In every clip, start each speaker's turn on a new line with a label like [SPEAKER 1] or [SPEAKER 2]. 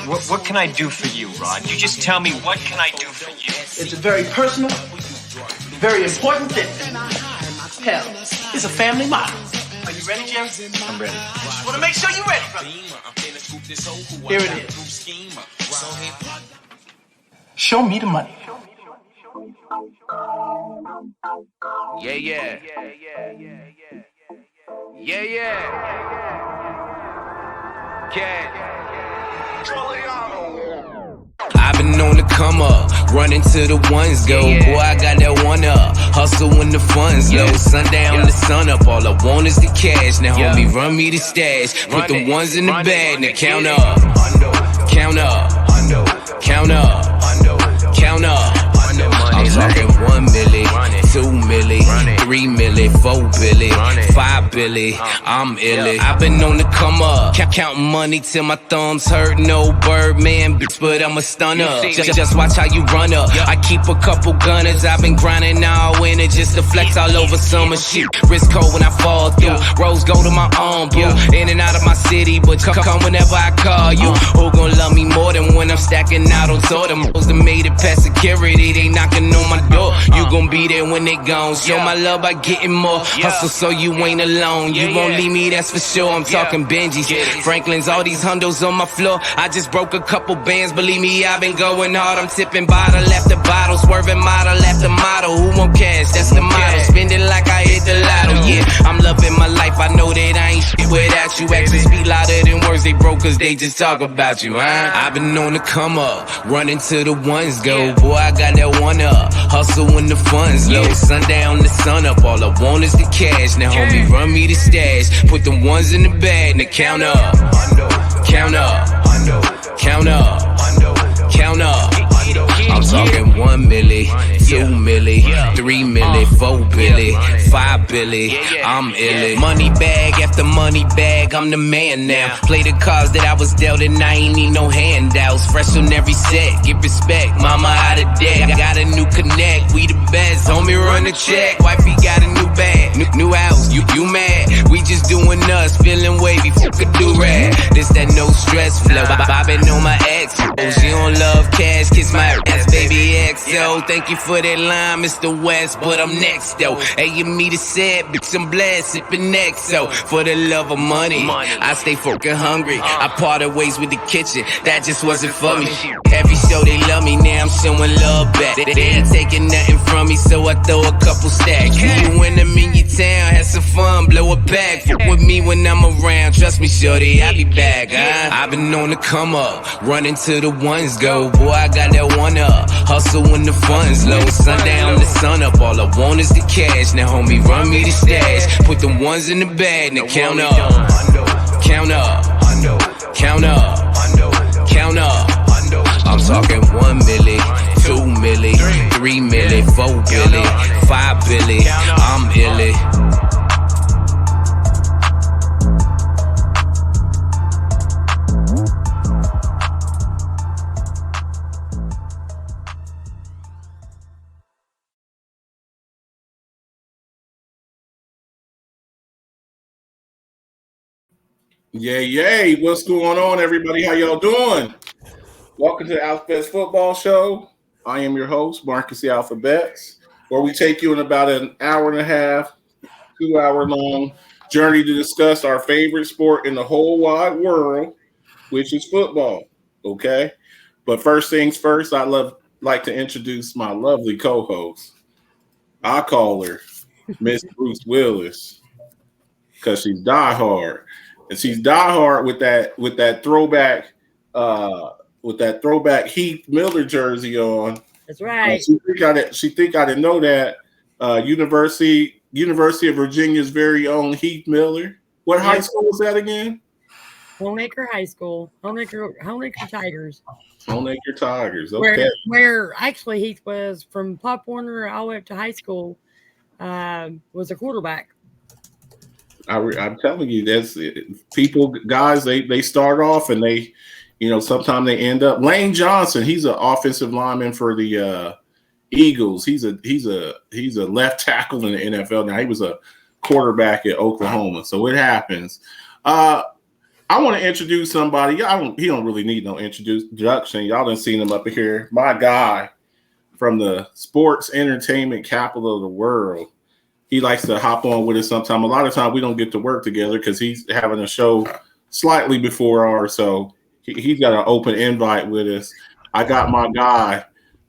[SPEAKER 1] What can I do for you, Rod? You just tell me, what can I do for you?
[SPEAKER 2] It's a very personal, very important thing. Hell, it's a family motto. Are you ready, Jerry?
[SPEAKER 1] I'm ready.
[SPEAKER 2] Want to make sure you're ready, brother. Here it is. Show me the money.
[SPEAKER 3] Yeah. I've been on the come up, running to the ones go. Boy, I got that one up, hustle when the funds low. Sundown the sun up, all I want is the cash. Now homie, run me the stash, put the ones in the bag. Now count up, count up, count up, count up. I'm talking 1 milli, 2 milli, 3 milli, 4 billy, 5 billy. I'm illy. I've been on the come up, counting money till my thumbs hurt. No Birdman, bitch, but I'm a stunner. Just watch how you run up. I keep a couple gunners. I've been grinding all winter just to flex all over summer shit. Wrist cold when I fall through. Rose gold to my arm, boo. In and out of my city, but come whenever I call you. Who gon' love me more than when I'm stacking out on tour? Them hoes that made it past security, they knocking on my door. You gon' be there when they gone. Show my love by getting more. Hustle so you ain't alone. You won't leave me, that's for sure. I'm talking Benjis, Franklin's, all these hundos on my floor. I just broke a couple bands, believe me, I've been going hard. I'm tipping bottle after bottle, swerving model after model. Who won't cash? That's the motto. Spend it like I hit the lotto. Yeah, I'm loving my life. I know that I ain't shit without you. Actions speak louder than words they broke, cause they just talk about you, huh? I've been on the come up, running to the ones go. Boy, I got that one up, hustle when the funds low. Sundown the sun up, all I want is the cash. Now homie, run me the stash, put the ones in the bag. Now count up, count up, count up, count up. I'm talking 1 milli, 2 milli, 3 milli, 4 billy, 5 billy. I'm illy. Money bag after money bag, I'm the man now. Play the cards that I was dealt and I ain't need no handouts. Fresh on every set, give respect. Mama out of debt, got a new connect. We the best, homie, run the check. Wifey got a new bag, new house. You mad? We just doing us, feeling wavy. Fuck a do-rag. This that no stress flow. Bobbing on my ex. She don't love cash, kiss my ass, baby XO. Thank you for that line, Mr. West, but I'm next though. Hey, you me the sad bitch, I'm blessed, sipping XO. For the love of money, I stay fucking hungry. I parted ways with the kitchen, that just wasn't for me. Every show they love me, now I'm showing love back. They ain't taking nothing from me, so I throw a couple stacks. You win them in your town, have some fun, blow it back. Fuck with me when I'm around, trust me, shorty, I'll be back. I've been on the come up, running to the ones go. Boy, I got that one up, hustle when the funds low. Sundown the sun up, all I want is the cash. Now homie, run me the stash, put the ones in the bag. Now count up, count up, count up, count up. I'm talking 1 milli, 2 milli, 3 milli, 4 billy, 5 billy. I'm illy.
[SPEAKER 4] Yay. What's going on, everybody? How y'all doing? Welcome to the Alphabets Football Show. I am your host, Marcus the Alphabets, where we take you in about an hour and a half, 2 hour long journey to discuss our favorite sport in the whole wide world, which is football. Okay? But first things first, like to introduce my lovely co-host. I call her Miss Bruce Willis because she's diehard. And she's diehard with that throwback Heath Miller jersey on.
[SPEAKER 5] That's right.
[SPEAKER 4] She think I didn't know that. University of Virginia's very own Heath Miller. What high school was that again?
[SPEAKER 5] Honeacre High School. Honeacre Tigers.
[SPEAKER 4] Honeacre Tigers. Okay.
[SPEAKER 5] Where actually Heath was from Pop Warner all the way up to high school. Was a quarterback.
[SPEAKER 4] I'm telling you, that's people, guys. They start off and they, sometimes they end up. Lane Johnson, he's an offensive lineman for the Eagles. He's a left tackle in the NFL now. He was a quarterback at Oklahoma, so it happens. I want to introduce somebody. He don't really need no introduction. Y'all done seen him up here. My guy from the sports entertainment capital of the world. He likes to hop on with us sometime. A lot of time we don't get to work together because he's having a show slightly before ours. So he's got an open invite with us. I got my guy,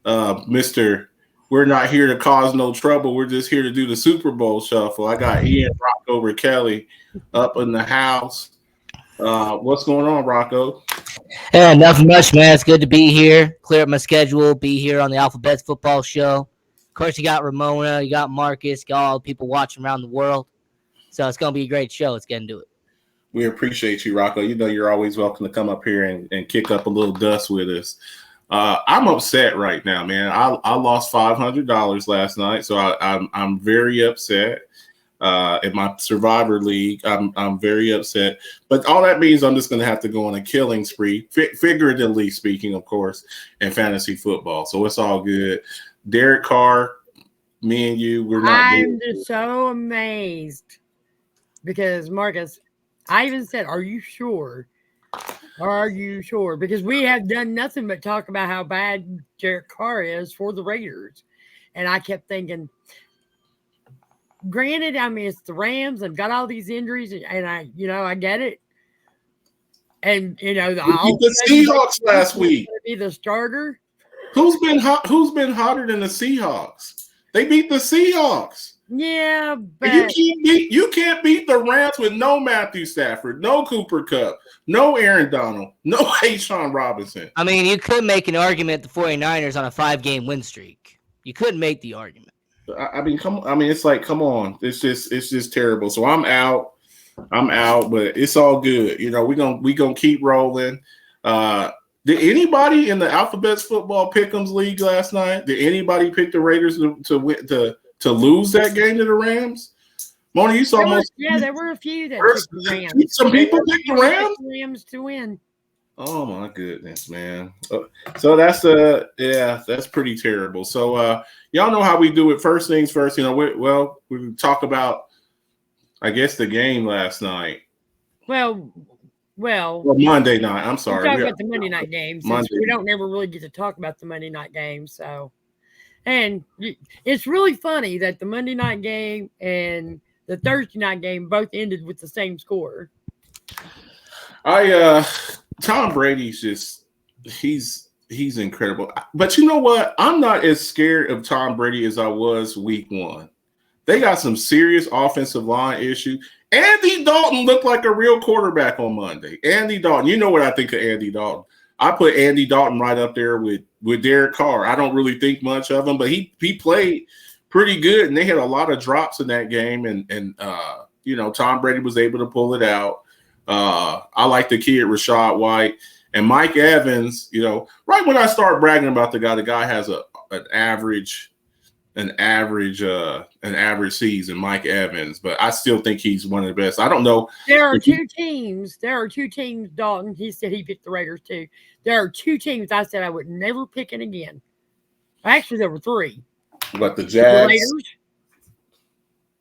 [SPEAKER 4] Mr. We're not here to cause no trouble. We're just here to do the Super Bowl shuffle. I got Ian Rocco Kelly up in the house. What's going on, Rocco?
[SPEAKER 6] Hey, nothing much, man. It's good to be here. Clear up my schedule. Be here on the Alphabets Football Show. Of course, you got Ramona, you got Marcus, got all the people watching around the world. So it's gonna be a great show. Let's get into it.
[SPEAKER 4] We appreciate you, Rocco. You know you're always welcome to come up here and kick up a little dust with us. I'm upset right now, man. I lost $500 last night, so I'm very upset. In my Survivor League, I'm very upset. But all that means I'm just going to have to go on a killing spree, figuratively speaking, of course, in fantasy football. So it's all good. Derek Carr, me and you, we're not.
[SPEAKER 5] I'm just so amazed because Marcus, I even said, "Are you sure? Are you sure?" Because we have done nothing but talk about how bad Derek Carr is for the Raiders, and I kept thinking. Granted, I mean, it's the Rams and got all these injuries, and I get it. And
[SPEAKER 4] the Seahawks last week
[SPEAKER 5] be the starter.
[SPEAKER 4] Who's been hotter than the Seahawks? They beat the Seahawks.
[SPEAKER 5] Yeah, but
[SPEAKER 4] you can't beat the Rams with no Matthew Stafford, no Cooper Kupp, no Aaron Donald, no Hashawn Robinson.
[SPEAKER 6] I mean, you could make an argument the 49ers on a 5-game win streak. You could make the argument.
[SPEAKER 4] I mean, it's like, come on. It's just terrible. So I'm out, but it's all good. You know, we gonna keep rolling. Did anybody in the Alphabets Football Pick'ems League last night? Did anybody pick the Raiders to lose that game to the Rams? Mona, you saw most.
[SPEAKER 5] Yeah, there were a few that picked the Rams.
[SPEAKER 4] Some people picked the Rams.
[SPEAKER 5] Rams to win.
[SPEAKER 4] Oh my goodness, man. So that's pretty terrible. So y'all know how we do it. First things first, we talk about, I guess, the game last night.
[SPEAKER 5] Well,
[SPEAKER 4] Monday night. I'm sorry.
[SPEAKER 5] We talk about the Monday night games. We don't ever really get to talk about the Monday night game. So, and it's really funny that the Monday night game and the Thursday night game both ended with the same score.
[SPEAKER 4] Tom Brady's he's incredible. But you know what? I'm not as scared of Tom Brady as I was week one. They got some serious offensive line issue. Andy Dalton looked like a real quarterback on Monday. Andy Dalton, you know what I think of Andy Dalton. I put Andy Dalton right up there with Derek Carr. I don't really think much of him, but he played pretty good, and they had a lot of drops in that game, and Tom Brady was able to pull it out. I like the kid Rashad White and Mike Evans. Right when I start bragging about the guy has an average season, Mike Evans, but I still think he's one of the best. I don't know.
[SPEAKER 5] There are two teams. Dalton, he said he picked the Raiders too. There are two teams I said I would never pick it again. Actually, there were three.
[SPEAKER 4] But the Jags,
[SPEAKER 5] the Raiders,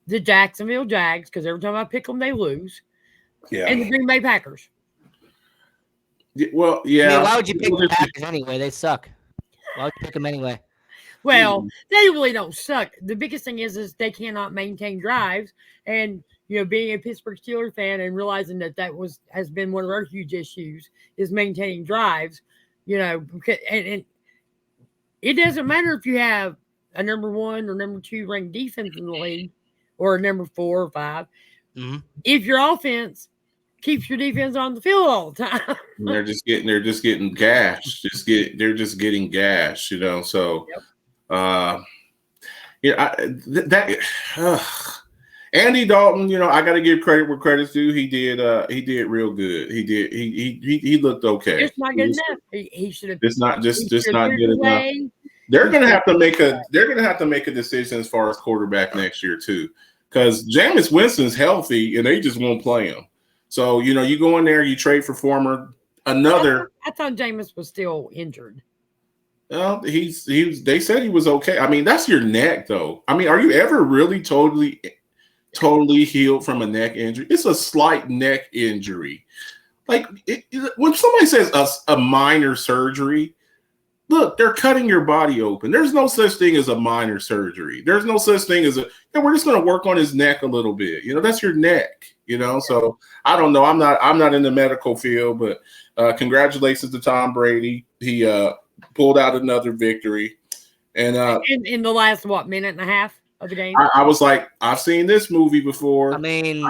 [SPEAKER 5] the Jacksonville Jags, because every time I pick them, they lose.
[SPEAKER 4] Yeah.
[SPEAKER 5] And the Green Bay Packers.
[SPEAKER 4] Well, yeah.
[SPEAKER 6] I mean, why would you pick the Packers anyway? They suck. Why would you pick them anyway?
[SPEAKER 5] Well, they really don't suck. The biggest thing is they cannot maintain drives. And, being a Pittsburgh Steelers fan and realizing that has been one of our huge issues is maintaining drives, and it doesn't matter if you have a number 1 or number 2 ranked defense in the league or a number 4 or 5.
[SPEAKER 6] Mm-hmm.
[SPEAKER 5] If your offense keeps your defense on the field all the time.
[SPEAKER 4] They're just getting gashed. They're just getting gashed, So, Andy Dalton, I got to give credit where credit's due. He did real good. He looked okay.
[SPEAKER 5] It's not good enough. He should have.
[SPEAKER 4] It's not just not good enough. They're gonna have to make a decision as far as quarterback next year too, because Jameis Winston's healthy and they just won't play him. So you go in there, you trade for another.
[SPEAKER 5] I thought Jameis was still injured.
[SPEAKER 4] Well, they said he was okay. I mean, that's your neck, though. I mean, are you ever really totally healed from a neck injury? It's a slight neck injury. Like when somebody says a minor surgery, look, they're cutting your body open. There's no such thing as a minor surgery. There's no such thing as we're just going to work on his neck a little bit. That's your neck. So I don't know. I'm not in the medical field, but congratulations to Tom Brady. He pulled out another victory, and
[SPEAKER 5] in the last minute and a half of the game.
[SPEAKER 4] I was like, I've seen this movie before.
[SPEAKER 6] I mean,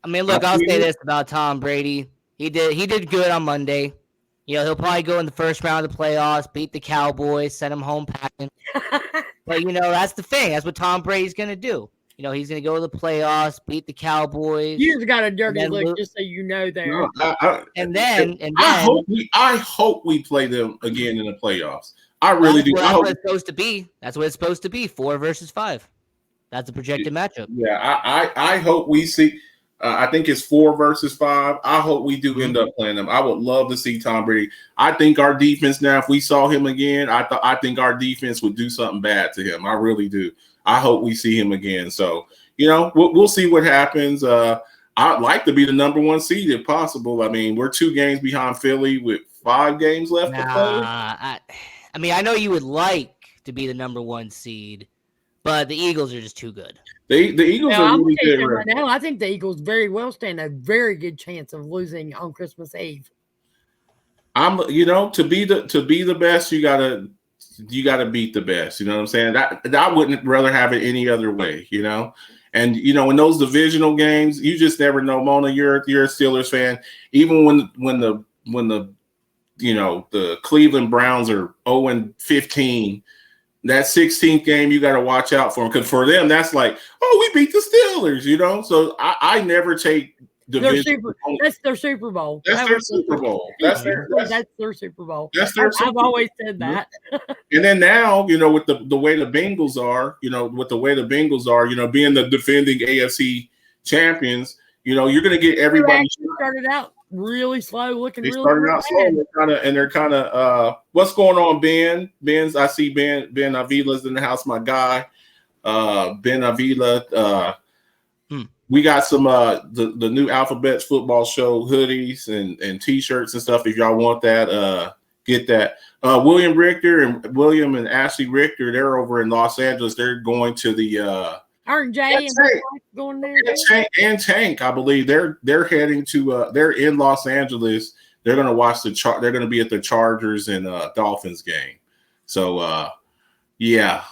[SPEAKER 6] look, I'll say this about Tom Brady. He did good on Monday. He'll probably go in the first round of the playoffs, beat the Cowboys, send them home packing. But, that's the thing. That's what Tom Brady's going to do. He's going to go to the playoffs, beat the Cowboys.
[SPEAKER 5] You just got a dirty look, just so you know there.
[SPEAKER 4] I hope we play them again in the playoffs. I really do.
[SPEAKER 6] That's what it's supposed to be. That's what it's supposed to be, 4 versus 5. That's a projected matchup.
[SPEAKER 4] Yeah, I hope we see – I think it's 4 versus 5. I hope we do end up playing them. I would love to see Tom Brady. I think our defense now, if we saw him again, I think our defense would do something bad to him. I really do. I hope we see him again. So, we'll see what happens. I'd like to be the number 1 seed if possible. I mean, we're 2 games behind Philly with 5 games left to play.
[SPEAKER 6] I know you would like to be the number 1 seed, but the Eagles are just too good.
[SPEAKER 4] The Eagles are really good
[SPEAKER 5] right now. I think the Eagles very well stand a very good chance of losing on Christmas Eve.
[SPEAKER 4] To be the best, you gotta beat the best. You know what I'm saying? That I wouldn't rather have it any other way. And in those divisional games, you just never know. Mona, you're a Steelers fan. Even when the Cleveland Browns are 0-15. That 16th game, you got to watch out for them because for them, that's like, we beat the Steelers, So I never take division.
[SPEAKER 5] That's their Super Bowl.
[SPEAKER 4] That's their Super Bowl. That's their
[SPEAKER 5] Super Bowl.
[SPEAKER 4] That's their Super
[SPEAKER 5] I've always said that.
[SPEAKER 4] And then now, with the way the Bengals are, being the defending AFC champions, you're going to get everybody.
[SPEAKER 5] Started out really slow, looking
[SPEAKER 4] they
[SPEAKER 5] really
[SPEAKER 4] started out slow. They're kind of what's going on, Ben? I see Ben Avila's in the house, my guy. Ben Avila. We got some the new Alphabets football show hoodies and t-shirts and stuff. If y'all want that, get that. William and Ashley Richter, they're over in Los Angeles. They're going to the
[SPEAKER 5] Aren't Jay and going there?
[SPEAKER 4] And Tank, I believe they're heading to they're in Los Angeles. They're going to watch they're going to be at the Chargers and Dolphins game. So yeah.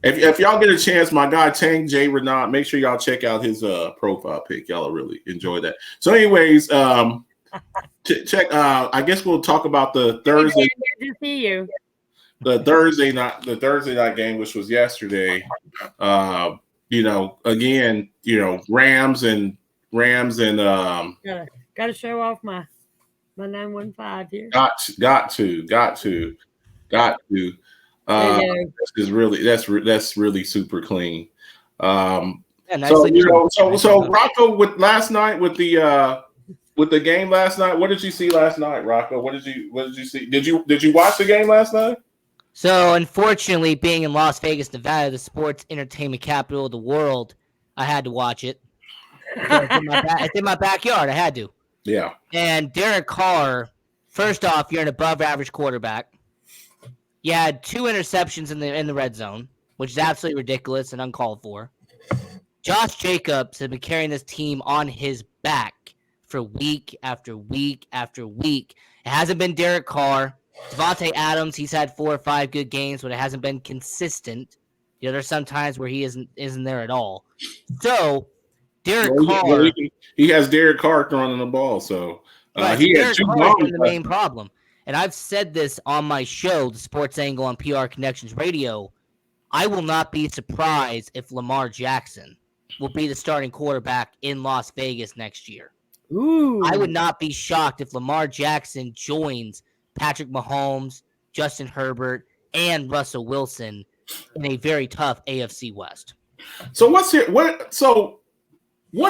[SPEAKER 4] If y'all get a chance, my guy Tank J Renat, make sure y'all check out his profile pic. Y'all will really enjoy that. So anyways, check I guess we'll talk about the Thursday.
[SPEAKER 5] Good to see you.
[SPEAKER 4] The Thursday night game, which was yesterday, again, Rams and
[SPEAKER 5] gotta show off my 915 here.
[SPEAKER 4] Got to. That's really super clean. So Rocco with last night with the game last night. What did you see last night, Rocco? What did you see? Did you watch the game last night?
[SPEAKER 6] So, unfortunately, being in Las Vegas, Nevada, the sports entertainment capital of the world, I had to watch it. It's in my backyard. I had to.
[SPEAKER 4] Yeah.
[SPEAKER 6] And Derek Carr, first off, you're an above-average quarterback. You had 2 interceptions in the red zone, which is absolutely ridiculous and uncalled for. Josh Jacobs has been carrying this team on his back for week after week after week. It hasn't been Derek Carr. Devontae Adams, he's had 4 or 5 good games, but it hasn't been consistent. There's some times where he isn't there at all. So, Derek Carr,
[SPEAKER 4] he has Derek Carr throwing the ball. So he has 2
[SPEAKER 6] balls. The main problem, and I've said this on my show, the Sports Angle on PR Connections Radio. I will not be surprised if Lamar Jackson will be the starting quarterback in Las Vegas next year.
[SPEAKER 5] Ooh.
[SPEAKER 6] I would not be shocked if Lamar Jackson joins Patrick Mahomes, Justin Herbert, and Russell Wilson in a very tough AFC West.
[SPEAKER 4] So what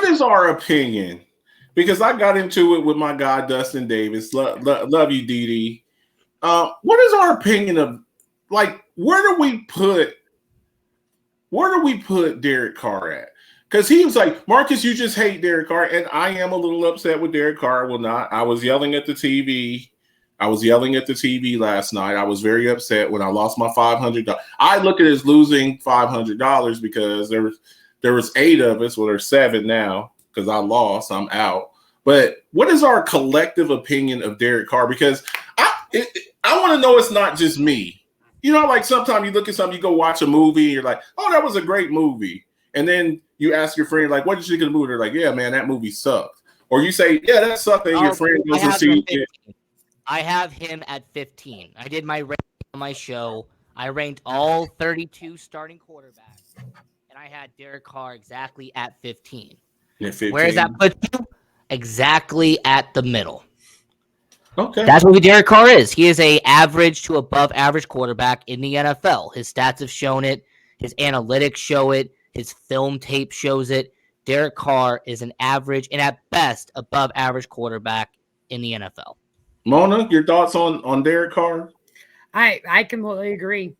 [SPEAKER 4] is our opinion? Because I got into it with my guy Dustin Davis. Love you, Dee. What is our opinion of where do we put Derek Carr at? because he was like, Marcus, you just hate Derek Carr. And I am a little upset with Derek Carr. I will not. I was yelling at the TV. Last night. I was very upset when I lost my $500. I look at it as losing $500 because there was 8 of us. Well, there's 7 now because I lost. I'm out. But what is our collective opinion of Derek Carr? Because I want to know it's not just me. You know, like sometimes you look at something, you go watch a movie, and you're like, oh, that was a great movie. And then you ask your friend, like, what did you think of the movie? They're like, yeah, man, that movie sucked. Or you say, yeah, that sucked. And your friend goes and sees it.
[SPEAKER 6] I have him at 15. I did my ranking on my show. I ranked all 32 starting quarterbacks, and I had Derek Carr exactly at 15. Where does that put you? Exactly at the middle.
[SPEAKER 4] Okay.
[SPEAKER 6] That's what Derek Carr is. He is a average to above average quarterback in the NFL. His stats have shown it. His analytics show it. His film tape shows it. Derek Carr is an average and at best above average quarterback in the NFL.
[SPEAKER 4] Mona, your thoughts on Derek Carr?
[SPEAKER 5] I completely agree.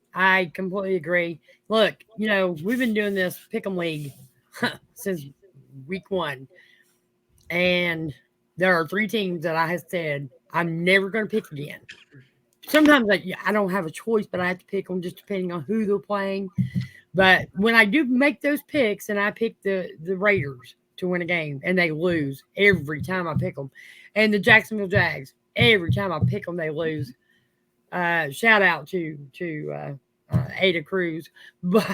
[SPEAKER 5] Look, you know, we've been doing this pick'em league since week 1. And there are 3 teams that I have said I'm never going to pick again. Sometimes I don't have a choice, but I have to pick them just depending on who they're playing. But when I do make those picks and I pick the Raiders to win a game and they lose every time I pick them, and the Jacksonville Jags, every time I pick them, they lose. Shout out to Ada Cruz. But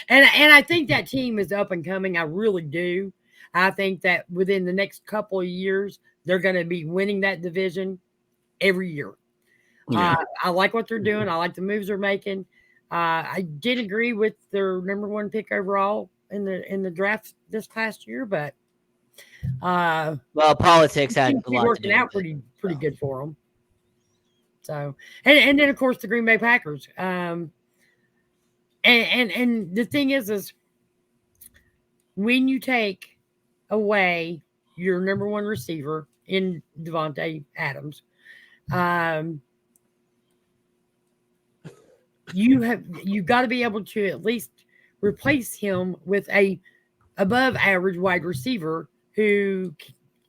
[SPEAKER 5] and I think that team is up and coming. I really do. I think that within the next couple of years, they're going to be winning that division every year. Yeah. I like what they're doing. I like the moves they're making. I did agree with their number 1 pick overall in the draft this past year, but
[SPEAKER 6] well, politics had a lot
[SPEAKER 5] working out pretty good for them. So, and then of course the Green Bay Packers. And the thing is when you take away your number 1 receiver in Devontae Adams, you got to be able to at least replace him with a above average wide receiver who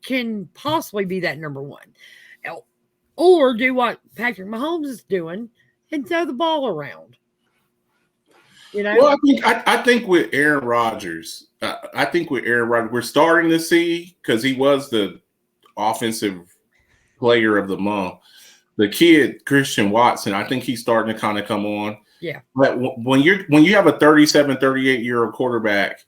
[SPEAKER 5] can possibly be that number 1, or do what Patrick Mahomes is doing and throw the ball around. You know,
[SPEAKER 4] well, I think with Aaron Rodgers, we're starting to see, because he was the offensive player of the month. The kid Christian Watson, I think he's starting to kind of come on.
[SPEAKER 5] Yeah.
[SPEAKER 4] But when you have a 37, 38-year-old quarterback,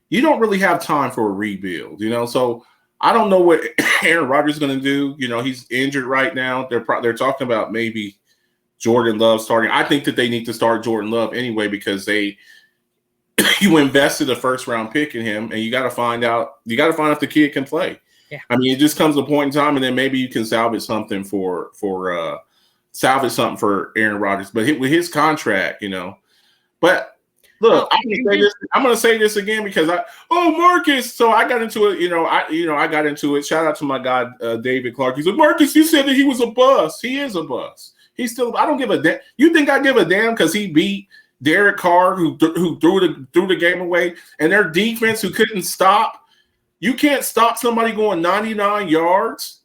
[SPEAKER 4] you don't really have time for a rebuild, you know. So I don't know what Aaron Rodgers is going to do. You know, he's injured right now. They're talking about maybe Jordan Love starting. I think that they need to start Jordan Love anyway, because you invested a 1st-round pick in him, and you got to find out if the kid can play.
[SPEAKER 5] Yeah.
[SPEAKER 4] I mean, it just comes to a point in time, and then maybe you can salvage something for Aaron Rodgers. But with his contract, you know. But look, I'm going to say this again because Marcus. So I got into it. I got into it. Shout out to my guy David Clark. He said, Marcus, you said that he was a bust. He is a bust. He's still. I don't give a damn. You think I give a damn because he beat Derek Carr, who threw the game away, and their defense who couldn't stop? You can't stop somebody going 99 yards.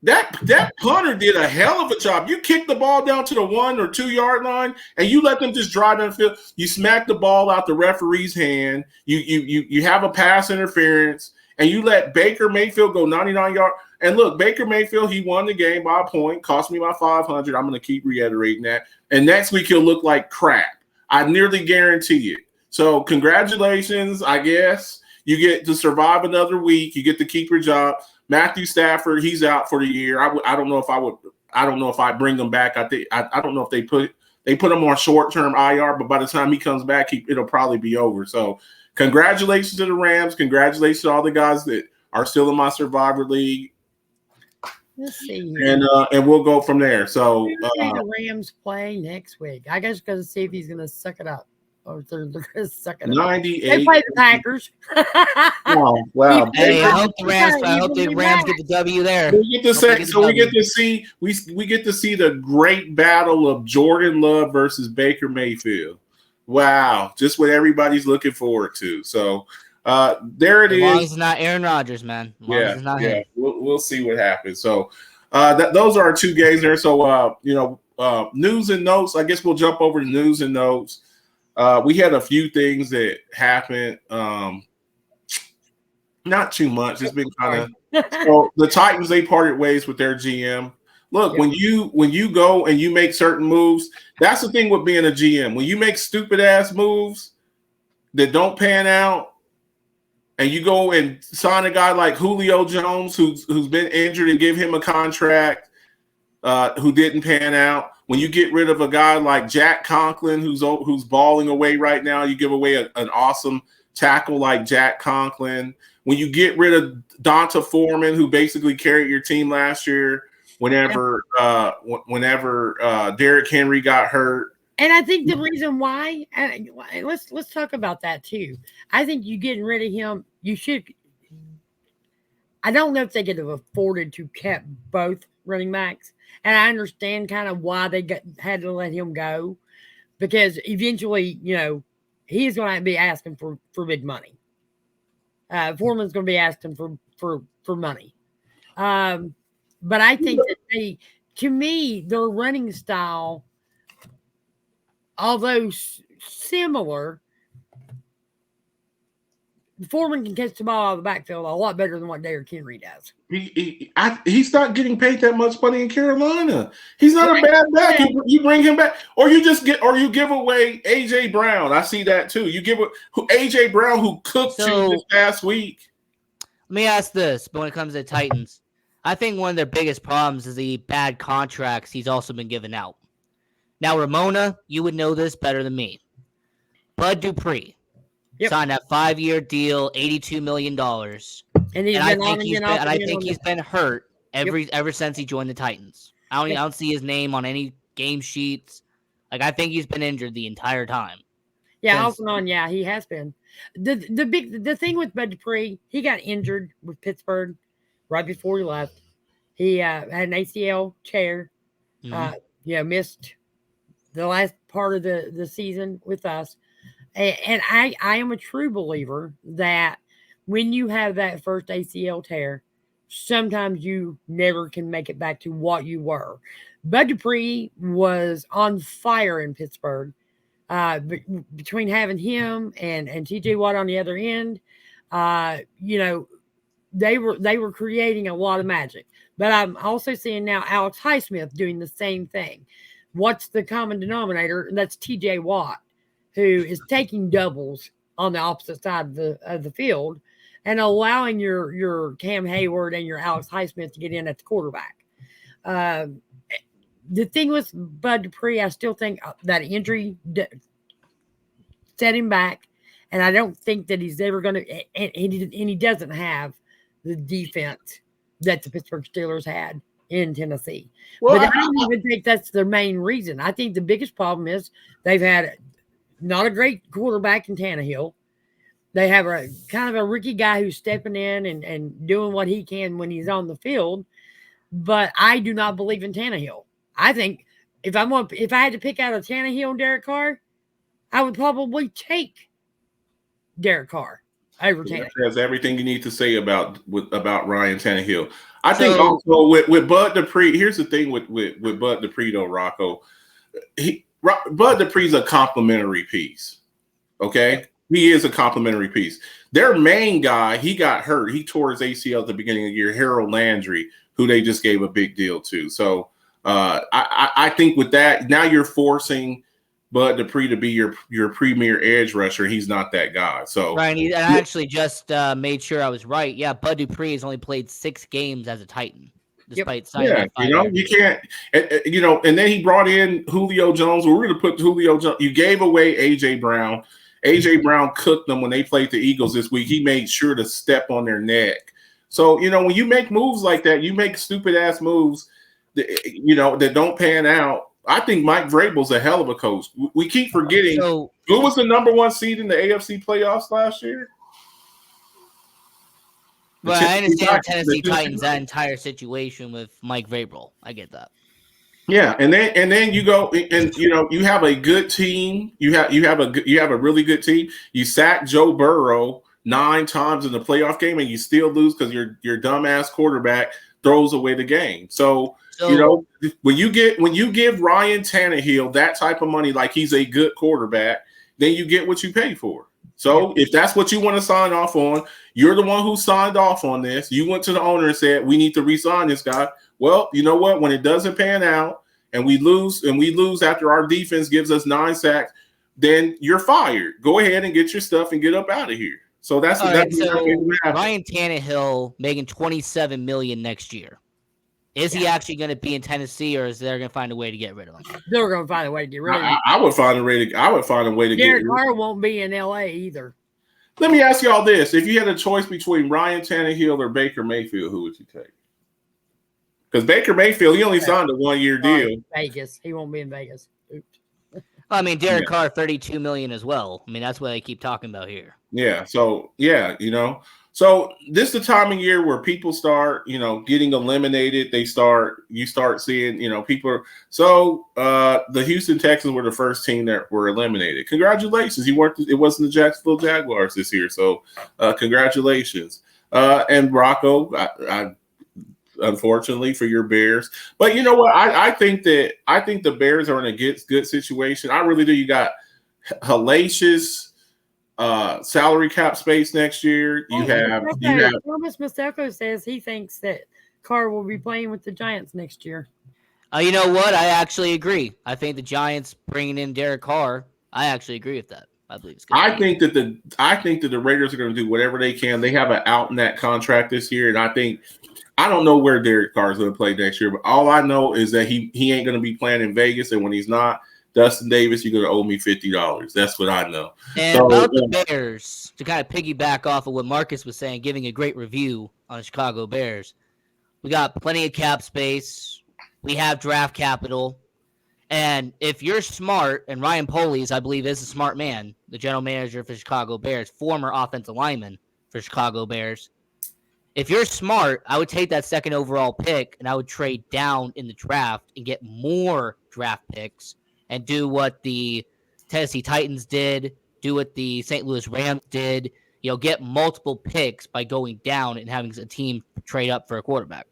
[SPEAKER 4] That punter did a hell of a job. You kick the ball down to the 1 or 2 yard line, and you let them just drive down the field. You smack the ball out the referee's hand. You have a pass interference, and you let Baker Mayfield go 99 yards. And look, Baker Mayfield, he won the game by a point, cost me my $500. I'm going to keep reiterating that. And next week he'll look like crap. I nearly guarantee it. So congratulations, I guess. You get to survive another week. You get to keep your job. Matthew Stafford, he's out for the year. I don't know if I bring him back. I don't know if they put him on short-term IR, but by the time he comes back, it'll probably be over. So congratulations to the Rams. Congratulations to all the guys that are still in my Survivor League.
[SPEAKER 5] Let's see.
[SPEAKER 4] And we'll go from there. So
[SPEAKER 5] the Rams play next week. I guess going to see if he's going to suck it up. Or they're going to suck it up.
[SPEAKER 4] 98.
[SPEAKER 5] They play the Packers.
[SPEAKER 4] Oh, wow.
[SPEAKER 6] Hey, I hope the Rams get the W there.
[SPEAKER 4] We get to see the great battle of Jordan Love versus Baker Mayfield. Wow, just what everybody's looking forward to. So there it
[SPEAKER 6] As
[SPEAKER 4] is.
[SPEAKER 6] long as it's not Aaron Rodgers, man. As long as it's not him.
[SPEAKER 4] We'll see what happens. So those are our two games there. So news and notes. I guess we'll jump over to news and notes. We had a few things that happened. Not too much. It's been kind of so the Titans, they parted ways with their GM. Look, when you go and you make certain moves, that's the thing with being a GM. When you make stupid ass moves that don't pan out, and you go and sign a guy like Julio Jones, who's been injured, and give him a contract who didn't pan out. When you get rid of a guy like Jack Conklin, who's balling away right now, you give away an awesome tackle like Jack Conklin. When you get rid of Donta Foreman, who basically carried your team last year, whenever Derrick Henry got hurt.
[SPEAKER 5] And I think the reason why, and let's talk about that too. I think you getting rid of him, you should. I don't know if they could have afforded to keep both running backs, and I understand kind of why they had to let him go, because eventually, he's going to be asking for big money. Foreman's going to be asking for money. But I think that to me, their running style, although similar, Foreman can catch the ball out of the backfield a lot better than what Derrick Henry does.
[SPEAKER 4] He's not getting paid that much money in Carolina. He's not a bad back. You bring him back, or you give away AJ Brown. I see that too. You give AJ Brown, who cooked you this past week.
[SPEAKER 6] Let me ask this: but when it comes to Titans, I think one of their biggest problems is the bad contracts he's also been giving out. Now, Ramona, you would know this better than me. Bud Dupree signed a 5-year deal, $82 million. And I think he's been hurt ever since he joined the Titans. I don't see his name on any game sheets. Like, I think he's been injured the entire time.
[SPEAKER 5] Yeah, off and on. Yeah, he has been. The thing with Bud Dupree, he got injured with Pittsburgh right before he left. He had an ACL tear. Missed the last part of the season with us. And I am a true believer that when you have that first ACL tear, sometimes you never can make it back to what you were. Bud Dupree was on fire in Pittsburgh. Between having him and TJ Watt on the other end, they were creating a lot of magic. But I'm also seeing now Alex Highsmith doing the same thing. What's the common denominator? And that's TJ Watt, who is taking doubles on the opposite side of the field and allowing your Cam Hayward and your Alex Highsmith to get in at the quarterback. The thing with Bud Dupree, I still think that injury set him back, and I don't think that he's ever going to. And he doesn't have the defense that the Pittsburgh Steelers had in Tennessee. Well, but I don't even think that's the main reason. I think the biggest problem is they've had not a great quarterback in Tannehill. They have a kind of a rookie guy who's stepping in and doing what he can when he's on the field. But I do not believe in Tannehill. I think if I had to pick out a Tannehill and Derek Carr, I would probably take Derek Carr over Tannehill.
[SPEAKER 4] That's everything you need to say about Ryan Tannehill. I think also with Bud Dupree, here's the thing with Bud Dupree though, Rocco. Bud Dupree's a complimentary piece. Okay? He is a complimentary piece. Their main guy, he got hurt. He tore his ACL at the beginning of the year, Harold Landry, who they just gave a big deal to. So I think with that, now you're forcing Bud Dupree to be your premier edge rusher. He's not that guy. So
[SPEAKER 6] Ryan, I actually just made sure I was right. Yeah, Bud Dupree has only played 6 games as a Titan, despite signing that 5 years.
[SPEAKER 4] You can't, and then he brought in Julio Jones. We're going to put Julio Jones. You gave away AJ Brown. AJ Brown cooked them when they played the Eagles this week. He made sure to step on their neck. So, when you make moves like that, you make stupid ass moves that don't pan out. I think Mike Vrabel's a hell of a coach. We keep forgetting who was the number 1 seed in the AFC playoffs last year.
[SPEAKER 6] Well, I understand Tennessee Titans, that entire situation with Mike Vrabel. I get that.
[SPEAKER 4] Yeah, and then you go and you have a good team. You have a really good team. You sack Joe Burrow 9 times in the playoff game, and you still lose because your dumbass quarterback throws away the game. So when you give Ryan Tannehill that type of money, like he's a good quarterback, then you get what you pay for. So if that's what you want to sign off on, you're the one who signed off on this. You went to the owner and said, we need to re-sign this guy. Well, you know what? When it doesn't pan out and we lose after our defense gives us 9 sacks, then you're fired. Go ahead and get your stuff and get up out of here. So that's
[SPEAKER 6] Ryan Tannehill making $27 million next year. Is he actually going to be in Tennessee, or is they going to find a way to get rid of him?
[SPEAKER 5] They're going to find a way to get rid of him.
[SPEAKER 4] I would find a way to get rid of him.
[SPEAKER 5] Derek Carr won't be in L.A. either.
[SPEAKER 4] Let me ask y'all this: if you had a choice between Ryan Tannehill or Baker Mayfield, who would you take? Because Baker Mayfield, he only signed a 1-year deal.
[SPEAKER 5] Vegas, he won't be in Vegas. Oops.
[SPEAKER 6] I mean, Derek Carr, $32 million as well. I mean, that's what they keep talking about here.
[SPEAKER 4] Yeah. So so this is the time of year where people start, getting eliminated. You start seeing, people. So the Houston Texans were the first team that were eliminated. Congratulations. It wasn't the Jacksonville Jaguars this year. So congratulations. And Rocco, I unfortunately for your Bears, but you know what? I think the Bears are in a good situation. I really do. You got hellacious salary cap space next year.
[SPEAKER 5] Thomas Maseko says he thinks that Carr will be playing with the Giants next year.
[SPEAKER 6] You know what? I actually agree. I think the Giants bringing in Derek Carr. I actually agree with that. I believe it's good. I think that
[SPEAKER 4] the Raiders are going to do whatever they can. They have an out in that contract this year, and I don't know where Derek Carr is going to play next year, but all I know is that he ain't going to be playing in Vegas, and when he's not, Dustin Davis, you're going to owe me $50. That's what I know.
[SPEAKER 6] And about the Bears, to kind of piggyback off of what Marcus was saying, giving a great review on the Chicago Bears, we got plenty of cap space. We have draft capital. And if you're smart, and Ryan Poles, I believe, is a smart man, the general manager for Chicago Bears, former offensive lineman for Chicago Bears, if you're smart, I would take that second overall pick and I would trade down in the draft and get more draft picks and do what the Tennessee Titans did, do what the St. Louis Rams did, get multiple picks by going down and having a team trade up for a quarterback.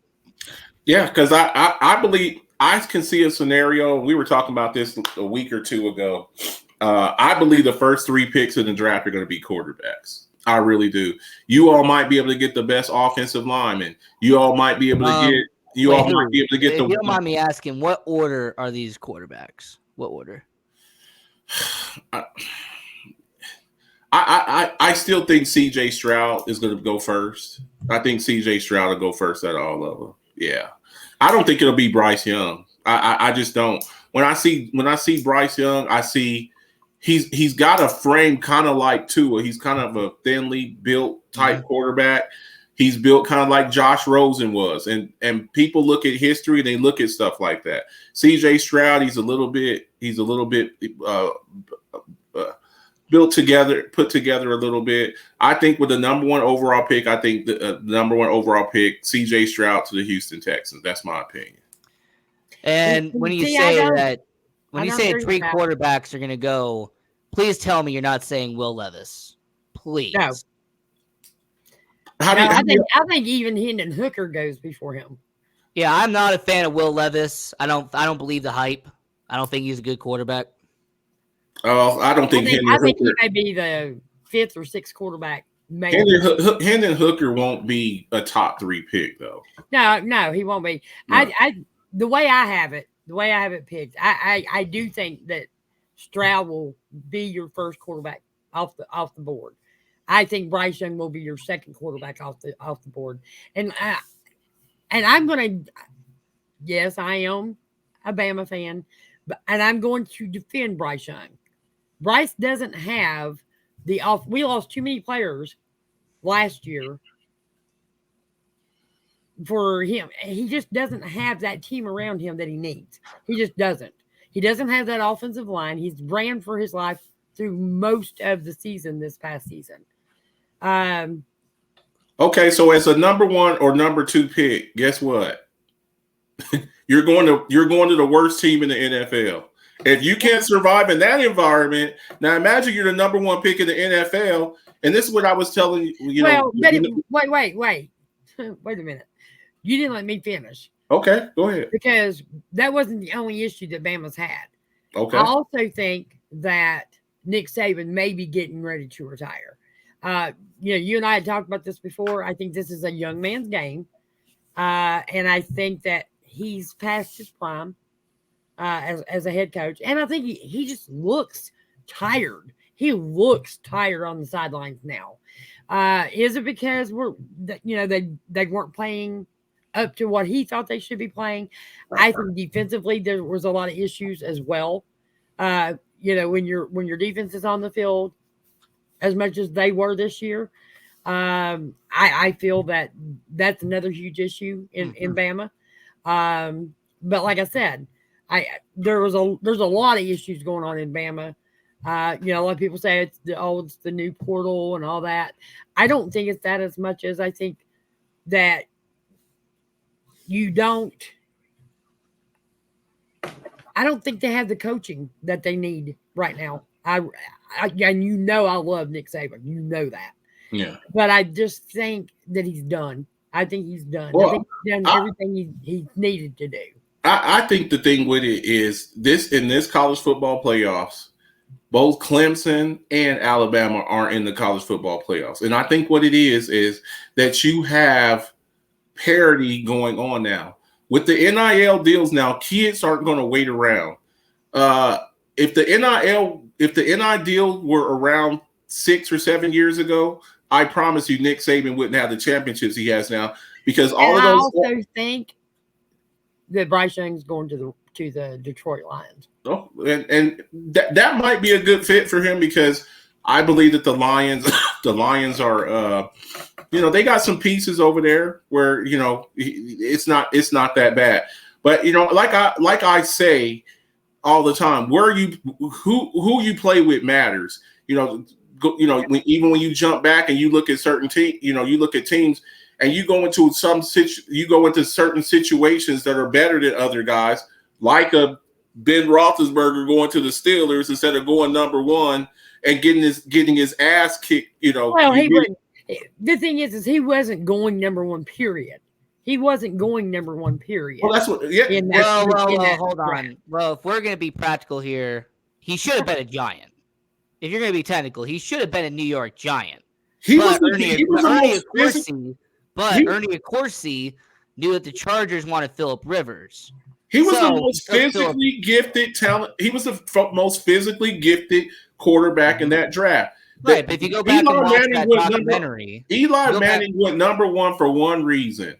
[SPEAKER 4] Yeah, because I believe I can see a scenario. We were talking about this a week or two ago. I believe the first 3 picks in the draft are going to be quarterbacks. I really do. You all might be able to get the best offensive lineman. You all might be able to get. You might be able to get
[SPEAKER 6] the. If you don't mind me asking, what order are these quarterbacks? What order?
[SPEAKER 4] I still think C.J. Stroud is going to go first. I think C.J. Stroud will go first at all of them. Yeah, I don't think it'll be Bryce Young. I just don't. When I see Bryce Young, I see. He's got a frame kind of like Tua. He's kind of a thinly built type quarterback. He's built kind of like Josh Rosen was. And people look at history and they look at stuff like that. CJ Stroud, he's a little bit put together a little bit. I think with the number 1 overall pick, I think the number 1 overall pick, CJ Stroud to the Houston Texans. That's my opinion.
[SPEAKER 6] And when you say 3 quarterbacks are going to go, please tell me you're not saying Will Levis. Please.
[SPEAKER 5] No. I think even Hendon Hooker goes before him.
[SPEAKER 6] Yeah, I'm not a fan of Will Levis. I don't believe the hype. I don't think he's a good quarterback.
[SPEAKER 4] Oh, I think
[SPEAKER 5] he may be the 5th or 6th quarterback.
[SPEAKER 4] Hendon Hooker won't be a top 3 pick though.
[SPEAKER 5] No, he won't be. No. The way I have it picked, I do think that Stroud will be your first quarterback off the board. I think Bryce Young will be your second quarterback off the board. And I'm going to, yes, I am a Bama fan, and I'm going to defend Bryce Young. Bryce doesn't have we lost too many players last year for him. He just doesn't have that team around him that he needs. He just doesn't. He doesn't have that offensive line. He's ran for his life through most of the season this past season. Okay,
[SPEAKER 4] so as a number 1 or number 2 pick, guess what? you're going to the worst team in the NFL. If you can't survive in that environment, now imagine you're the number one pick in the NFL, and this is what I was telling you.
[SPEAKER 5] Wait a minute. You didn't let me finish.
[SPEAKER 4] Okay, go ahead.
[SPEAKER 5] Because that wasn't the only issue that Bama's had.
[SPEAKER 4] Okay.
[SPEAKER 5] I also think that Nick Saban may be getting ready to retire. You and I had talked about this before. I think this is a young man's game, and I think that he's past his prime. As a head coach. And I think he just looks tired. He looks tired on the sidelines now. Is it because they weren't playing up to what he thought they should be playing? I think defensively there was a lot of issues as well. When your defense is on the field as much as they were this year, I feel that that's another huge issue in Bama. But like I said, there's a lot of issues going on in Bama. A lot of people say it's the new portal and all that. I don't think it's that as much as I think that I don't think they have the coaching that they need right now. I love Nick Saban. You know that.
[SPEAKER 4] Yeah.
[SPEAKER 5] But I just think that he's done. I think he's done.
[SPEAKER 4] Well,
[SPEAKER 5] I think he's done everything he needed to do.
[SPEAKER 4] I think the thing with it is in this college football playoffs, both Clemson and Alabama are in the college football playoffs. And I think what it is that you have parity going on now. With the NIL deals now, kids aren't going to wait around. If the NIL deal were around 6 or 7 years ago, I promise you Nick Saban wouldn't have the championships he has now, because all of those.
[SPEAKER 5] I also think that Bryce Young's going to the Detroit Lions.
[SPEAKER 4] Oh, and that might be a good fit for him, because I believe that the Lions are, they got some pieces over there where it's not that bad. But like I say all the time, who you play with matters. Even when you jump back and you look at certain you look at teams. And you go into certain situations that are better than other guys, like a Ben Roethlisberger going to the Steelers instead of going number one and getting his ass kicked. Well,
[SPEAKER 5] the thing is he wasn't going number one. Period. He wasn't going number one. Period.
[SPEAKER 4] Well, that's what. Yeah.
[SPEAKER 6] Hold on. Well, if we're gonna be practical here, he should have been a Giant. If you're gonna be technical, he should have been a New York Giant. Ernie Accorsi knew that the Chargers wanted Phillip Rivers.
[SPEAKER 4] He was the most physically gifted talent. He was the most physically gifted quarterback in that draft.
[SPEAKER 6] Right, but if you go back and watch that documentary,
[SPEAKER 4] Eli Manning went number one for one reason,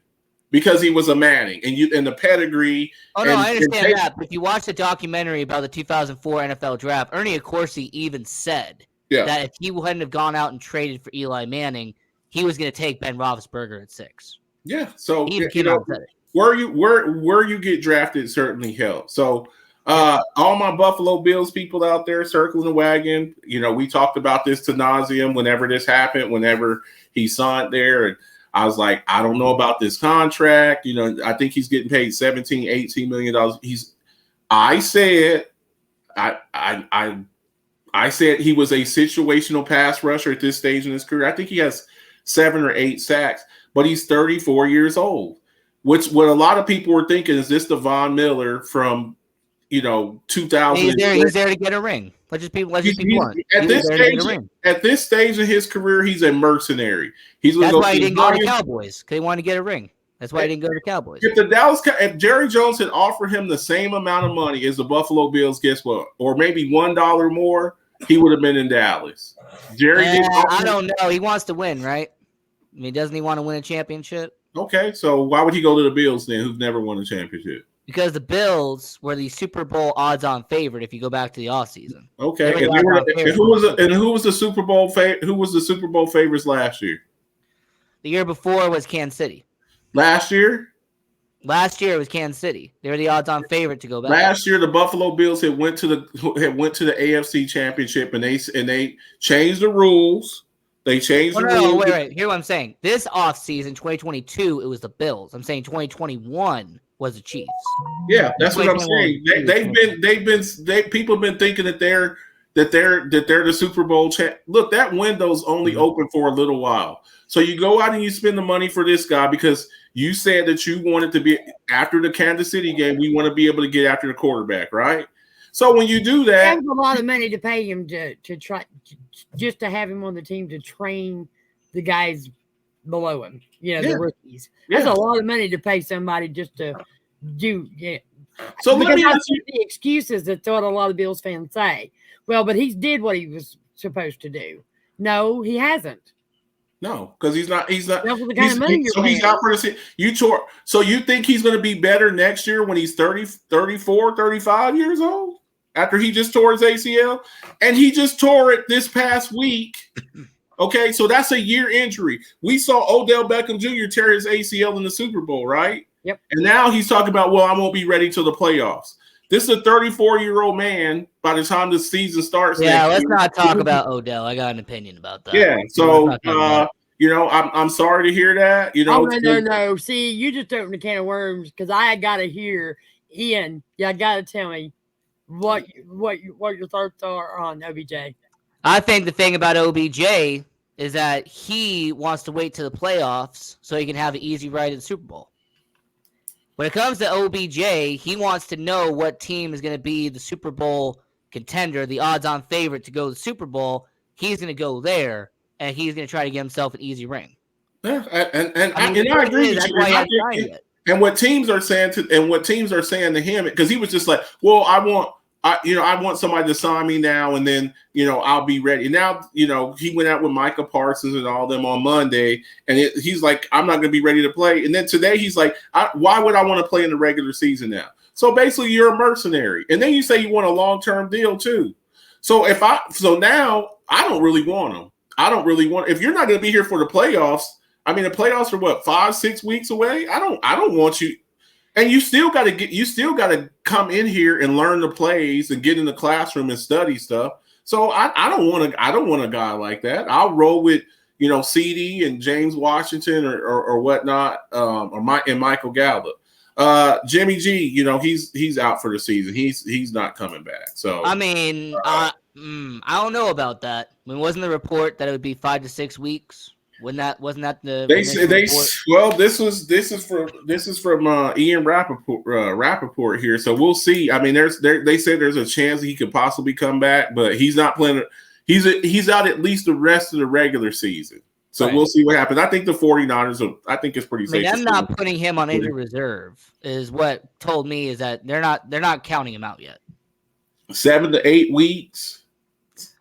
[SPEAKER 4] because he was a Manning, and the pedigree.
[SPEAKER 6] Oh no, I understand that. But if you watch the documentary about the 2004 NFL draft, Ernie Accorsi even said that if he hadn't have gone out and traded for Eli Manning, he was going to take Ben Roethlisberger at 6.
[SPEAKER 4] Yeah, so where you get drafted certainly helps. So all my Buffalo Bills people out there circling the wagon, we talked about this to nauseum whenever this happened, whenever he signed there, and I was like, I don't know about this contract. I think he's getting paid $17-18 million. I said he was a situational pass rusher at this stage in his career. I think he has 7 or 8 sacks, but he's 34 years old. What a lot of people were thinking is this the Von Miller from 2000.
[SPEAKER 6] He's there to get a ring. Let's just be blunt.
[SPEAKER 4] At this stage of his career, he's a mercenary.
[SPEAKER 6] That's why he didn't go to the Cowboys, because he wanted to get a ring. That's why he didn't go to the Cowboys.
[SPEAKER 4] If Jerry Jones had offered him the same amount of money as the Buffalo Bills, guess what? Or maybe $1 more, he would have been in Dallas.
[SPEAKER 6] I don't know. He wants to win, right? I mean, doesn't he want to win a championship?
[SPEAKER 4] Okay, so why would he go to the Bills then, who've never won a championship?
[SPEAKER 6] Because the Bills were the Super Bowl odds-on favorite if you go back to the offseason.
[SPEAKER 4] Okay, who was the Super Bowl favorites last year?
[SPEAKER 6] The year before was Kansas City.
[SPEAKER 4] Last year
[SPEAKER 6] it was Kansas City. They were the odds-on favorite to go back.
[SPEAKER 4] Last year, the Buffalo Bills had went to the AFC Championship, and they changed the rules. They changed the rules.
[SPEAKER 6] Wait. Here's what I'm saying. This offseason, 2022, it was the Bills. I'm saying 2021, was the Chiefs.
[SPEAKER 4] Yeah, that's what I'm saying. People have been thinking that they're the Super Bowl champ. Look, that window's only open for a little while. So you go out and you spend the money for this guy because you said that you wanted to be after the Kansas City game. We want to be able to get after the quarterback, right? So when you do that,
[SPEAKER 5] that's a lot of money to pay him to try just to have him on the team to train the guys below him. The rookies. That's a lot of money to pay somebody just to do. Yeah.
[SPEAKER 4] So let me ask you
[SPEAKER 5] the excuses that what a lot of Bills fans say. Well, but he did what he was supposed to do. No, he hasn't.
[SPEAKER 4] No, because he's not. That's the
[SPEAKER 5] kind of money
[SPEAKER 4] so he's out for the season. So you think he's going to be better next year when he's 30, 34, 35 years old after he just tore his ACL? And he just tore it this past week. Okay, so that's a year injury. We saw Odell Beckham Jr. tear his ACL in the Super Bowl, right?
[SPEAKER 5] Yep.
[SPEAKER 4] And now he's talking about, well, I won't be ready till the playoffs. This is a 34-year-old man by the time the season starts.
[SPEAKER 6] Yeah, let's not talk about Odell. I got an opinion about that.
[SPEAKER 4] Yeah, so I'm sorry to hear that.
[SPEAKER 5] No. See, you just opened a can of worms because I got to hear Ian. You got to tell me what your thoughts are on OBJ.
[SPEAKER 6] I think the thing about OBJ is that he wants to wait to the playoffs so he can have an easy ride in the Super Bowl. When it comes to OBJ, he wants to know what team is going to be the Super Bowl contender, the odds-on favorite to go to the Super Bowl. He's going to go there, and he's going to try to get himself an easy ring.
[SPEAKER 4] Yeah, and I agree with you. And what teams are saying to him, because he was just like, well, I want somebody to sign me now, and then I'll be ready. Now he went out with Micah Parsons and all them on Monday, and he's like, I'm not going to be ready to play. And then today he's like, why would I want to play in the regular season now? So basically, you're a mercenary, and then you say you want a long-term deal too. So now I don't really want him. I don't really want. If you're not going to be here for the playoffs, I mean, the playoffs are what 5-6 weeks away. I don't want you. And you still got to come in here and learn the plays and get in the classroom and study stuff. So I don't want a guy like that. I'll roll with CD and James Washington or whatnot, or Michael Gallup. Jimmy G, he's out for the season. He's not coming back. So
[SPEAKER 6] I mean, I don't know about that. I mean, wasn't the report that it would be 5 to 6 weeks? Wasn't that the
[SPEAKER 4] this is from Ian Rappaport here, so we'll see. I mean, they said there's a chance he could possibly come back, but he's not playing. He's out at least the rest of the regular season, so right. We'll see what happens. I think the 49ers I think it's pretty safe.
[SPEAKER 6] I'm not putting him on injury reserve is what told me is that they're not counting him out yet.
[SPEAKER 4] 7 to 8 weeks.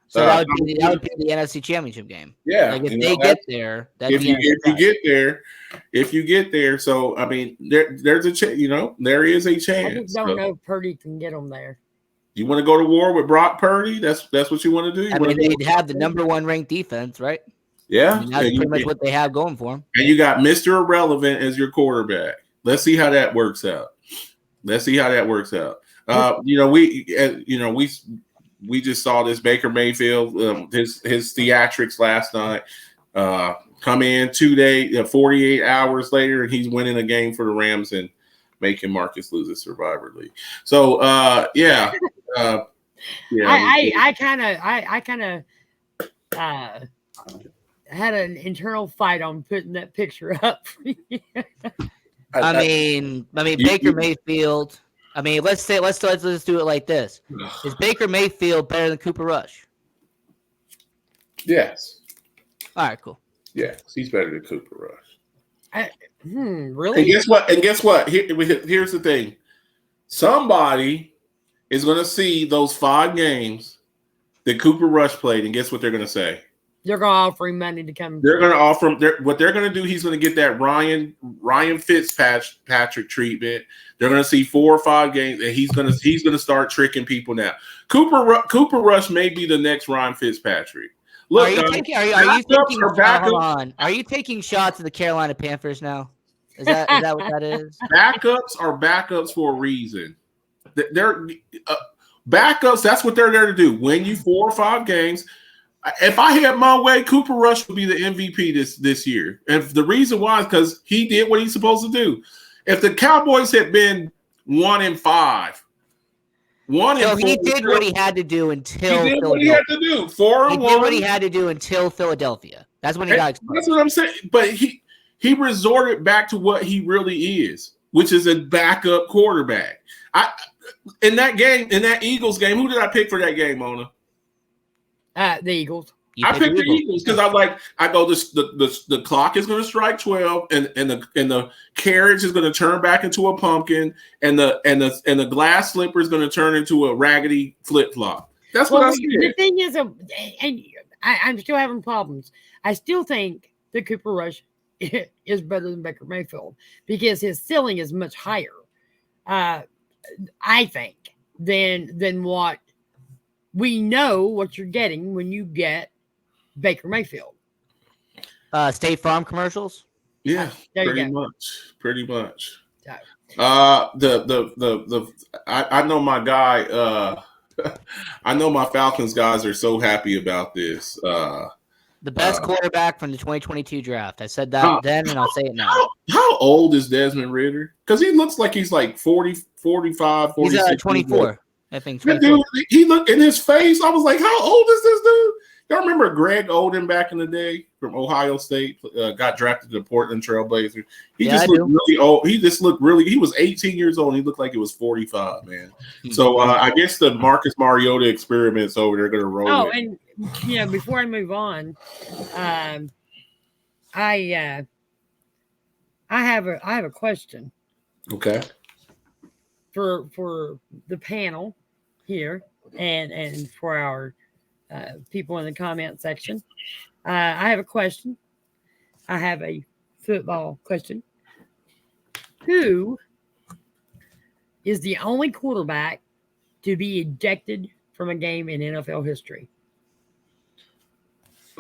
[SPEAKER 6] So that would be the NFC Championship game.
[SPEAKER 4] Yeah,
[SPEAKER 6] like if they get there,
[SPEAKER 4] if you get there. So I mean, there's a chance. There is a chance.
[SPEAKER 5] I just don't know if Purdy can get them there.
[SPEAKER 4] You want to go to war with Brock Purdy? That's what you want to do.
[SPEAKER 6] I mean, they'd have the number 1 ranked defense, right?
[SPEAKER 4] Yeah,
[SPEAKER 6] I mean, that's pretty much what they have going for them.
[SPEAKER 4] And you got Mr. Irrelevant as your quarterback. Let's see how that works out. We just saw this Baker Mayfield, his theatrics last night, come in 48 hours later, and he's winning a game for the Rams and making Marcus lose a Survivor League. So, I
[SPEAKER 5] kind of had an internal fight on putting that picture up.
[SPEAKER 6] I mean, Baker Mayfield. I mean, let's do it like this: is Baker Mayfield better than Cooper Rush?
[SPEAKER 4] Yes.
[SPEAKER 6] All right, cool.
[SPEAKER 4] Yes, he's better than Cooper Rush.
[SPEAKER 5] Really?
[SPEAKER 4] And guess what? Here's the thing: somebody is going to see those 5 games that Cooper Rush played, and guess what they're going to say?
[SPEAKER 5] They're going to offer him money to come.
[SPEAKER 4] They're going to offer him. What they're going to do? He's going to get that Ryan Fitzpatrick treatment. They're going to see 4 or 5 games, and he's going to start tricking people now. Cooper Rush may be the next Ryan Fitzpatrick. Look,
[SPEAKER 6] are you taking shots at the Carolina Panthers now? Is that what that is?
[SPEAKER 4] Backups are backups for a reason. They're backups. That's what they're there to do. Win you 4 or 5 games. If I had my way, Cooper Rush would be the MVP this year. And the reason why is because he did what he's supposed to do. if the Cowboys had been 1-5,
[SPEAKER 6] So he did what he had to do until
[SPEAKER 4] he did
[SPEAKER 6] Philadelphia.
[SPEAKER 4] what he had to do. 4-1.
[SPEAKER 6] He did what he had to do until Philadelphia. That's when he got exposed.
[SPEAKER 4] That's what I'm saying. But he resorted back to what he really is, which is a backup quarterback. In that game, in that Eagles game, who did I pick for that game, Mona?
[SPEAKER 5] The Eagles.
[SPEAKER 4] I picked the Eagles because the clock is going to strike 12 and the carriage is going to turn back into a pumpkin and the glass slipper is going to turn into a raggedy flip flop. That's what I said.
[SPEAKER 5] The thing is, and I'm still having problems. I still think that Cooper Rush is better than Baker Mayfield because his ceiling is much higher. I think than what we know what you're getting when you get Baker Mayfield.
[SPEAKER 6] State Farm commercials.
[SPEAKER 4] Yeah, pretty much. I know my guy. I know my Falcons guys are so happy about this.
[SPEAKER 6] The best quarterback from the 2022 draft. I said that then, and I'll say it now.
[SPEAKER 4] How old is Desmond Ridder? Because he looks like he's like 40, 45, 46.
[SPEAKER 6] He's 24. I think
[SPEAKER 4] 24. Dude, he looked in his face. I was like, how old is this dude? Y'all remember Greg Oden back in the day from Ohio State? Got drafted to the Portland Trailblazers. He just looked really old. He was 18 years old and he looked like he was 45, man. So I guess the Marcus Mariota experiments over there are going to roll.
[SPEAKER 5] Oh, and before I move on, I have a question.
[SPEAKER 4] Okay.
[SPEAKER 5] For the panel here and for our people in the comment section. I have a question. I have a football question. Who is the only quarterback to be ejected from a game in NFL history?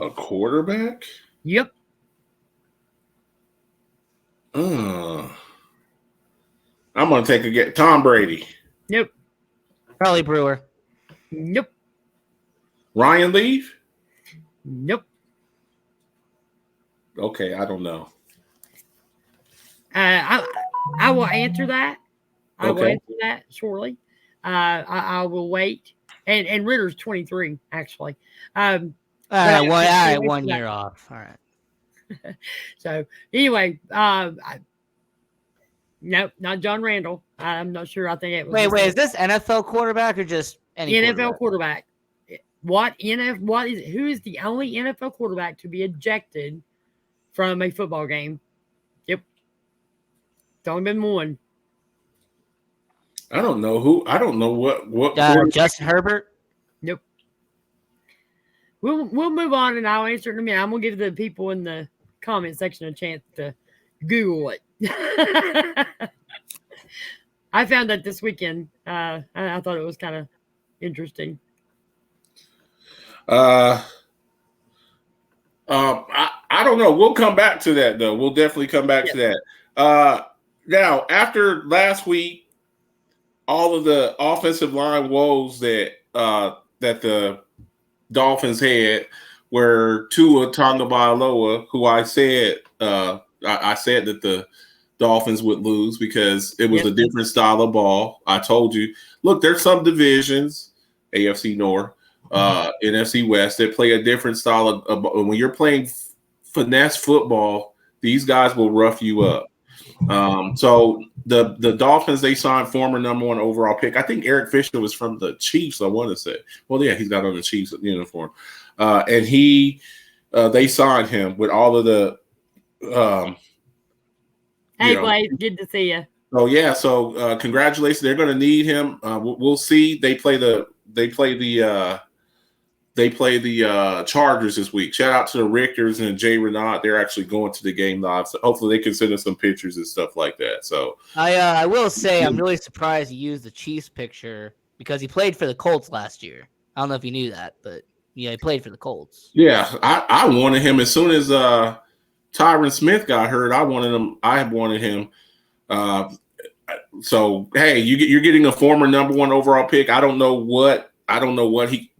[SPEAKER 4] A quarterback?
[SPEAKER 5] Yep.
[SPEAKER 4] I'm going to take a guess. Tom Brady.
[SPEAKER 5] Nope.
[SPEAKER 6] Charlie Brewer.
[SPEAKER 5] Nope.
[SPEAKER 4] Ryan Leaf?
[SPEAKER 5] Nope.
[SPEAKER 4] Okay, I don't know.
[SPEAKER 5] I will answer that. I will answer that shortly. I will wait. And Ritter's 23, actually.
[SPEAKER 6] All right, 1 year off. All right.
[SPEAKER 5] So anyway, nope, not John Randall. I'm not sure. I think it was.
[SPEAKER 6] Wait, is this NFL quarterback or just any
[SPEAKER 5] NFL quarterback? Who is the only NFL quarterback to be ejected from a football game? Yep. It's only been one.
[SPEAKER 4] I don't know who. I don't know what.
[SPEAKER 6] Justin Herbert.
[SPEAKER 5] Nope. We'll move on and I'll answer it in a minute. I'm gonna give the people in the comment section a chance to Google it. I found that this weekend. I thought it was kind of interesting.
[SPEAKER 4] I don't know. We'll come back to that though. We'll definitely come back to that. Now, after last week, all of the offensive line woes that the Dolphins had were Tua Tagovailoa, who I said that the Dolphins would lose because it was a different style of ball. I told you, look, there's some divisions, AFC North, NFC West, that play a different style of when you're playing finesse football, these guys will rough you up. So the Dolphins, they signed former number 1 overall pick. I think Eric Fisher was from the Chiefs, I want to say. Well, yeah, he's got on the Chiefs uniform. And they signed him with all of the
[SPEAKER 5] hey, Blaze, good to see you.
[SPEAKER 4] Oh yeah, so congratulations. They're going to need him. We'll see. They play the Chargers this week. Shout out to the Richters and Jay Renaud. They're actually going to the game live. So hopefully they can send us some pictures and stuff like that. So
[SPEAKER 6] I will say I'm really surprised he used the Chiefs picture because he played for the Colts last year. I don't know if you knew that, but yeah, he played for the Colts.
[SPEAKER 4] Yeah, I wanted him as soon as Tyron Smith got hurt. I had wanted him. So hey, you're getting a former number 1 overall pick. I don't know what he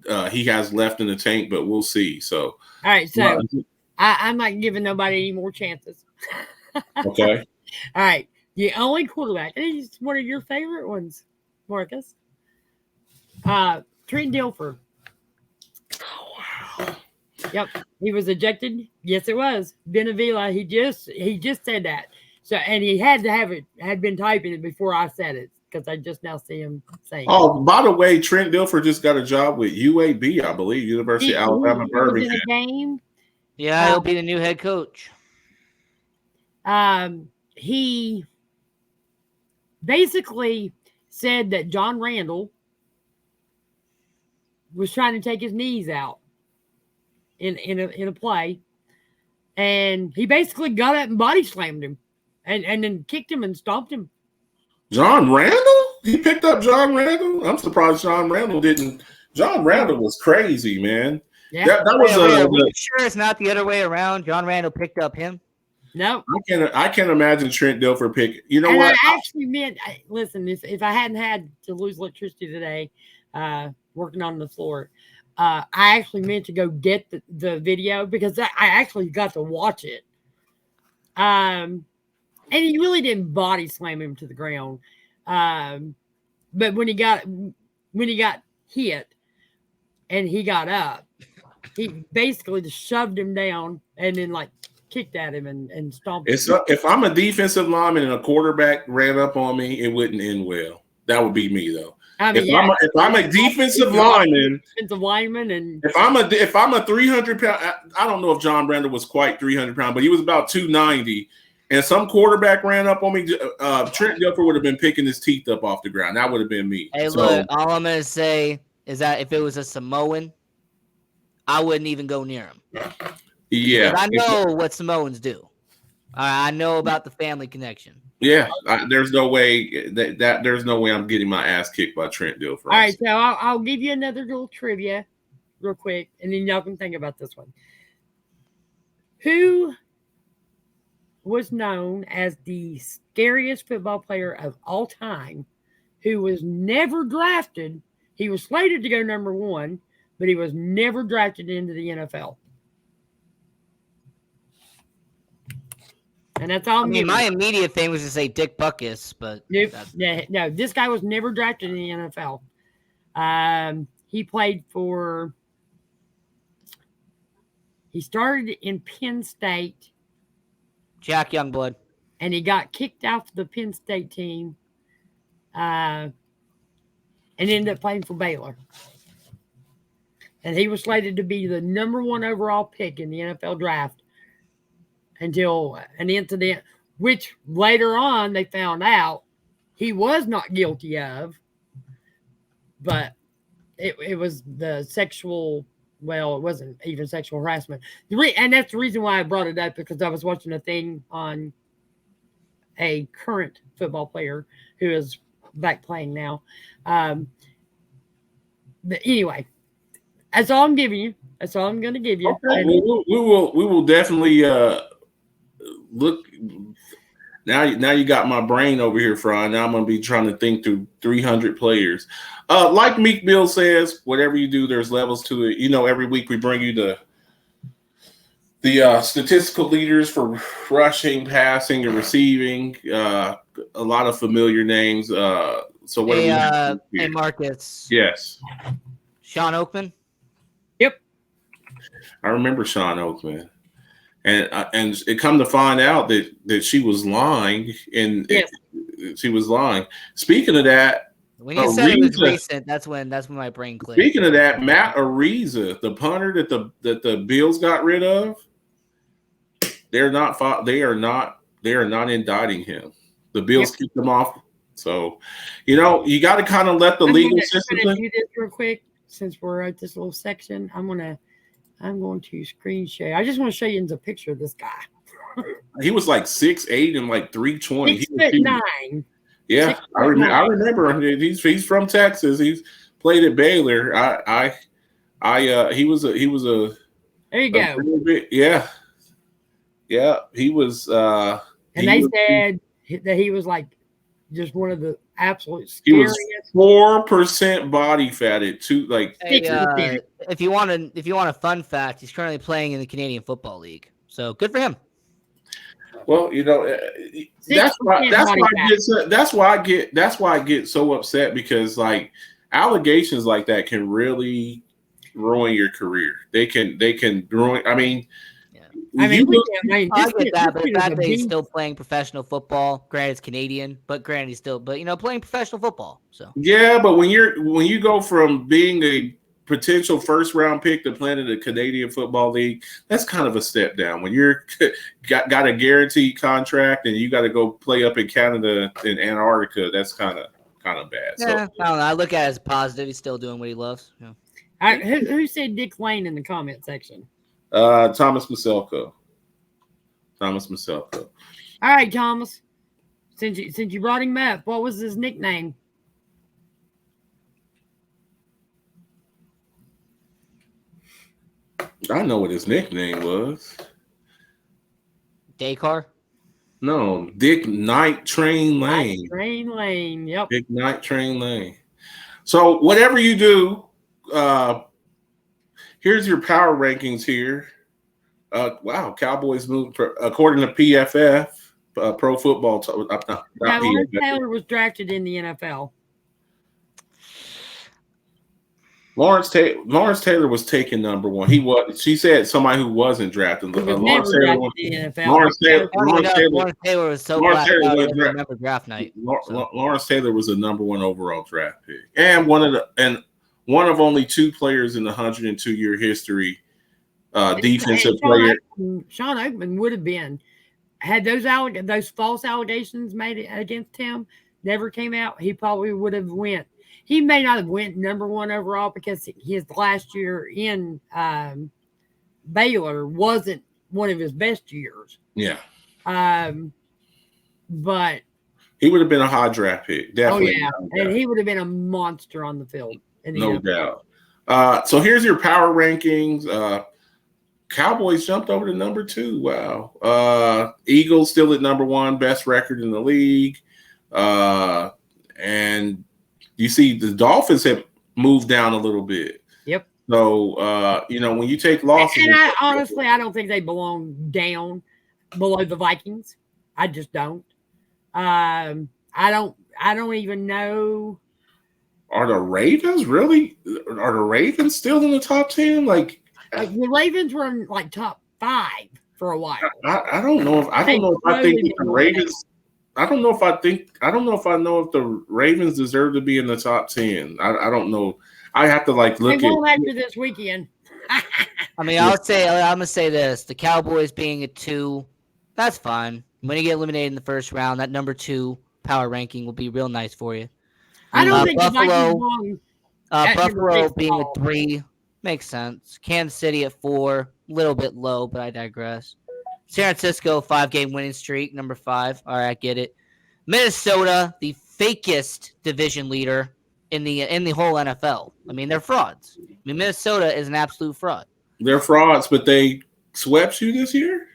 [SPEAKER 4] has left in the tank, but we'll see. So
[SPEAKER 5] all right, so I'm not giving nobody any more chances.
[SPEAKER 4] Okay.
[SPEAKER 5] All right. The only quarterback, and he's one of your favorite ones, Marcus. Trent Dilfer. Yep, he was ejected. Yes, it was Benavila. He just said that. So, and he had been typing it before I said it because I just now see him saying.
[SPEAKER 4] Oh, by the way, Trent Dilfer just got a job with UAB, I believe, University of Alabama, Birmingham.
[SPEAKER 5] In a game.
[SPEAKER 6] Yeah, he'll be the new head coach.
[SPEAKER 5] He basically said that John Randall was trying to take his knees out in a play, and he basically got up and body slammed him, and then kicked him and stomped him.
[SPEAKER 4] John Randall? He picked up John Randall? I'm surprised John Randall didn't. John Randall was crazy, man.
[SPEAKER 5] Yeah.
[SPEAKER 4] That was
[SPEAKER 6] are we sure it's not the other way around? John Randall picked up him?
[SPEAKER 5] No.
[SPEAKER 4] I can't imagine Trent Dilfer pick. You know
[SPEAKER 5] and
[SPEAKER 4] what?
[SPEAKER 5] I actually meant, listen, if I hadn't had to lose electricity today, working on the floor, I actually meant to go get the video because I actually got to watch it. And he really didn't body slam him to the ground. But when he got hit and he got up, he basically just shoved him down and then like kicked at him and stomped him.
[SPEAKER 4] If I'm a defensive lineman and a quarterback ran up on me, it wouldn't end well. That would be me though.
[SPEAKER 5] I mean,
[SPEAKER 4] if I'm a defensive lineman,
[SPEAKER 5] and
[SPEAKER 4] if I'm a 300 pound, I don't know if John Randall was quite 300 pounds, but he was about 290. And some quarterback ran up on me, Trent Dilfer would have been picking his teeth up off the ground. That would have been me.
[SPEAKER 6] Hey, look, all I'm going to say is that if it was a Samoan, I wouldn't even go near him.
[SPEAKER 4] Yeah.
[SPEAKER 6] I know what Samoans do. I know about the family connection.
[SPEAKER 4] Yeah, there's no way there's no way I'm getting my ass kicked by Trent Dilfer.
[SPEAKER 5] All right, so I'll give you another little trivia real quick, and then y'all can think about this one. Who was known as the scariest football player of all time, who was never drafted? He was slated to go number 1, but he was never drafted into the NFL. And that's all.
[SPEAKER 6] I mean, my immediate thing was to say Dick Butkus, but
[SPEAKER 5] nope. No, this guy was never drafted in the NFL. He played for. He started in Penn State.
[SPEAKER 6] Jack Youngblood.
[SPEAKER 5] And he got kicked off the Penn State team, and ended up playing for Baylor. And he was slated to be the number 1 overall pick in the NFL draft until an incident, which later on they found out he was not guilty of, but it was the sexual, well, it wasn't even sexual harassment. And that's the reason why I brought it up, because I was watching a thing on a current football player who is back playing now. But anyway, that's all I'm giving you. That's all I'm going to give you.
[SPEAKER 4] Okay. We will definitely look. Now you got my brain over here frying. Now I'm going to be trying to think through 300 players. Like Meek Mill says, whatever you do, there's levels to it. You know, every week we bring you the statistical leaders for rushing, passing, and receiving. A lot of familiar names. So what?
[SPEAKER 6] Hey, Marcus.
[SPEAKER 4] Yes.
[SPEAKER 6] Sean Oakman.
[SPEAKER 5] Yep.
[SPEAKER 4] I remember Sean Oakman. And it come to find out that she was lying, and
[SPEAKER 5] yes.
[SPEAKER 4] She was lying. Speaking of that,
[SPEAKER 6] when you said it was recent, that's when my brain clicked.
[SPEAKER 4] Speaking of that, Matt Ariza, the punter that the Bills got rid of, they are not indicting him. The Bills kicked him off. So, you know, you got to kind of let the legal system.
[SPEAKER 5] I'm going to do this real quick since we're at this little section. I'm going to screen share. I just want to show you the picture of this guy.
[SPEAKER 4] He was like 6'8" and like 320.
[SPEAKER 5] 6'9".
[SPEAKER 4] Yeah, I remember him. He's from Texas. He's played at Baylor. He was a.
[SPEAKER 5] There you go.
[SPEAKER 4] Yeah. He was.
[SPEAKER 5] And they said that he was like just one of the absolute scariest.
[SPEAKER 4] He was 4% body fat at
[SPEAKER 6] Hey, if you want a fun fact, he's currently playing in the Canadian Football League. So good for him.
[SPEAKER 4] Well, that's why
[SPEAKER 5] 6% body fat.
[SPEAKER 4] that's why I get so upset, because like allegations like that can really ruin your career. They can ruin. I mean,
[SPEAKER 5] I
[SPEAKER 4] you
[SPEAKER 5] mean,
[SPEAKER 4] look,
[SPEAKER 6] I get that, but the
[SPEAKER 5] this kid is
[SPEAKER 6] fact
[SPEAKER 5] a
[SPEAKER 6] that he's
[SPEAKER 5] beast.
[SPEAKER 6] still playing professional football, granted it's Canadian, but granted he's still, but playing professional football. So
[SPEAKER 4] yeah, but when you go from being a potential first round pick to playing in the Canadian Football League, that's kind of a step down. When you're got a guaranteed contract and you got to go play up in Canada in Antarctica, that's kind of bad.
[SPEAKER 6] yeah,
[SPEAKER 4] So
[SPEAKER 6] I don't know. I look at it as positive. He's still doing what he loves. Yeah.
[SPEAKER 5] Who said Dick Lane in the comment section?
[SPEAKER 4] Thomas Maselko.
[SPEAKER 5] All right, Thomas. Since you brought him up, what was his nickname?
[SPEAKER 4] I know what his nickname was.
[SPEAKER 6] Daycar?
[SPEAKER 4] No, Dick Night Train Lane.
[SPEAKER 5] Night Train Lane. Yep.
[SPEAKER 4] Dick Night Train Lane. So whatever you do, here's your power rankings here. Wow, Cowboys moved according to PFF, Pro Football. Not
[SPEAKER 5] Lawrence
[SPEAKER 4] PFF.
[SPEAKER 5] Taylor was drafted in the NFL.
[SPEAKER 4] Lawrence Taylor was taken number one. He was. She said somebody who wasn't drafted.
[SPEAKER 5] He was
[SPEAKER 4] Lawrence
[SPEAKER 5] never
[SPEAKER 4] Taylor.
[SPEAKER 5] drafted in the NFL.
[SPEAKER 6] Lawrence Taylor was so
[SPEAKER 4] Lawrence
[SPEAKER 6] blacked
[SPEAKER 4] Taylor
[SPEAKER 6] out,
[SPEAKER 4] was
[SPEAKER 6] I didn't remember draft night.
[SPEAKER 4] Lawrence Taylor was the number one overall draft pick, and one of only two players in the 102-year history defensive player.
[SPEAKER 5] Sean Oakman would have been, had those false allegations made against him never came out, he probably would have went. He may not have went number one overall because his last year in Baylor wasn't one of his best years.
[SPEAKER 4] Yeah.
[SPEAKER 5] But
[SPEAKER 4] he would have been a high draft pick. Definitely.
[SPEAKER 5] Oh, yeah. And he would have been a monster on the field.
[SPEAKER 4] No doubt. So here's your power rankings. Cowboys jumped over to number 2. Wow. Eagles still at number 1, best record in the league. And you see the Dolphins have moved down a little bit.
[SPEAKER 5] Yep.
[SPEAKER 4] So, when you take losses.
[SPEAKER 5] And I don't think they belong down below the Vikings. I just don't. I don't even know.
[SPEAKER 4] Are the Ravens still in the top 10? Like
[SPEAKER 5] the Ravens were in like top 5 for a while.
[SPEAKER 4] I don't know if I think the Ravens. I don't know if I know if the Ravens deserve to be in the top 10. I don't know. I have to look
[SPEAKER 5] they won't after this weekend.
[SPEAKER 6] I mean, I'm gonna say this: the Cowboys being at 2, that's fine. When you get eliminated in the first round, that number 2 power ranking will be real nice for you.
[SPEAKER 5] I don't think
[SPEAKER 6] Buffalo being at 3 makes sense. Kansas City at 4, a little bit low, but I digress. San Francisco 5-game winning streak, number 5. All right, I get it. Minnesota, the fakest division leader in the whole NFL. I mean, they're frauds. I mean, Minnesota is an absolute fraud.
[SPEAKER 4] They're frauds, but they swept you this year?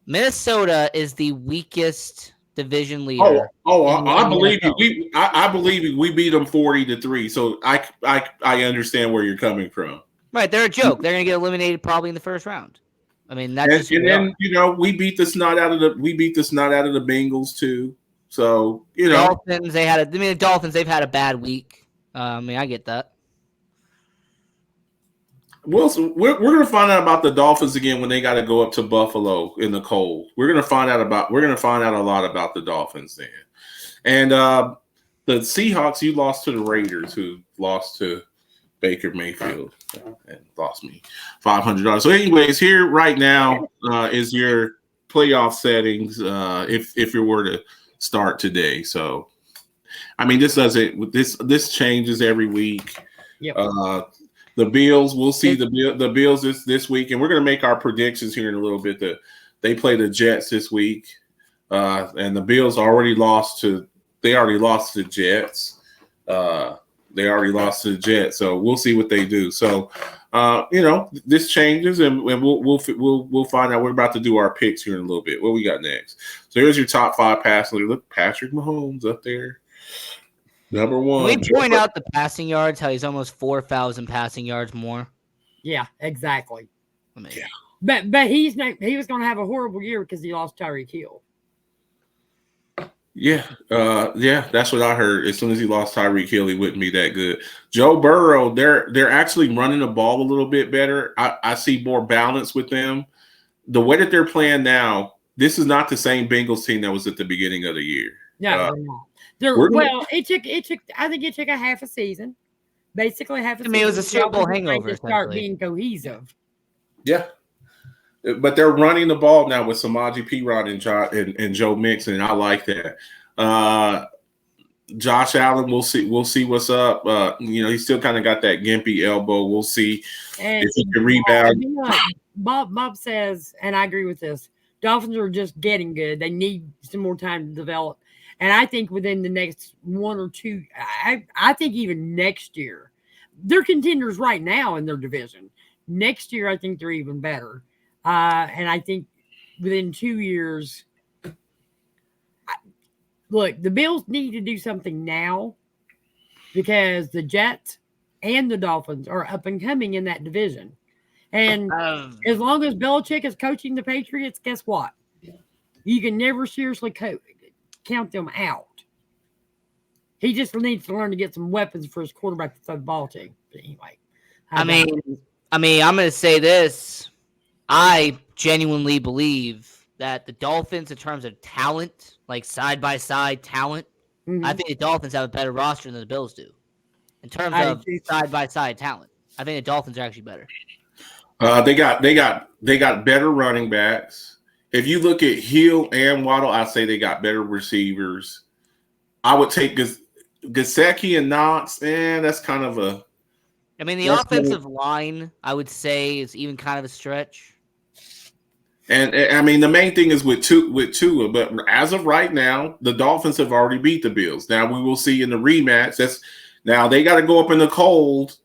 [SPEAKER 6] Minnesota is the weakest division leader.
[SPEAKER 4] I believe you. I believe we beat them 40-3. So I understand where you're coming from.
[SPEAKER 6] Right, they're a joke. They're going to get eliminated probably in the first round. I mean, that's
[SPEAKER 4] and then we beat the snot out of the Bengals too. So
[SPEAKER 6] Dolphins. The Dolphins. They've had a bad week. I mean, I get that.
[SPEAKER 4] Wilson, we're going to find out about the Dolphins again when they got to go up to Buffalo in the cold. We're going to find out a lot about the Dolphins then. And the Seahawks, you lost to the Raiders, who lost to Baker Mayfield and lost me $500. So, anyways, here right now is your playoff settings if you were to start today. So, I mean, this changes every week.
[SPEAKER 5] Yep.
[SPEAKER 4] The Bills, we'll see the Bills this week, and we're going to make our predictions here in a little bit. They play the Jets this week, and the Bills already lost to the Jets. They already lost to the Jets, so we'll see what they do. So, this changes, and we'll find out. We're about to do our picks here in a little bit. What we got next? So here's your top 5 passing. Look, Patrick Mahomes up there. Number 1.
[SPEAKER 6] Can we point out the passing yards, how he's almost 4,000 passing yards more?
[SPEAKER 5] Yeah, exactly.
[SPEAKER 6] I mean,
[SPEAKER 5] But he's not. He was going to have a horrible year because he lost Tyreek Hill.
[SPEAKER 4] Yeah, that's what I heard. As soon as he lost Tyreek Hill, he wouldn't be that good. Joe Burrow, they're actually running the ball a little bit better. I see more balance with them. The way that they're playing now, this is not the same Bengals team that was at the beginning of the year.
[SPEAKER 5] No, they're not. It took. I think it took a half a season, basically half a season.
[SPEAKER 6] It was a Super Bowl hangover
[SPEAKER 5] to start being cohesive.
[SPEAKER 4] Yeah. But they're running the ball now with Samaje Perine and Joe Mixon, and I like that. Josh Allen, we'll see what's up. He's still kind of got that gimpy elbow. We'll see if he can rebound.
[SPEAKER 5] Bob says, and I agree with this, Dolphins are just getting good. They need some more time to develop. And I think within the next 1 or 2, I think even next year, they're contenders right now in their division. Next year, I think they're even better. And I think within 2 years, look, the Bills need to do something now because the Jets and the Dolphins are up and coming in that division. And as long as Belichick is coaching the Patriots, guess what? You can never seriously count them out. He just needs to learn to get some weapons for his quarterback to throw the ball to. But anyway.
[SPEAKER 6] I'm going to say this. I genuinely believe that the Dolphins, in terms of talent, like side-by-side talent, I think the Dolphins have a better roster than the Bills do. In terms of side-by-side talent, I think the Dolphins are actually better.
[SPEAKER 4] They got better running backs. If you look at Hill and Waddle, I'd say they got better receivers. I would take Gesicki and Knox. That's kind of a.
[SPEAKER 6] I mean, the offensive line, I would say, is even kind of a stretch.
[SPEAKER 4] And I mean, the main thing is with Tua, but as of right now, the Dolphins have already beat the Bills. Now we will see in the rematch. Now they got to go up in the cold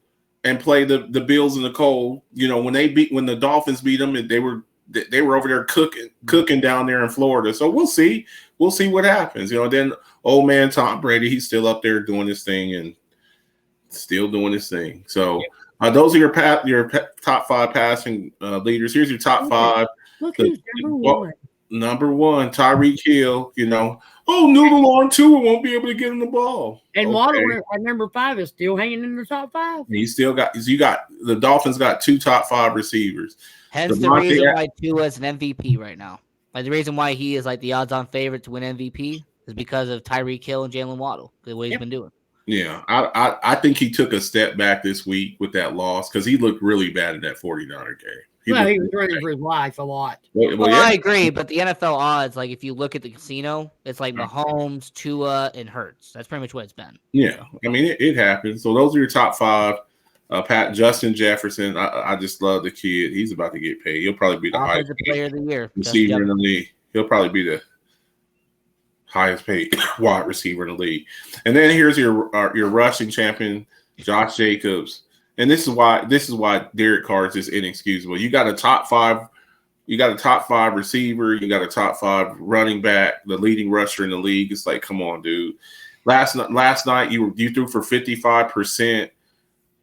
[SPEAKER 4] and play the Bills in the cold. When the Dolphins beat them, they were over there cooking down there in Florida. So we'll see what happens. Then old man Tom Brady, he's still up there doing his thing and still doing his thing. So those are your top 5 passing leaders. Here's your top 5.
[SPEAKER 5] Look who's number one.
[SPEAKER 4] Number 1, Tyreek Hill. Noodle on Tua won't be able to get him the ball.
[SPEAKER 5] And Waddle at number 5 is still hanging in the top 5.
[SPEAKER 4] The Dolphins got 2 top 5 receivers.
[SPEAKER 6] Hence the reason why Tua is an MVP right now. Like the reason why he is like the odds-on favorite to win MVP is because of Tyreek Hill and Jalen Waddle, the way he's been doing.
[SPEAKER 4] Yeah, I think he took a step back this week with that loss because he looked really bad in that 49er game.
[SPEAKER 5] He was running for his life a lot.
[SPEAKER 6] Well, I agree, but the NFL odds, like if you look at the casino, it's like Mahomes, Tua, and Hurts. That's pretty much what it's been.
[SPEAKER 4] Yeah, I mean it happens. So those are your top 5. Justin Jefferson, I just love the kid. He's about to get paid. He'll probably be the highest
[SPEAKER 6] player of the year
[SPEAKER 4] receiver in the league. He'll probably be the highest paid wide receiver in the league. And then here's your rushing champion, Josh Jacobs. And this is why Derek Carr is just inexcusable. You got a top 5 receiver, you got a top 5 running back, the leading rusher in the league. It's like, come on, dude. Last night you threw for 55%,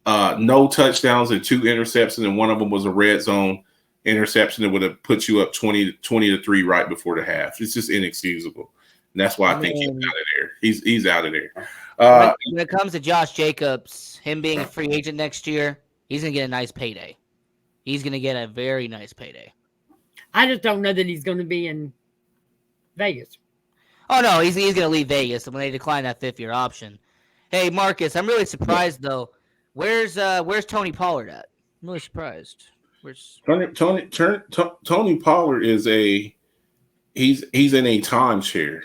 [SPEAKER 4] no touchdowns and 2 interceptions, and one of them was a red zone interception that would have put you up 20-3 right before the half. It's just inexcusable. And that's why I think he's out of there. He's out of there.
[SPEAKER 6] When it comes to Josh Jacobs, him being a free agent next year, he's going to get a nice payday. He's going to get a very nice payday.
[SPEAKER 5] I just don't know that he's going to be in Vegas.
[SPEAKER 6] Oh, no, he's going to leave Vegas when they decline that 5th-year option. Hey, Marcus, I'm really surprised, though. Where's Tony Pollard at? I'm really surprised.
[SPEAKER 4] Tony Pollard is he's in a timeshare.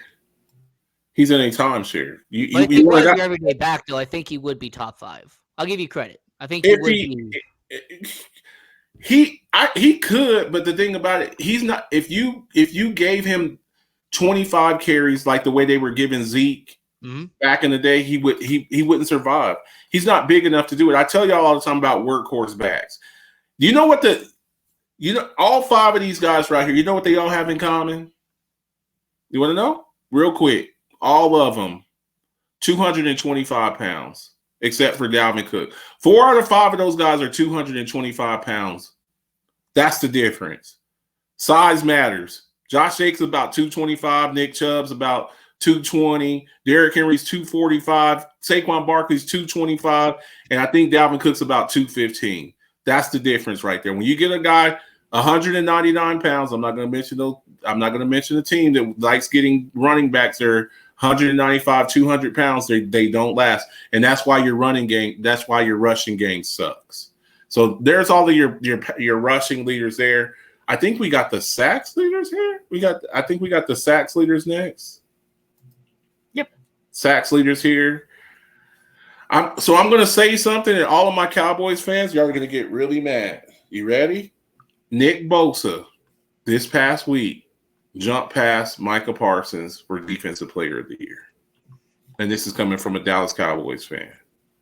[SPEAKER 4] He's in a timeshare.
[SPEAKER 6] If he was your everyday back, though, I think he would be top 5. I'll give you credit. I think he would be.
[SPEAKER 4] He could, but the thing about it, he's not. If you gave him 25 carries like the way they were giving Zeke back in the day, he wouldn't survive. He's not big enough to do it. I tell y'all all the time about workhorse backs. Do you know what all 5 of these guys right here, you know what they all have in common? You want to know? Real quick. All of them, 225 pounds, except for Dalvin Cook. 4 out of 5 of those guys are 225 pounds. That's the difference. Size matters. Josh Jacobs about 225. Nick Chubb's about 220. Derrick Henry's 245. Saquon Barkley's 225. And I think Dalvin Cook's about 215. That's the difference right there. When you get a guy 199 pounds, I'm not going to mention the team that likes getting running backs. They're 195, 200 pounds. They don't last. And that's why your rushing game sucks. So there's all of your rushing leaders there. I think we got the sacks leaders here. I think we got the sacks leaders next.
[SPEAKER 5] Yep.
[SPEAKER 4] Sacks leaders here. I'm going to say something, and all of my Cowboys fans, y'all are going to get really mad. You ready? Nick Bosa this past week jumped past Micah Parsons for Defensive Player of the Year. And this is coming from a Dallas Cowboys fan.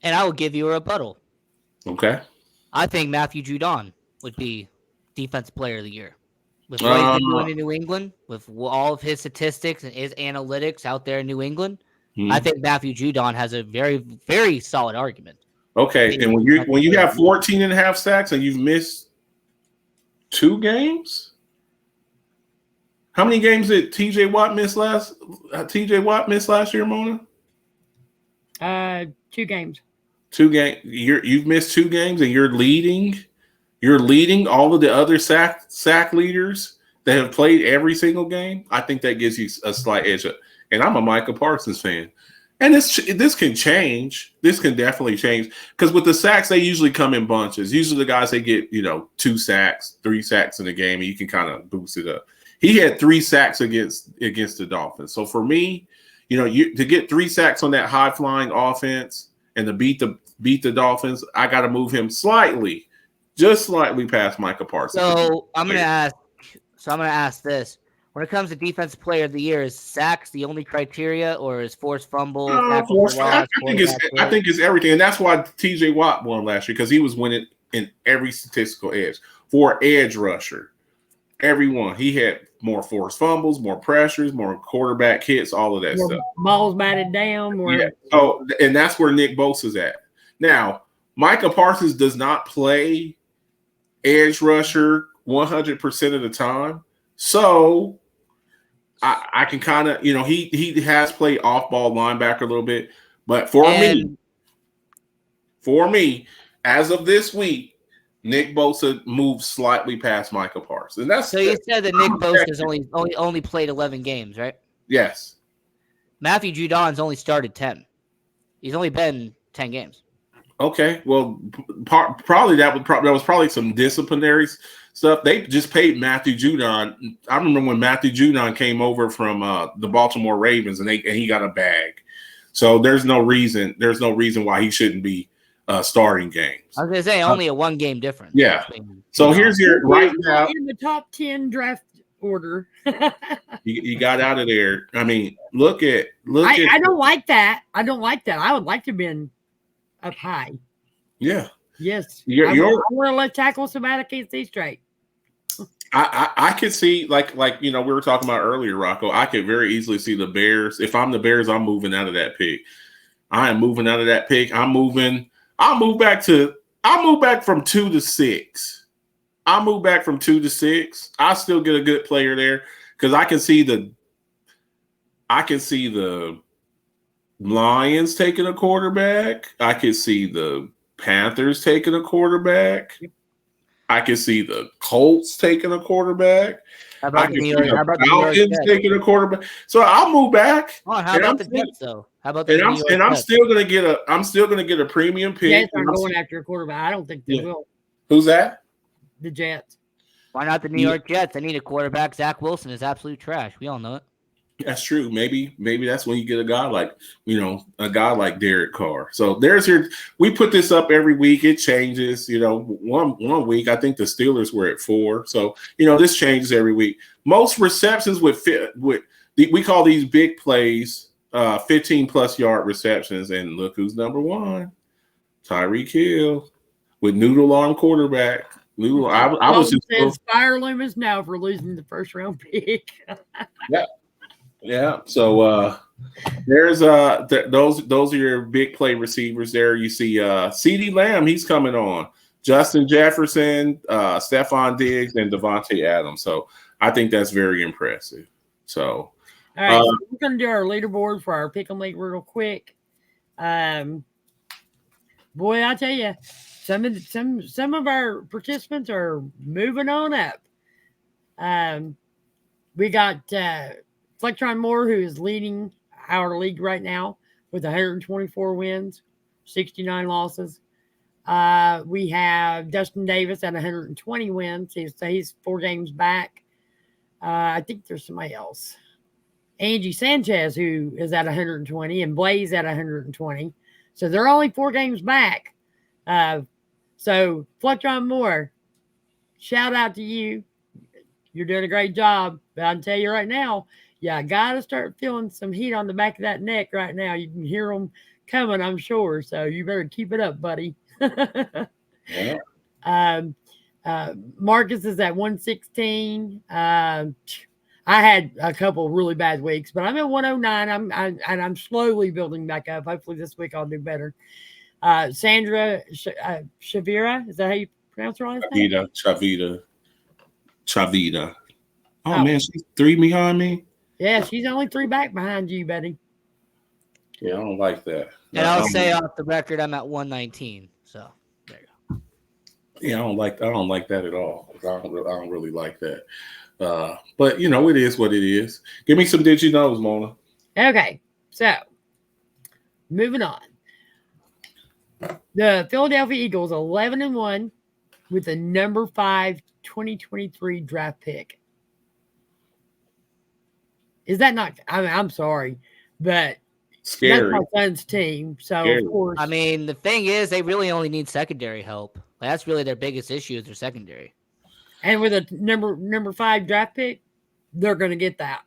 [SPEAKER 6] And I will give you a rebuttal.
[SPEAKER 4] Okay.
[SPEAKER 6] I think Matthew Judon would be Defensive Player of the Year. With what he's been doing in New England, with all of his statistics and his analytics out there in New England, I think Matthew Judon has a very, very solid argument.
[SPEAKER 4] Okay, and when you have 14 and a half sacks and you've missed 2 games, how many games did TJ Watt miss last year, Mona?
[SPEAKER 5] 2 games.
[SPEAKER 4] 2 games. You've missed 2 games, and you're leading all of the other sack leaders that have played every single game. I think that gives you a slight edge up. And I'm a Micah Parsons fan. And this can change. This can definitely change. Because with the sacks, they usually come in bunches. Usually the guys, they get, 2 sacks, 3 sacks in a game, and you can kind of boost it up. He had 3 sacks against the Dolphins. So for me, to get 3 sacks on that high-flying offense and to beat the Dolphins, I got to move him just slightly past Micah Parsons.
[SPEAKER 6] So I'm going to ask this. When it comes to Defensive Player of the Year, is sacks the only criteria, or is forced fumble?
[SPEAKER 4] I think it's everything, and that's why TJ Watt won last year, because he was winning in every statistical edge. For edge rusher, everyone, he had more forced fumbles, more pressures, more quarterback hits, all of that stuff.
[SPEAKER 5] Balls batted down.
[SPEAKER 4] Yeah. Oh, and that's where Nick Bosa's at. Now, Micah Parsons does not play edge rusher 100% of the time, so I can kind of, he has played off-ball linebacker a little bit, but for me, as of this week, Nick Bosa moved slightly past Micah Parsons. And
[SPEAKER 6] so you said that Nick Bosa's only played 11 games, right?
[SPEAKER 4] Yes.
[SPEAKER 6] Matthew Judon's only started 10. He's only been 10 games. Okay.
[SPEAKER 4] Well, probably that was probably some disciplinary stuff. They just paid Matthew Judon. I remember when Matthew Judon came over from the Baltimore Ravens, and he got a bag. So there's no reason why he shouldn't be starting games.
[SPEAKER 6] I was gonna say only a 1 game difference.
[SPEAKER 4] Yeah. So here's your right now
[SPEAKER 5] in the top 10 draft order.
[SPEAKER 4] you got out of there. I mean, look at.
[SPEAKER 5] I don't like that. I would like to have been up high.
[SPEAKER 4] Yeah.
[SPEAKER 5] Yes.
[SPEAKER 4] You're
[SPEAKER 5] I want to let tackle somebody I can't see straight.
[SPEAKER 4] I could see like we were talking about earlier, Rocco. I could very easily see the Bears. If I'm the Bears, I'm moving out of that pick. I am moving out of that pick. I'll move back from 2 to 6. I'll move back from 2 to 6. I'll still get a good player there because I can see the Lions taking a quarterback. I can see the Panthers taking a quarterback. I can see the Colts taking a quarterback.
[SPEAKER 6] How about the New York
[SPEAKER 4] Falcons taking a quarterback? So I'll move back.
[SPEAKER 6] How about the Jets though? How about the
[SPEAKER 4] I'm still gonna get a premium pick.
[SPEAKER 5] Jets aren't going after a quarterback. I don't think they will.
[SPEAKER 4] Who's that?
[SPEAKER 5] The Jets.
[SPEAKER 6] Why not the New York Jets? They need a quarterback. Zach Wilson is absolute trash. We all know it.
[SPEAKER 4] That's true. Maybe that's when you get a guy like Derek Carr. So we put this up every week. It changes, one week, I think the Steelers were at 4. So, this changes every week. Most receptions we call these big plays, 15 plus yard receptions. And look who's number 1, Tyreek Hill with noodle arm quarterback. I was just
[SPEAKER 5] fire Loomis now for losing the first round pick.
[SPEAKER 4] Yeah. Yeah, so there's those are your big play receivers there. You see CeeDee Lamb, he's coming on. Justin Jefferson, Stephon Diggs, and Devontae Adams. So I think that's very impressive. So,
[SPEAKER 5] all right, so we're going to do our leaderboard for our Pick'em League real quick. Boy, I tell you, some of our participants are moving on up. We got Flectron Moore, who is leading our league right now with 124 wins, 69 losses. We have Dustin Davis at 120 wins. He's 4 games back. I think there's somebody else. Angie Sanchez, who is at 120, and Blaze at 120. So they're only 4 games back. So Flectron Moore, shout out to you. You're doing a great job. But I'll tell you right now, I got to start feeling some heat on the back of that neck right now. You can hear them coming, I'm sure. So you better keep it up, buddy.
[SPEAKER 4] Yeah.
[SPEAKER 5] Marcus is at 116. I had a couple really bad weeks, but I'm at 109. I'm slowly building back up. Hopefully this week I'll do better. Sandra Shavira, is that how you pronounce her last name?
[SPEAKER 4] Chavita. Oh man, she's 3 behind me.
[SPEAKER 5] Yeah, she's only 3 back behind you, buddy.
[SPEAKER 4] Yeah, I don't like that.
[SPEAKER 6] And I'll say off the record, I'm at 119. So there you go.
[SPEAKER 4] Yeah, I don't like that at all. I don't really like that. But it is what it is. Give me some did you knows, Mona.
[SPEAKER 5] Okay, so moving on. The Philadelphia Eagles 11-1 with the number 5 2023 draft pick. Is that not? I'm sorry, but
[SPEAKER 4] scary.
[SPEAKER 5] That's my son's team. So
[SPEAKER 4] Scary.
[SPEAKER 5] Of course,
[SPEAKER 6] I mean, the thing is, they really only need secondary help. That's really their biggest issue is their secondary.
[SPEAKER 5] And with a number 5 draft pick, they're going to get that.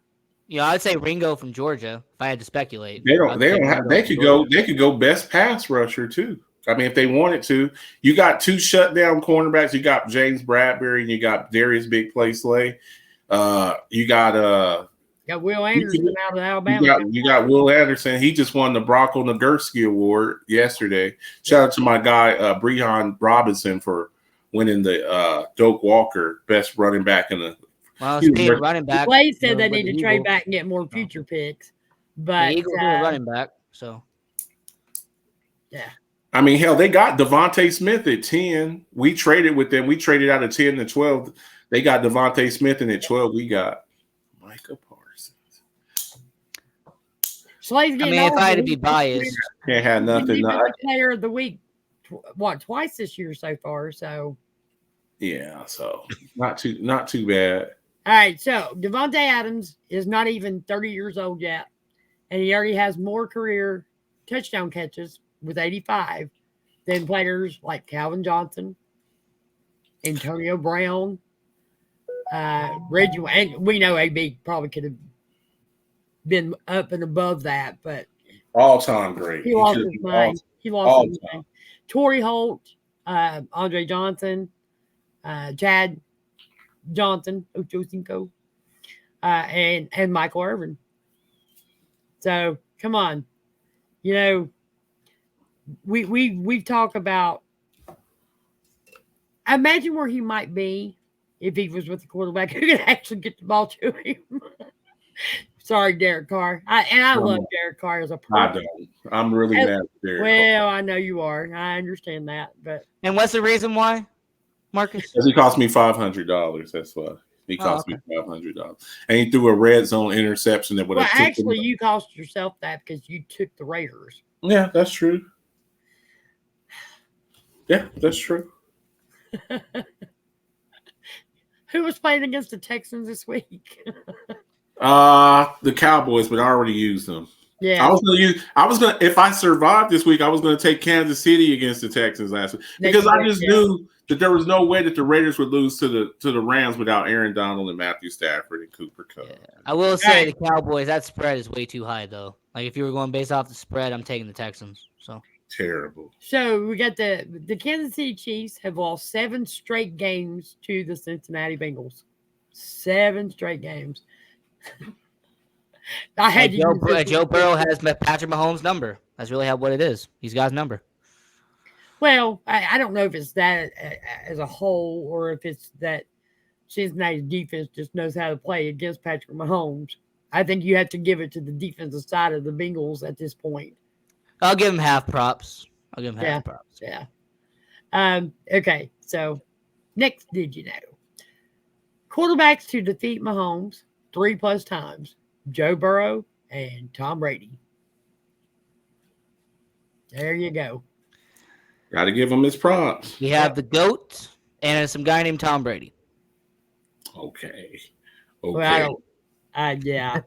[SPEAKER 6] I'd say Ringo from Georgia. If I had to speculate,
[SPEAKER 4] They could go best pass rusher too. I mean, if they wanted to, you got 2 shutdown cornerbacks. You got James Bradbury and you got Darius Big Play Slay. You got
[SPEAKER 5] Will Anderson out of Alabama.
[SPEAKER 4] You got Will Anderson. He just won the Bronco Nagurski Award yesterday. Shout out to my guy Breon Robinson for winning the Doak Walker Best Running Back in the.
[SPEAKER 6] Well, speaking of running back,
[SPEAKER 5] Clay said they need to trade back and get more future picks. But
[SPEAKER 6] the Eagles are running back, so
[SPEAKER 5] yeah.
[SPEAKER 4] I mean, hell, they got Devontae Smith at 10. We traded with them. We traded out of 10 to 12. They got Devontae Smith, and at 12, we got Micah Parsons.
[SPEAKER 5] Slay's getting
[SPEAKER 6] if
[SPEAKER 5] older.
[SPEAKER 6] I had to be biased,
[SPEAKER 4] can't have nothing.
[SPEAKER 5] He's been player of the week, twice this year so far. So
[SPEAKER 4] yeah, so not too bad.
[SPEAKER 5] All right, so Devontae Adams is not even 30 years old yet, and he already has more career touchdown catches with 85 than players like Calvin Johnson, Antonio Brown, Reggie. And we know AB probably could have been up and above that, but
[SPEAKER 4] all-time great.
[SPEAKER 5] He lost his mind. Torrey Holt, Andre Johnson, Chad Johnson, Ochocinco, and Michael Irvin. So come on, we've talked about. Imagine where he might be if he was with the quarterback who could actually get the ball to him. Sorry, Derek Carr. I love Derek Carr as a person.
[SPEAKER 4] I don't. I'm really mad at Derek
[SPEAKER 5] Carr. I know you are. I understand that.
[SPEAKER 6] And what's the reason why, Marcus?
[SPEAKER 4] Because he cost me $500. That's why. He cost me $500. And he threw a red zone interception that would have
[SPEAKER 5] actually, you cost yourself that because you took the Raiders.
[SPEAKER 4] Yeah, that's true. Yeah, that's true.
[SPEAKER 5] Who was playing against the Texans this week?
[SPEAKER 4] The Cowboys, but I already used them.
[SPEAKER 5] Yeah,
[SPEAKER 4] I was gonna if I survived this week, I was gonna take Kansas City against the Texans last week because I just knew that there was no way that the Raiders would lose to the Rams without Aaron Donald and Matthew Stafford and Cooper Kupp.
[SPEAKER 6] Yeah. I will say the Cowboys, that spread is way too high though. Like if you were going based off the spread, I'm taking the Texans. So
[SPEAKER 4] terrible.
[SPEAKER 5] So we got the Kansas City Chiefs have lost 7 straight games to the Cincinnati Bengals. 7 straight games.
[SPEAKER 6] Joe Burrow has Patrick Mahomes' number. That's really what it is. He's got his number.
[SPEAKER 5] Well, I don't know if it's that as a whole or if it's that Cincinnati's defense just knows how to play against Patrick Mahomes. I think you have to give it to the defensive side of the Bengals at this point.
[SPEAKER 6] I'll give him half props.
[SPEAKER 5] Yeah. Okay, so next, did you know? Quarterbacks to defeat Mahomes 3+ times: Joe Burrow and Tom Brady. There you go.
[SPEAKER 4] Got to give him his props.
[SPEAKER 6] We have the GOAT and some guy named Tom Brady.
[SPEAKER 4] Okay.
[SPEAKER 5] Well, I don't. Yeah,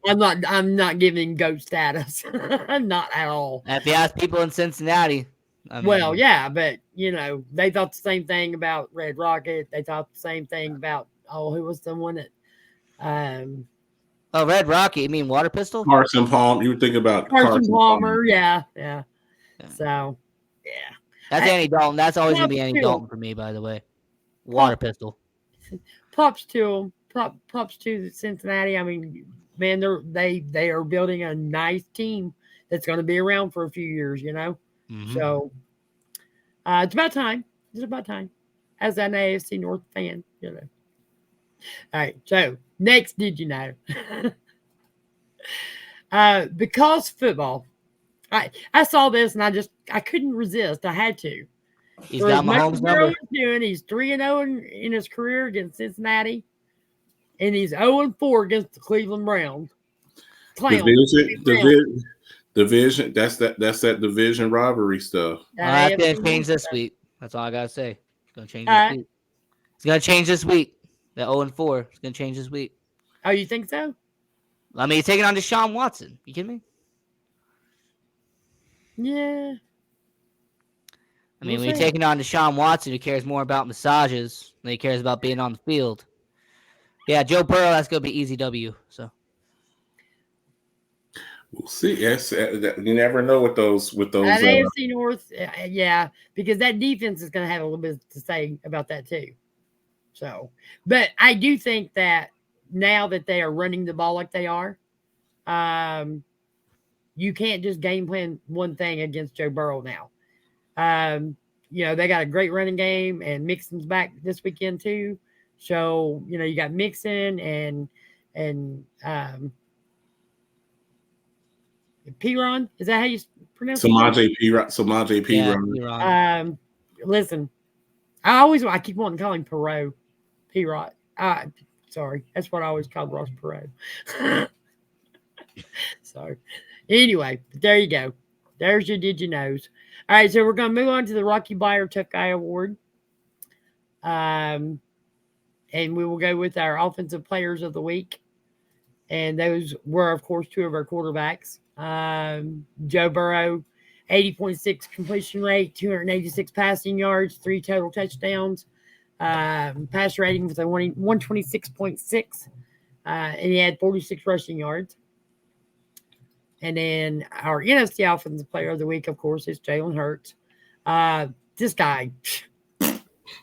[SPEAKER 5] I'm not giving GOAT status. Not at all.
[SPEAKER 6] If you ask people in Cincinnati,
[SPEAKER 5] well, yeah, but they thought the same thing about Red Rocket. They thought the same thing about who was the one that
[SPEAKER 6] Red Rocket. You mean Water Pistol?
[SPEAKER 4] Carson Palmer. You think about
[SPEAKER 5] Carson Palmer. Yeah. So, yeah.
[SPEAKER 6] That's Andy Dalton. That's always gonna be Andy Dalton for me, by the way. Water Pistol.
[SPEAKER 5] Props to them. Props to Cincinnati. I mean, man, they are building a nice team that's going to be around for a few years.
[SPEAKER 6] Mm-hmm.
[SPEAKER 5] So it's about time. It's about time. As an AFC North fan, All right. So next, did you know? Because football. I saw this and I couldn't resist. I had to.
[SPEAKER 6] He's got Mahomes' number.
[SPEAKER 5] He's 3-0 in his career against Cincinnati, and he's 0-4 against the Cleveland Browns.
[SPEAKER 4] Division. That's that division rivalry stuff.
[SPEAKER 6] That's gonna change this week. That's all I gotta say. It's gonna change this week. It's gonna change this week. That 0-4. It's gonna change this week.
[SPEAKER 5] Oh, you think so?
[SPEAKER 6] I mean, he's taking on Deshaun Watson. You kidding me?
[SPEAKER 5] Yeah.
[SPEAKER 6] I mean, when you're taking on Deshaun Watson, who cares more about massages than he cares about being on the field. Yeah, Joe Burrow, that's going to be easy W. So
[SPEAKER 4] we'll see. Yes, you never know with those. That
[SPEAKER 5] AFC North, yeah, because that defense is going to have a little bit to say about that too. So, but I do think that now that they are running the ball like they are, you can't just game plan one thing against Joe Burrow now. They got a great running game, and Mixon's back this weekend too. So, you got Mixon and P-Ron. Is that how you pronounce it?
[SPEAKER 4] Samaje P-Ron.
[SPEAKER 5] Listen, I keep wanting to call him Perot. P-Ron. Sorry. That's what I always called Ross Perot. So, anyway, there you go. There's your Did You Knows. All right, so we're going to move on to the Rocky Bleier Tough Guy Award. And we will go with our Offensive Players of the Week. And those were, of course, two of our quarterbacks. Joe Burrow, 80.6 completion rate, 286 passing yards, 3 total touchdowns. Pass rating was a 126.6. And he had 46 rushing yards. And then our NFC Offensive Player of the Week, of course, is Jalen Hurts. This guy,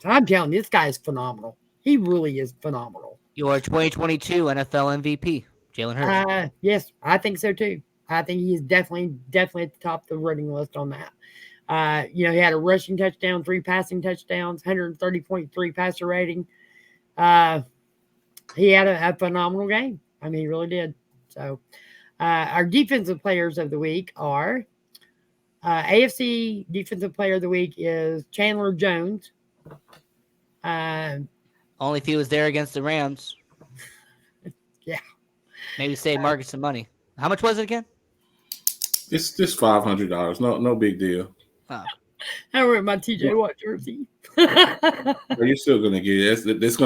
[SPEAKER 5] I'm telling you, this guy is phenomenal. He really is phenomenal.
[SPEAKER 6] Your 2022 NFL MVP, Jalen Hurts.
[SPEAKER 5] Yes, I think so too. I think he's definitely at the top of the running list on that. He had a rushing touchdown, 3 passing touchdowns, 130.3 passer rating. He had a phenomenal game. I mean, he really did. So, our defensive players of the week are AFC Defensive Player of the Week is Chandler Jones.
[SPEAKER 6] Only if he was there against the Rams.
[SPEAKER 5] Yeah.
[SPEAKER 6] Maybe save Marcus some money. How much was it again?
[SPEAKER 4] It's just $500. No big deal.
[SPEAKER 6] Oh.
[SPEAKER 5] I wear my TJ Watt jersey.
[SPEAKER 4] You're still gonna get it. It's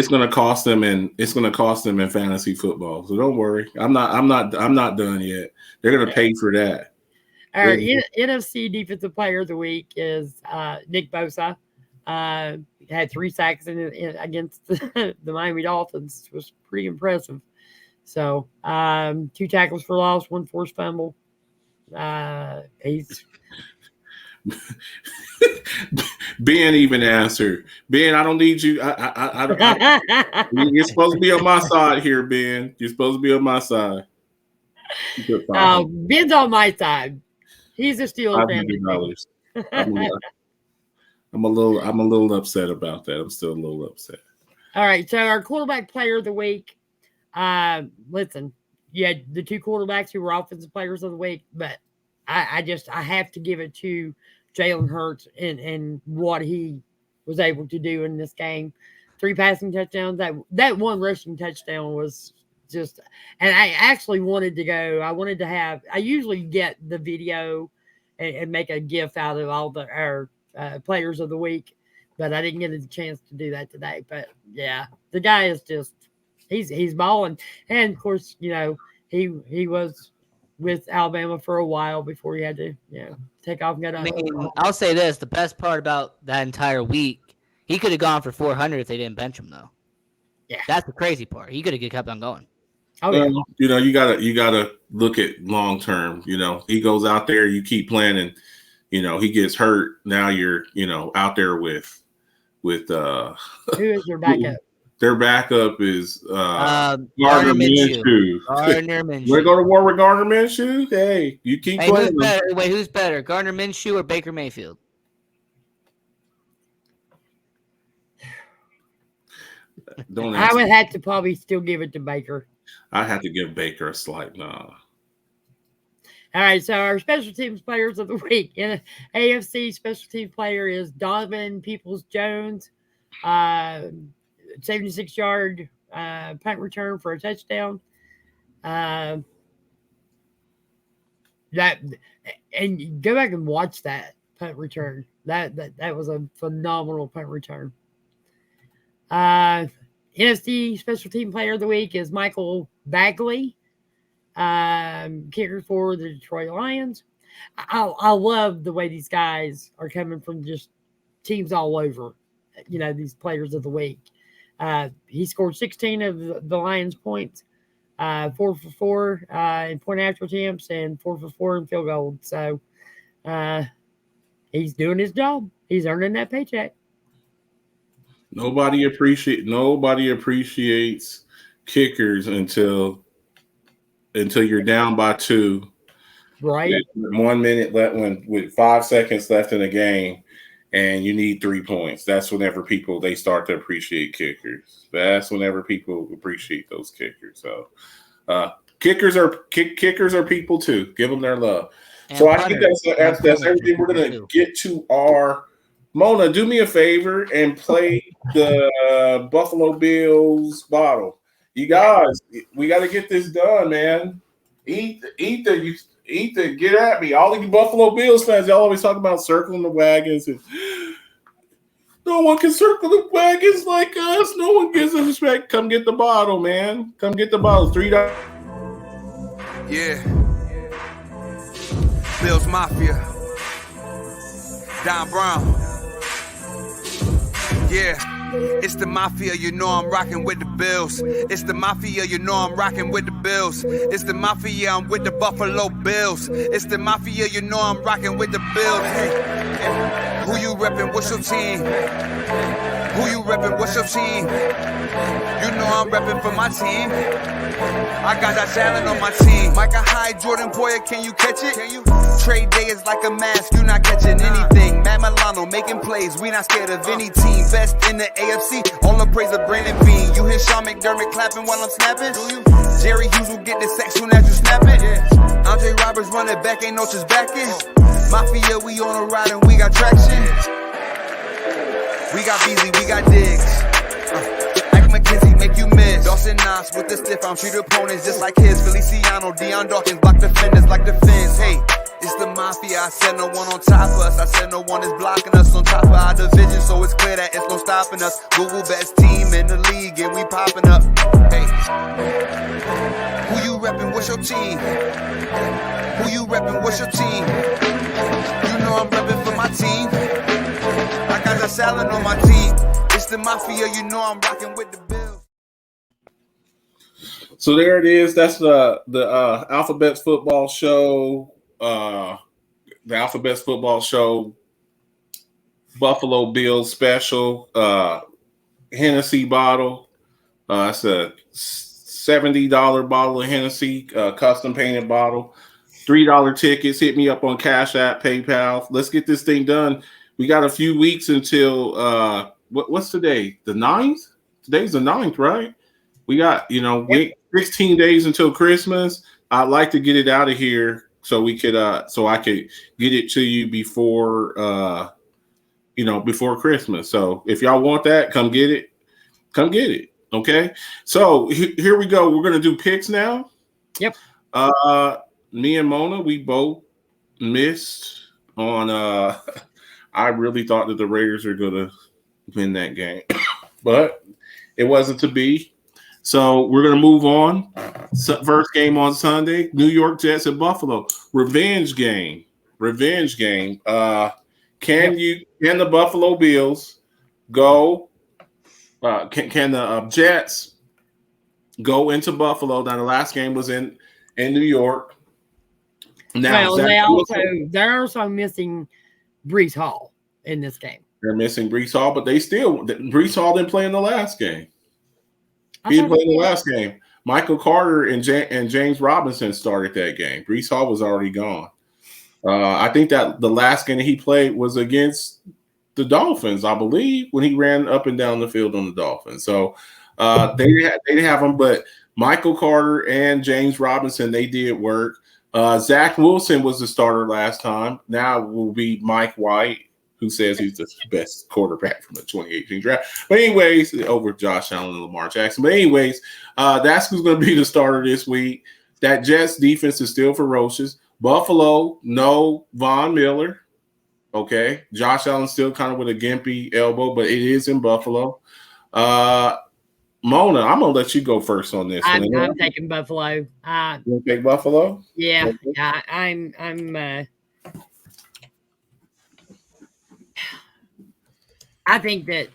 [SPEAKER 4] gonna cost them in fantasy football. So don't worry. I'm not done yet. They're gonna pay for that.
[SPEAKER 5] Our NFC Defensive Player of the Week is Nick Bosa. Had 3 sacks against the Miami Dolphins. It was pretty impressive. So 2 tackles for loss, 1 forced fumble. He's
[SPEAKER 4] Ben even answered. Ben, I don't need you. You're supposed to be on my side here, Ben. You're supposed to be on my side.
[SPEAKER 5] Ben's on my side. He's a Steelers fan.
[SPEAKER 4] $500. I'm a little upset about that. I'm still a little upset.
[SPEAKER 5] All right, so our quarterback player of the week. Listen, you had the two quarterbacks who were offensive players of the week, but I have to give it to Jalen Hurts and what he was able to do in this game. 3 passing touchdowns. That one rushing touchdown was just, and I actually wanted to go. I usually get the video and make a GIF out of all our players of the week, but I didn't get a chance to do that today. But yeah, the guy is just he's balling, and of course, he was with Alabama for a while before he had to take off and get on.
[SPEAKER 6] I'll say this: the best part about that entire week, he could have gone for 400 if they didn't bench him, though.
[SPEAKER 5] Yeah,
[SPEAKER 6] that's the crazy part. He could have kept on going.
[SPEAKER 5] Oh, yeah.
[SPEAKER 4] You gotta look at long term. He goes out there, you keep playing, and he gets hurt. Now you're out there with
[SPEAKER 5] who is your backup?
[SPEAKER 4] Their backup is Gardner
[SPEAKER 6] Minshew.
[SPEAKER 4] We're going to war with Gardner Minshew. Hey, you keep playing.
[SPEAKER 6] Who's better, Gardner Minshew or Baker Mayfield?
[SPEAKER 5] I would have to probably still give it to Baker.
[SPEAKER 4] I have to give Baker a slight nod.
[SPEAKER 5] All right, so our special teams players of the week. AFC special team player is Donovan Peoples-Jones. 76-yard punt return for a touchdown. And go back and watch that punt return. That was a phenomenal punt return. NFC special team player of the week is Michael Bagley, kicker for the Detroit Lions. I love the way these guys are coming from just teams all over. These players of the week. He scored 16 of the Lions' points, 4 for 4 in point after attempts, and 4 for 4 in field goals. So he's doing his job. He's earning that paycheck.
[SPEAKER 4] Nobody appreciates kickers until you're down by 2.
[SPEAKER 5] Right.
[SPEAKER 4] 1 minute left with 5 seconds left in the game. And you need 3 points. That's whenever they start to appreciate kickers. That's whenever people appreciate those kickers. So, kickers are people too. Give them their love. And so I think that's everything. We're gonna get to our Mona. Do me a favor and play the Buffalo Bills bottle. You guys, we got to get this done, man. Eat the. Get at me. All the Buffalo Bills fans, y'all always talk about circling the wagons. And no one can circle the wagons like us. No one gives us respect. Come get the bottle, man. Come get the bottle. $3.
[SPEAKER 7] Yeah. Bills Mafia. Don Brown. Yeah. It's the Mafia, I'm rocking with the Bills. It's the Mafia, I'm rocking with the Bills. It's the Mafia, I'm with the Buffalo Bills. It's the Mafia, I'm rocking with the Bills. Hey. Who you reppin', what's your team? Who you reppin', what's your team? I'm reppin' for my team. I got that talent on my team. Micah Hyde, Jordan Poyer, can you catch it? Trade day is like a mask, you not catching anything. Matt Milano making plays, we not scared of any team. Best in the AFC, all the praise of Brandon Bean. You hear Sean McDermott clapping while I'm snapping? Do you? Jerry Hughes will get the sack soon as you snap it. Yeah. Andre Roberts running back, ain't no just backing. Mafia, we on a ride and we got traction. We got Beasley, we got Diggs. McKenzie make you miss. Dawson Knox with the stiff arm, treat opponents just like his. Feliciano, Deion Dawkins block defenders like the fence. Hey, it's the Mafia. I said no one on top of us. I said no one is blocking us on top of our division, so it's clear that it's no stopping us. Google best team in the league and we popping up. Hey, who you reppin'? What's your team? Who you reppin'? What's your team? I'm reppin' for my team. I got the salad on my team. It's the Mafia, I'm rocking with the Bills.
[SPEAKER 4] So there it is. That's the Alphabets Football Show. The Alphabets Football Show Buffalo Bills special. Hennessy bottle. It's a $70 bottle of Hennessy, custom painted bottle. $3 tickets. Hit me up on Cash App, PayPal. Let's get this thing done. We got a few weeks until what's today? The 9th? Today's the 9th, right? We got 16 days until Christmas. I'd like to get it out of here so we could so I could get it to you before before Christmas. So if y'all want that, come get it. Come get it. Okay. So here we go. We're gonna do picks now.
[SPEAKER 5] Yep.
[SPEAKER 4] Me and Mona, we both missed on I really thought that the Raiders are gonna win that game, but it wasn't to be. So we're gonna move on. First game on Sunday: New York Jets at Buffalo. Revenge game. Can the Buffalo Bills go? Can the Jets go into Buffalo? Now the last game was in New York. Now
[SPEAKER 5] they're also missing Brees Hall in this game.
[SPEAKER 4] They're missing Brees Hall, but Brees Hall didn't play in the last game. He didn't play in the last game. Michael Carter and James Robinson started that game. Brees Hall was already gone. I think that the last game he played was against the Dolphins, I believe, when he ran up and down the field on the Dolphins. So they didn't have him, but Michael Carter and James Robinson, they did work. Zach Wilson was the starter last time. Now it will be Mike White, who says he's the best quarterback from the 2018 draft. But anyways, over Josh Allen and Lamar Jackson. But anyways, that's who's going to be the starter this week. That Jets defense is still ferocious. Buffalo, no Von Miller. Okay. Josh Allen still kind of with a gimpy elbow, but it is in Buffalo. Mona, I'm going to let you go first on this.
[SPEAKER 5] I'm taking Buffalo.
[SPEAKER 4] You want to take Buffalo?
[SPEAKER 5] Yeah.
[SPEAKER 4] Okay.
[SPEAKER 5] I'm I think that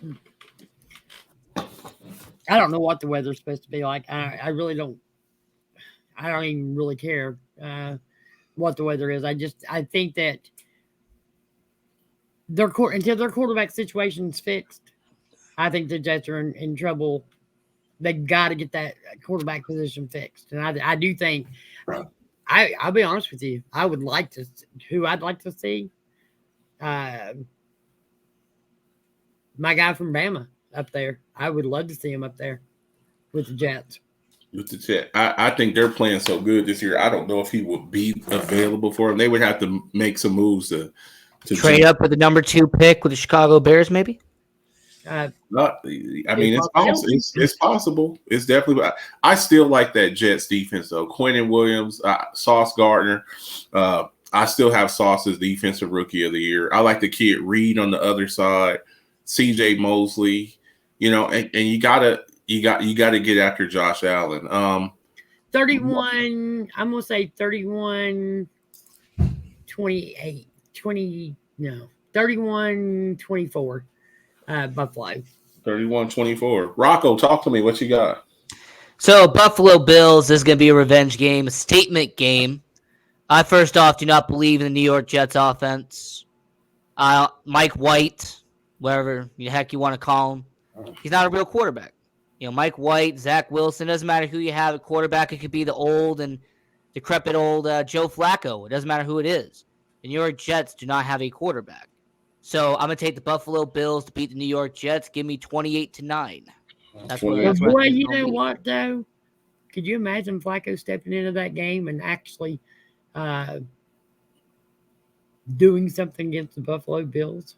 [SPEAKER 5] I don't know what the weather's supposed to be like. I really don't. I don't even really care what the weather is. I think that until their quarterback situation's fixed, I think the Jets are in trouble. They got to get that quarterback position fixed, and I do think. I'll be honest with you. I would like to. Who I'd like to see. My guy from Bama up there. I would love to see him up there with the Jets.
[SPEAKER 4] With the Jets. I think they're playing so good this year. I don't know if he will be available for them. They would have to make some moves to
[SPEAKER 6] trade up for the number 2 pick with the Chicago Bears, maybe?
[SPEAKER 4] It's possible. It's definitely. I still like that Jets defense, though. Quentin Williams, Sauce Gardner. I still have Sauce as defensive rookie of the year. I like the kid Reed on the other side. CJ Mosley, and you gotta get after Josh Allen.
[SPEAKER 5] 31, I'm gonna say 31, 28, 31, 24, Buffalo.
[SPEAKER 4] 31-24. Rocco, talk to me. What you got?
[SPEAKER 6] So Buffalo Bills, this is going to be a revenge game, a statement game. I first off do not believe in the New York Jets offense. Mike White, whatever the heck you want to call him, he's not a real quarterback. Mike White, Zach Wilson, doesn't matter who you have at quarterback. It could be the old and decrepit old Joe Flacco. It doesn't matter who it is. The New York Jets do not have a quarterback. So I'm going to take the Buffalo Bills to beat the New York Jets. Give me 28-9. That's what
[SPEAKER 5] Boy, you know what, though? Could you imagine Flacco stepping into that game and actually doing something against the Buffalo Bills?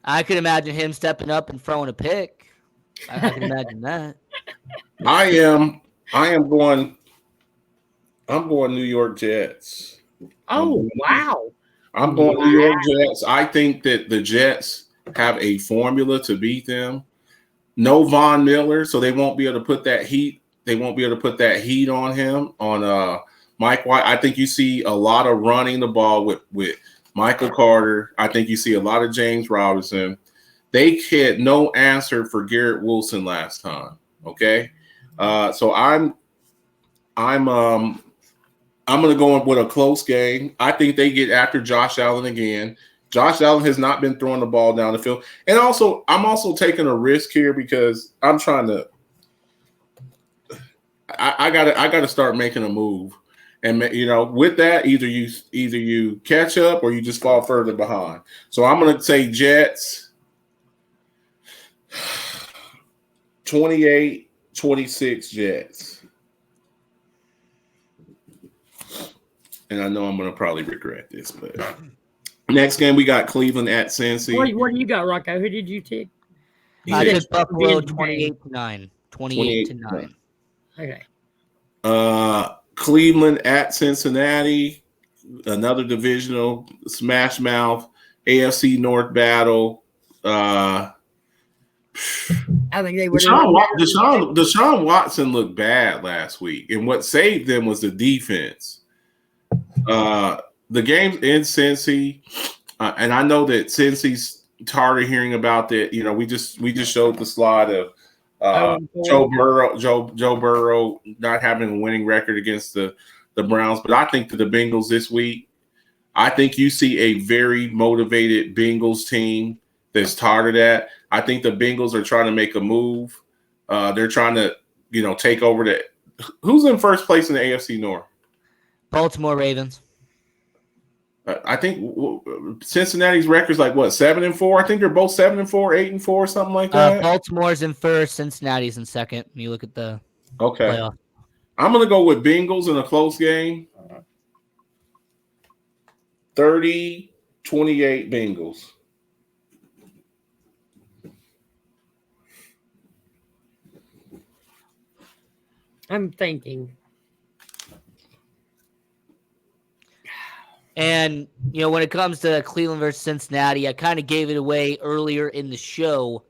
[SPEAKER 6] I could imagine him stepping up and throwing a pick. I can imagine that.
[SPEAKER 4] I'm going New York Jets.
[SPEAKER 5] Oh, wow.
[SPEAKER 4] I'm going New York Jets. I think that the Jets have a formula to beat them. No Von Miller, so they won't be able to put that heat. They won't be able to put that heat on him, on Mike White. I think you see a lot of running the ball with Michael Carter. I think you see a lot of James Robinson. They had no answer for Garrett Wilson last time. Okay, so I'm going to go with a close game. I think they get after Josh Allen again. Josh Allen has not been throwing the ball down the field, and I'm also taking a risk here because I'm trying to. I got to start making a move, And with that, either you catch up or you just fall further behind. So I'm going to say Jets 28-26 Jets. And I know I'm going to probably regret this, but next game we got Cleveland at Cincy.
[SPEAKER 5] What do you got, Rocco? Who did you take?
[SPEAKER 6] I took Buffalo 28-9. 28-9.
[SPEAKER 5] Okay.
[SPEAKER 4] Cleveland at Cincinnati, another divisional smash mouth, AFC North battle.
[SPEAKER 5] I think they would.
[SPEAKER 4] Deshaun Watson looked bad last week, and what saved them was the defense. The game's in Cincy, and I know that Cincy's tired of hearing about that. We just showed the slide of Joe Burrow not having a winning record against the Browns, but I think that the Bengals this week, I think you see a very motivated Bengals team that's tired of that. I think the Bengals are trying to make a move. They're trying to, take over the. Who's in first place in the AFC North?
[SPEAKER 6] Baltimore Ravens.
[SPEAKER 4] I think Cincinnati's record's like what, 7-4? I think they're both 7-4, 8-4, something like that.
[SPEAKER 6] Baltimore's in first, Cincinnati's in second. When you look at the playoff.
[SPEAKER 4] I'm gonna go with Bengals in a close game. 30-28 Bengals.
[SPEAKER 5] I'm thinking.
[SPEAKER 6] And, when it comes to Cleveland versus Cincinnati, I kind of gave it away earlier in the show.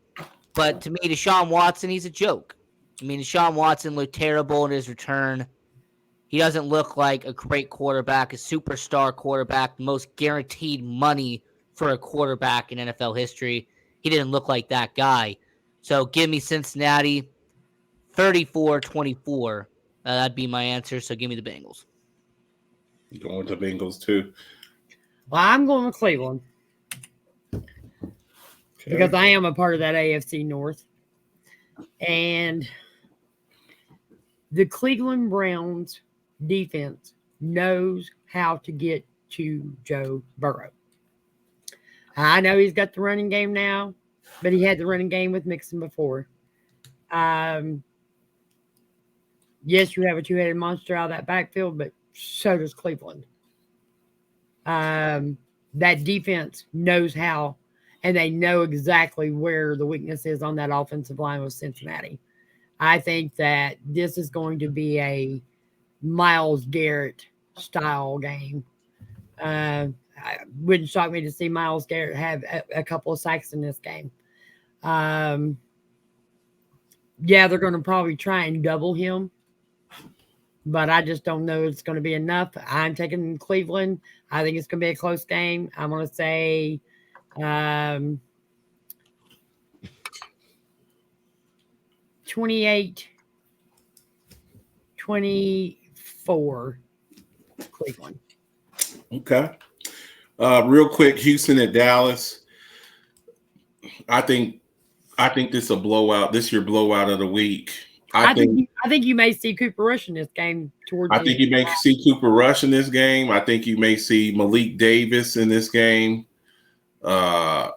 [SPEAKER 6] But to me, Deshaun Watson, he's a joke. Deshaun Watson looked terrible in his return. He doesn't look like a great quarterback, a superstar quarterback, the most guaranteed money for a quarterback in NFL history. He didn't look like that guy. So give me Cincinnati 34-24. That'd be my answer. So give me the Bengals.
[SPEAKER 4] You going with the Bengals too?
[SPEAKER 5] Well, I'm going with Cleveland because I am a part of that AFC North. And the Cleveland Browns defense knows how to get to Joe Burrow. I know he's got the running game now, but he had the running game with Mixon before. Yes, you have a two-headed monster out of that backfield, but so does Cleveland. That defense knows how, and they know exactly where the weakness is on that offensive line with Cincinnati. I think that this is going to be a Myles Garrett style game. It wouldn't shock me to see Myles Garrett have a couple of sacks in this game. Yeah, they're going to probably try and double him, but I just don't know it's going to be enough. I'm taking Cleveland. I think it's going to be a close game. I'm going to say 28-24 Cleveland.
[SPEAKER 4] Okay. Real quick, Houston at Dallas. I think this is a blowout. This is your blowout of the week. I think
[SPEAKER 5] you may see Cooper Rush in this game.
[SPEAKER 4] I think you may see Cooper Rush in this game. I think you may see Malik Davis in this game. The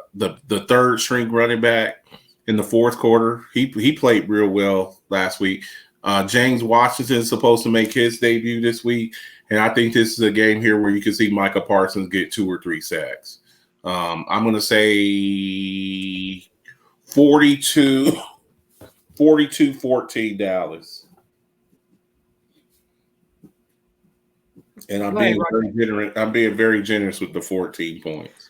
[SPEAKER 4] third string running back in the fourth quarter. He played real well last week. James Washington is supposed to make his debut this week, and I think this is a game here where you can see Micah Parsons get 2 or 3 sacks. I'm going to say 42-14 Dallas. And I'm being very generous. I'm being very generous with the 14 points.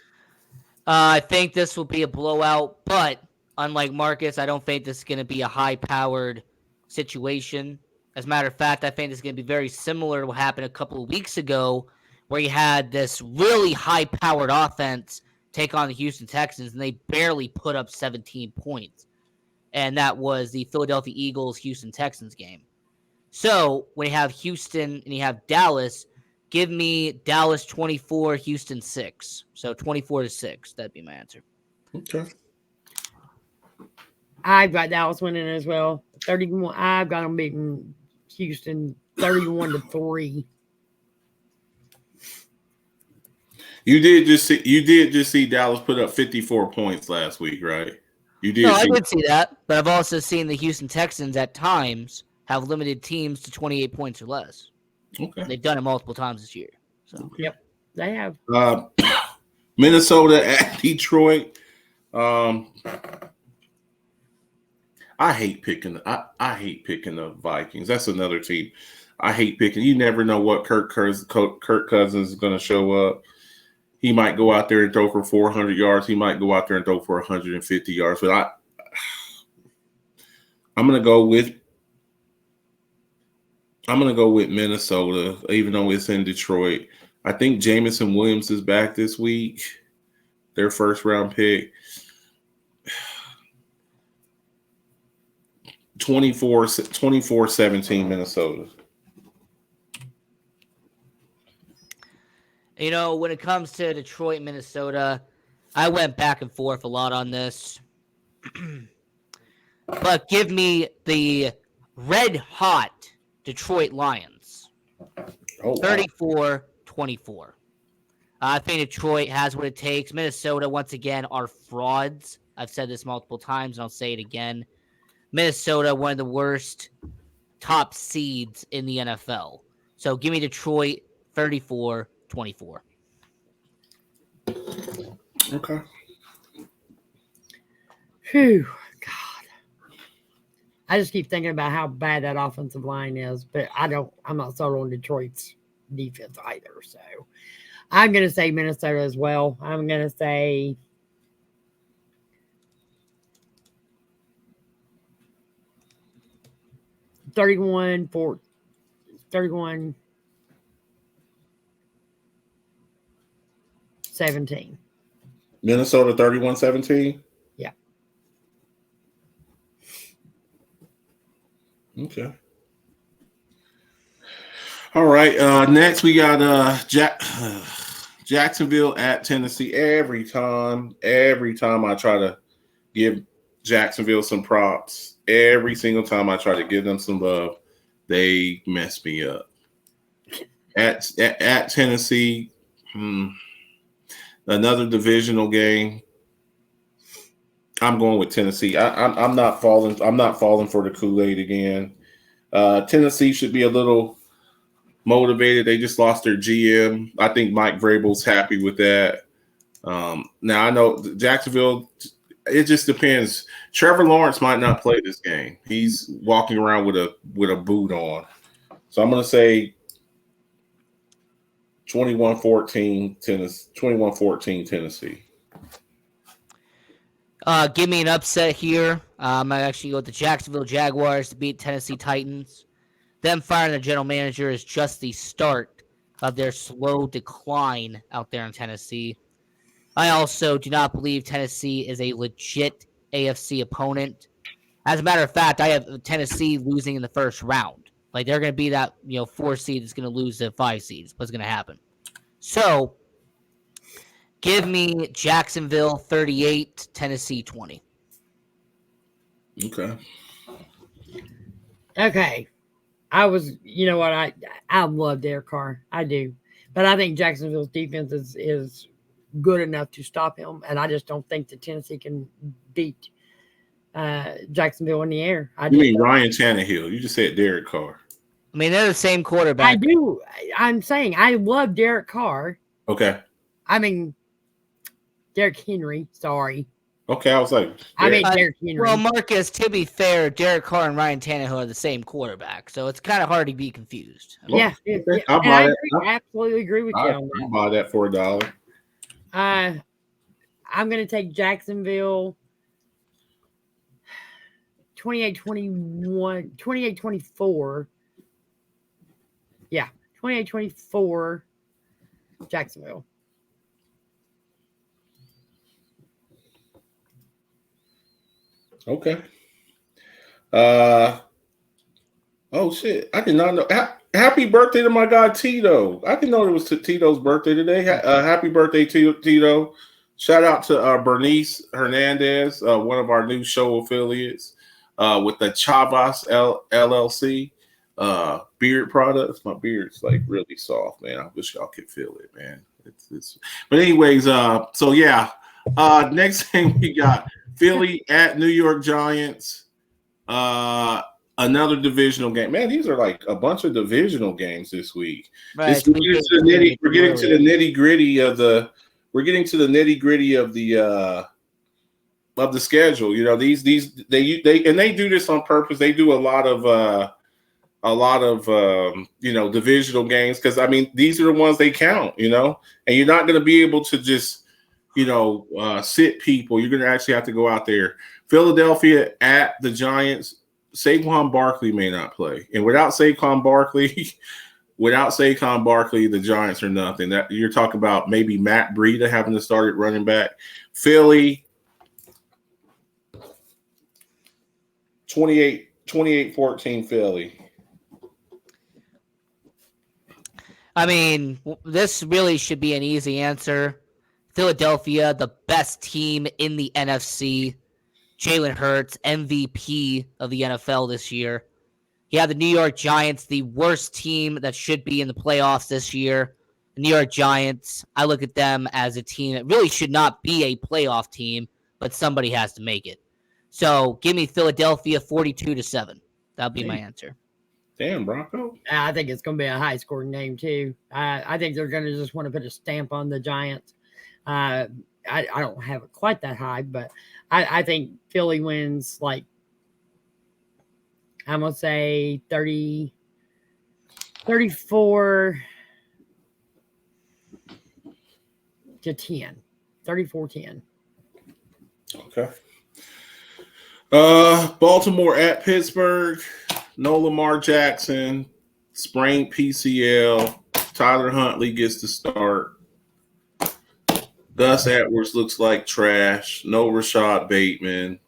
[SPEAKER 6] I think this will be a blowout, but unlike Marcus, I don't think this is going to be a high-powered situation. As a matter of fact, I think this is going to be very similar to what happened a couple of weeks ago, where you had this really high-powered offense take on the Houston Texans, and they barely put up 17 points. And that was the Philadelphia Eagles-Houston Texans game. So when you have Houston and you have Dallas, give me Dallas 24, Houston 6. So 24-6. That'd be my answer.
[SPEAKER 4] Okay.
[SPEAKER 5] I've got Dallas winning as well. 31. I've got them beating Houston 31-3.
[SPEAKER 4] You did just see Dallas put up 54 points last week, right? You did.
[SPEAKER 6] No, I did see that, but I've also seen the Houston Texans at times have limited teams to 28 points or less.
[SPEAKER 4] Okay.
[SPEAKER 6] They've done it multiple times this year. So
[SPEAKER 5] Yep, they have.
[SPEAKER 4] Minnesota at Detroit. I hate picking. I hate picking the Vikings. That's another team I hate picking. You never know what Kirk Cousins is going to show up. He might go out there and throw for 400 yards. He might go out there and throw for 150 yards. But I'm going to go with Minnesota, even though it's in Detroit. I think Jamison Williams is back this week. Their first round pick. 24-17 Minnesota.
[SPEAKER 6] You know, when it comes to Detroit, Minnesota, I went back and forth a lot on this. But give me the red hot Detroit Lions. 34-24. I think Detroit has what it takes. Minnesota, once again, are frauds. I've said this multiple times, and I'll say it again. Minnesota, one of the worst top seeds in the NFL. So give me Detroit 34-24.
[SPEAKER 4] Okay.
[SPEAKER 5] Phew, God. I just keep thinking about how bad that offensive line is, but I'm not sold on Detroit's defense either. So I'm going to say Minnesota as well. I'm going to say $31 17.
[SPEAKER 4] Minnesota 31-17?
[SPEAKER 5] Yeah.
[SPEAKER 4] Okay. All right. Next, we got Jacksonville at Tennessee. Every time I try to give Jacksonville some props, every single time I try to give them some love, they mess me up. At Tennessee, another divisional game. I'm going with Tennessee. I'm not falling for the Kool-Aid again. Tennessee should be a little motivated. They just lost their GM. I think Mike Vrabel's happy with that. Now I know Jacksonville. It just depends. Trevor Lawrence might not play this game. He's walking around with a boot on. So I'm going to say 21-14 Tennessee.
[SPEAKER 6] Give me an upset here. I might actually go with the Jacksonville Jaguars to beat Tennessee Titans. Them firing the general manager is just the start of their slow decline out there in Tennessee. I also do not believe Tennessee is a legit AFC opponent. As a matter of fact, I have Tennessee losing in the first round. Like, they're going to be that 4 seed that's going to lose to 5 seeds. What's going to happen? So, give me Jacksonville 38, Tennessee 20.
[SPEAKER 4] Okay.
[SPEAKER 5] Okay. I love Derek Carr. I do. But I think Jacksonville's defense is good enough to stop him. And I just don't think that Tennessee can beat Jacksonville in the air.
[SPEAKER 4] You mean Ryan Tannehill? You just said Derek Carr.
[SPEAKER 6] I mean, they're the same quarterback.
[SPEAKER 5] I do. I'm saying I love Derek Carr.
[SPEAKER 4] Okay.
[SPEAKER 5] I mean, Derek Henry. Sorry.
[SPEAKER 4] Okay, I was like,
[SPEAKER 5] Derek Henry.
[SPEAKER 6] Well, Marcus, to be fair, Derek Carr and Ryan Tannehill are the same quarterback, so it's kind of hard to be confused.
[SPEAKER 5] Yeah. I absolutely agree with you on that.
[SPEAKER 4] I'll buy that for $1.
[SPEAKER 5] I'm going to take Jacksonville 28-24. Yeah, 28-24 Jacksonville.
[SPEAKER 4] Okay. Oh shit! I did not know. Happy birthday to my guy Tito. I didn't know it was Tito's birthday today. Happy birthday, Tito! Shout out to Bernice Hernandez, one of our new show affiliates with the Chavas LLC. beard products. My beard's like really soft, man. I wish y'all could feel it, man. It's but anyways, so yeah. Next thing we got Philly at New York Giants. Another divisional game. Man, these are like a bunch of divisional games this week.
[SPEAKER 6] Right,
[SPEAKER 4] We're getting to the nitty gritty of the schedule. You know, they do this on purpose. They do a lot of divisional games because I mean these are the ones they count. You know, and you're not going to be able to just sit people. You're going to actually have to go out there. Philadelphia at the Giants. Saquon Barkley may not play, and without Saquon Barkley, the Giants are nothing. That you're talking about maybe Matt Breida having to start at running back. Philly, 28-14 Philly.
[SPEAKER 6] I mean, this really should be an easy answer. Philadelphia, the best team in the NFC. Jalen Hurts, MVP of the NFL this year. You have the New York Giants, the worst team that should be in the playoffs this year. The New York Giants, I look at them as a team that really should not be a playoff team, but somebody has to make it. So give me Philadelphia 42-7. That'll be my answer.
[SPEAKER 4] Damn, Bronco.
[SPEAKER 5] I think it's going to be a high-scoring game, too. I think they're going to just want to put a stamp on the Giants. I don't have it quite that high, but I think Philly wins, like, I'm going to say 34-10. 34-10.
[SPEAKER 4] Okay. Baltimore at Pittsburgh. No Lamar Jackson. Sprained PCL. Tyler Huntley gets the start. Gus Edwards looks like trash. No Rashad Bateman.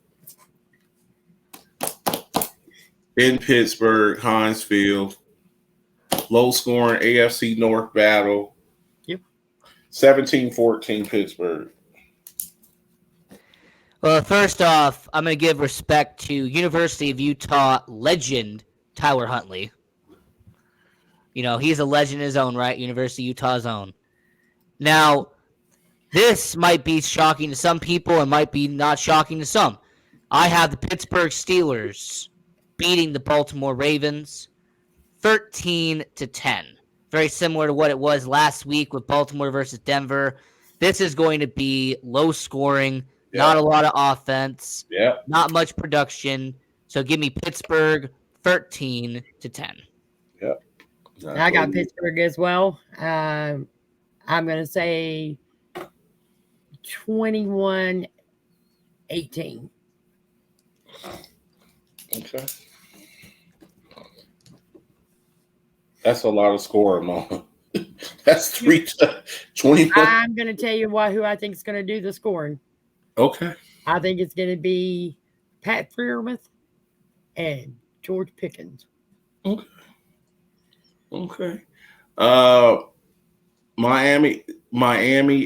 [SPEAKER 4] In Pittsburgh, Heinz Field. Low scoring AFC North battle.
[SPEAKER 5] Yep.
[SPEAKER 4] 17-14 Pittsburgh.
[SPEAKER 6] Well, first off, I'm going to give respect to University of Utah legend Tyler Huntley. You know, he's a legend in his own right, University of Utah's own. Now, this might be shocking to some people and might be not shocking to some. I have the Pittsburgh Steelers beating the Baltimore Ravens 13-10. Very similar to what it was last week with Baltimore versus Denver. This is going to be low scoring, not a lot of offense, not much production. So give me Pittsburgh 13-10.
[SPEAKER 4] Yep.
[SPEAKER 5] I got Pittsburgh as well. I'm going to say 21-18.
[SPEAKER 4] Okay. That's a lot of scoring, Mom. That's 21.
[SPEAKER 5] I'm going to tell you who I think is going to do the scoring.
[SPEAKER 4] Okay.
[SPEAKER 5] I think it's going to be Pat Freiermuth and George Pickens.
[SPEAKER 4] Okay. Miami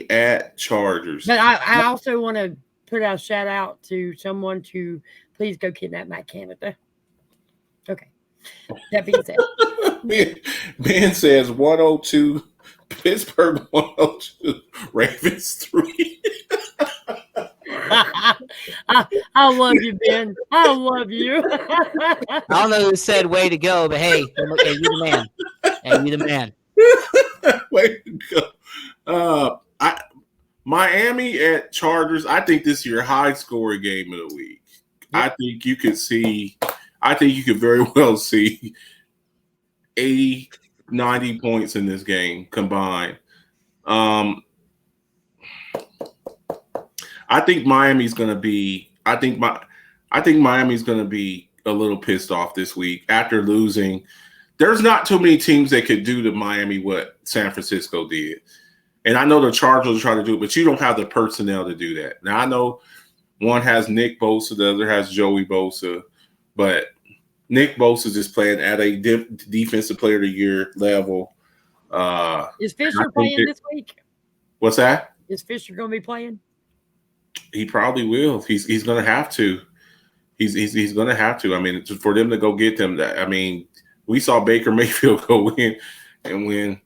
[SPEAKER 4] at Chargers.
[SPEAKER 5] But I also want to put a shout out to someone to please go kidnap Matt Canada. Okay. That being said.
[SPEAKER 4] Ben says 102, Pittsburgh 102, Ravens 3.
[SPEAKER 5] I love you, Ben. I love you.
[SPEAKER 6] I don't know who said way to go, but hey, you the man. Hey, you the man.
[SPEAKER 4] Way to go. Miami at Chargers. I think this is your high scoring game of the week. Yep. I think you could very well see 80, 90 points in this game combined. I think Miami's going to be a little pissed off this week after losing. There's not too many teams that could do to Miami what San Francisco did. And I know the Chargers try to do it, but you don't have the personnel to do that. Now, I know one has Nick Bosa, the other has Joey Bosa, but Nick Bosa is just playing at a defensive player of the year level.
[SPEAKER 5] Is Fisher playing this week?
[SPEAKER 4] What's that?
[SPEAKER 5] Is Fisher going to be playing?
[SPEAKER 4] He probably will. He's going to have to. He's going to have to. I mean, for them to go get them, I mean, we saw Baker Mayfield go in and win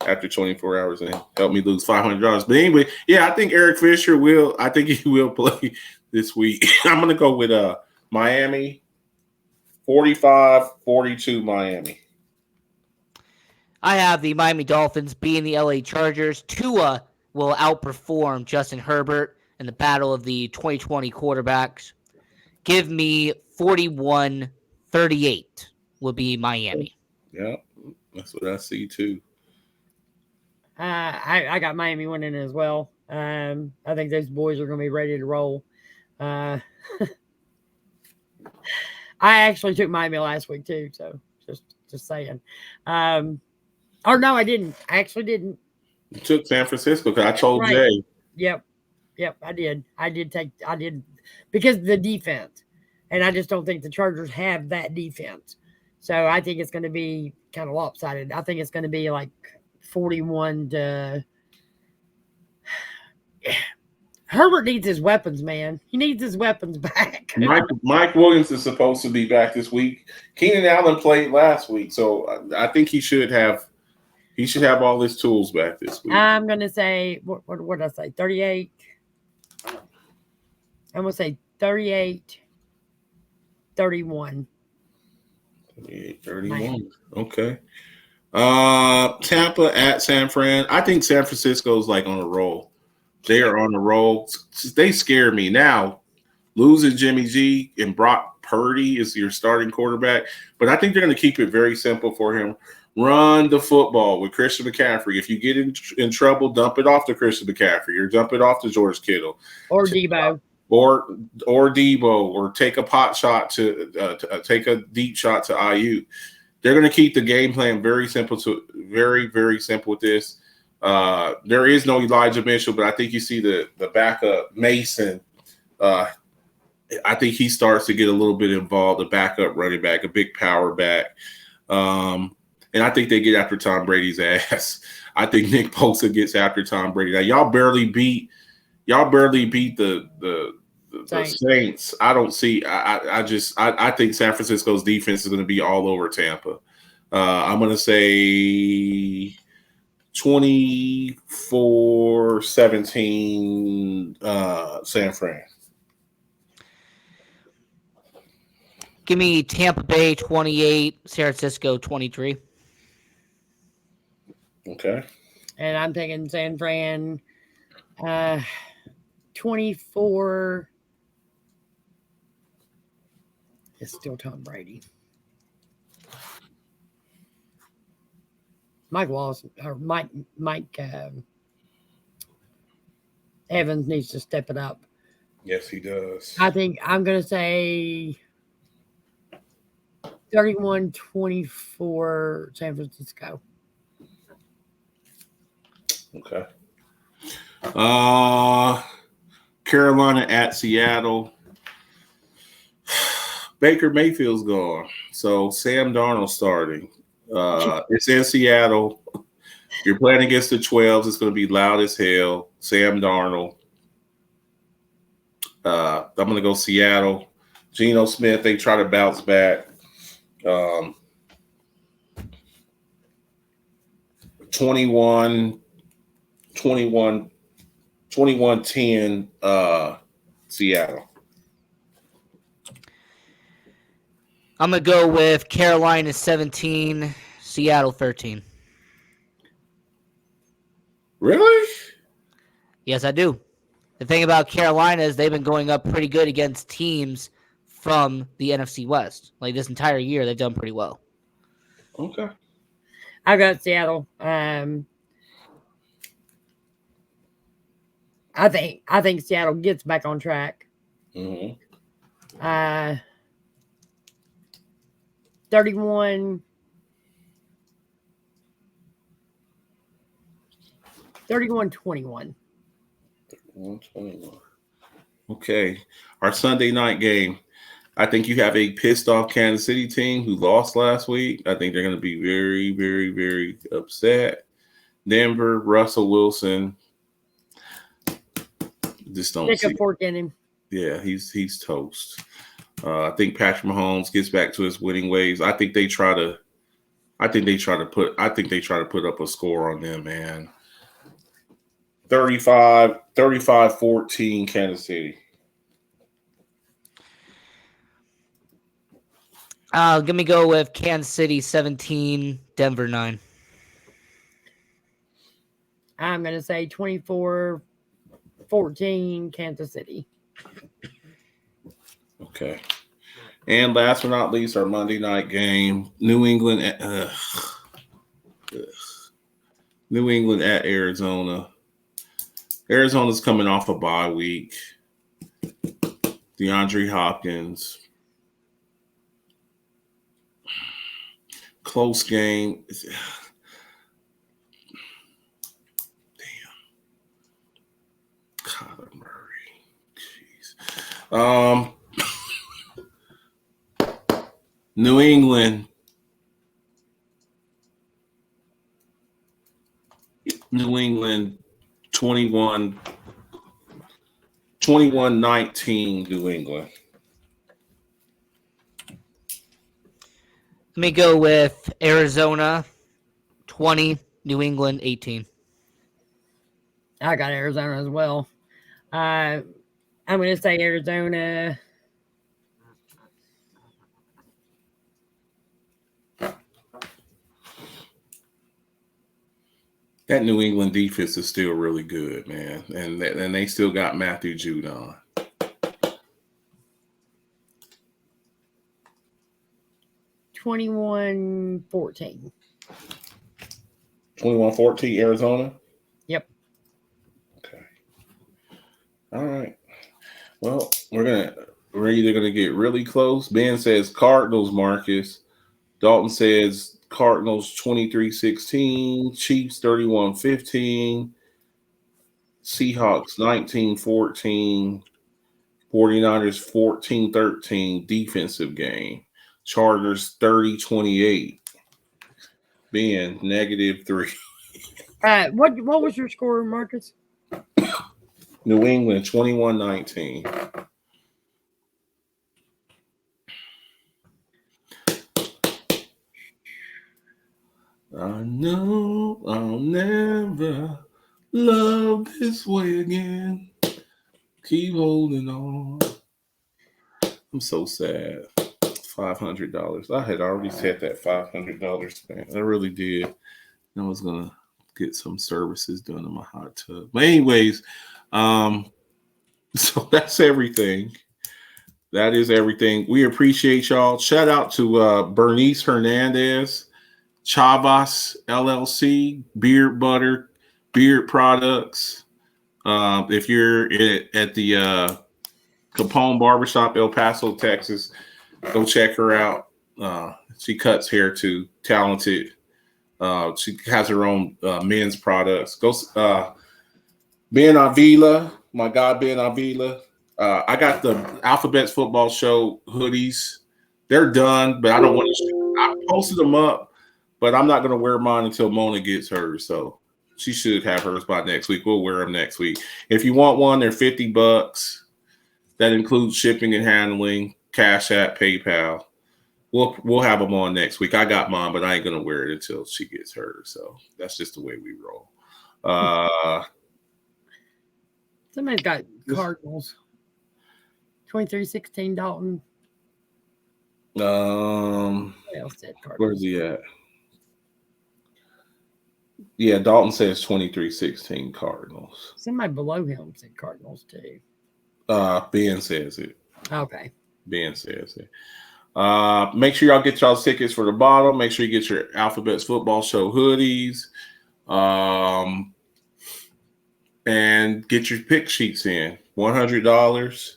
[SPEAKER 4] after 24 hours and help me lose $500. But anyway, yeah, I think Eric Fisher will. I think he will play this week. I'm going to go with Miami, 45-42 Miami.
[SPEAKER 6] I have the Miami Dolphins beating the LA Chargers. Tua will outperform Justin Herbert in the battle of the 2020 quarterbacks. Give me 41-38 will be Miami.
[SPEAKER 4] Yeah, that's what I see too.
[SPEAKER 5] I got Miami winning as well. I think those boys are going to be ready to roll. I actually took Miami last week too, so just saying. Or no, I didn't. I actually didn't.
[SPEAKER 4] You took San Francisco because I told
[SPEAKER 5] Right.
[SPEAKER 4] Jay.
[SPEAKER 5] Yep, I did. I did because of the defense, and I just don't think the Chargers have that defense. So I think it's going to be kind of lopsided. I think it's going to be like 41 to. Herbert needs his weapons, man. He needs his weapons back.
[SPEAKER 4] Mike Williams is supposed to be back this week. Keenan Allen played last week, so I think he should have all his tools back this week.
[SPEAKER 5] I'm gonna say what did I say? 38. I'm gonna say 38, 31.
[SPEAKER 4] 38, 31. Okay. Tampa at San Fran. I think San Francisco's like on a roll. They are on a roll. They scare me. Now, losing Jimmy G and Brock Purdy is your starting quarterback, but I think they're going to keep it very simple for him. Run the football with Christian McCaffrey. If you get in trouble, dump it off to Christian McCaffrey or dump it off to George Kittle.
[SPEAKER 5] Or Debo.
[SPEAKER 4] Or Debo, or take a pot shot to take a deep shot to IU. They're going to keep the game plan very simple very, very simple with this. There is no Elijah Mitchell, but I think you see the backup Mason. I think he starts to get a little bit involved. The backup running back, a big power back, and I think they get after Tom Brady's ass. I think Nick Bosa gets after Tom Brady. Now y'all barely beat the Saints. I don't see. I think San Francisco's defense is going to be all over Tampa. I'm going to say 24-17 San Fran.
[SPEAKER 6] Give me Tampa Bay 28, San Francisco 23.
[SPEAKER 4] Okay.
[SPEAKER 5] And I'm taking San Fran 24. It's still Tom Brady. Mike Evans needs to step it up.
[SPEAKER 4] Yes, he does.
[SPEAKER 5] I think I'm going to say 31-24 San Francisco.
[SPEAKER 4] Okay. Carolina at Seattle. Baker Mayfield's gone, so Sam Darnold starting. It's in Seattle. You're playing against the 12s. It's going to be loud as hell. Sam Darnold. I'm going to go Seattle. Geno Smith, they try to bounce back. 21-10 Seattle.
[SPEAKER 6] I'm going to go with Carolina 17, Seattle 13.
[SPEAKER 4] Really?
[SPEAKER 6] Yes, I do. The thing about Carolina is they've been going up pretty good against teams from the NFC West. Like this entire year, they've done pretty well.
[SPEAKER 4] Okay.
[SPEAKER 5] I got Seattle. I think Seattle gets back on track.
[SPEAKER 4] Mm-hmm.
[SPEAKER 5] 31-21.
[SPEAKER 4] Okay. Our Sunday night game. I think you have a pissed off Kansas City team who lost last week. I think they're going to be very, very, very upset. Denver, Russell Wilson. Just don't
[SPEAKER 5] Stick
[SPEAKER 4] see.
[SPEAKER 5] a fork in him.
[SPEAKER 4] Yeah, he's toast. I think Patrick Mahomes gets back to his winning ways. I think they try to I think they try to put up a score on them, man. 35-14 Kansas City.
[SPEAKER 6] Let me go with Kansas City 17, Denver 9.
[SPEAKER 5] I'm going to say 24-14 Kansas City.
[SPEAKER 4] Okay. And last but not least, our Monday night game, New England at Arizona. Arizona's coming off a bye week. DeAndre Hopkins. Close game. Damn. Kyler Murray. Jeez. New England. 21-19 New England.
[SPEAKER 6] Let me go with Arizona 20, New England 18.
[SPEAKER 5] I got Arizona as well. I'm going to say Arizona.
[SPEAKER 4] That New England defense is still really good, man. And they still got Matthew Judon.
[SPEAKER 5] 21-14.
[SPEAKER 4] 21-14 Arizona?
[SPEAKER 5] Yep.
[SPEAKER 4] Okay. All right. Well, we're either gonna get really close. Ben says Cardinals, Marcus. Dalton says Cardinals 23-16, Chiefs 31-15, Seahawks 19-14, 49ers 14-13, defensive game. Chargers 30-28. Ben, -3.
[SPEAKER 5] What was your score, Marcus?
[SPEAKER 4] New England 21-19. I know I'll never love this way again. Keep holding on. I'm so sad. $500. I had already set that $500 spent. I really did. I was gonna get some services done in my hot tub. But anyways, so that's everything. That is everything. We appreciate y'all. Shout out to Bernice Hernandez, Chavas LLC, Beard Butter, Beard Products. If you're at the Capone Barbershop, El Paso, Texas, go check her out. She cuts hair too. Talented. She has her own men's products. Go Ben Avila, my guy Ben Avila. I got the Alphabets Football Show hoodies. They're done, but I don't want to. I posted them up, but I'm not going to wear mine until Mona gets hers. So she should have hers by next week. We'll wear them next week. If you want one, they're $50. That includes shipping and handling, Cash App, PayPal. We'll have them on next week. I got mine, but I ain't gonna wear it until she gets hers. So that's just the way we roll.
[SPEAKER 5] Somebody's got Cardinals. 23-16 Dalton. What else said Cardinals?
[SPEAKER 4] Where's he at? Yeah, Dalton says 23-16 Cardinals.
[SPEAKER 5] Somebody below him said Cardinals too.
[SPEAKER 4] Ben says it.
[SPEAKER 5] Okay.
[SPEAKER 4] Ben says it. Make sure y'all get y'all tickets for the bottle. Make sure you get your Alphabets Football Show hoodies. And get your pick sheets in. $100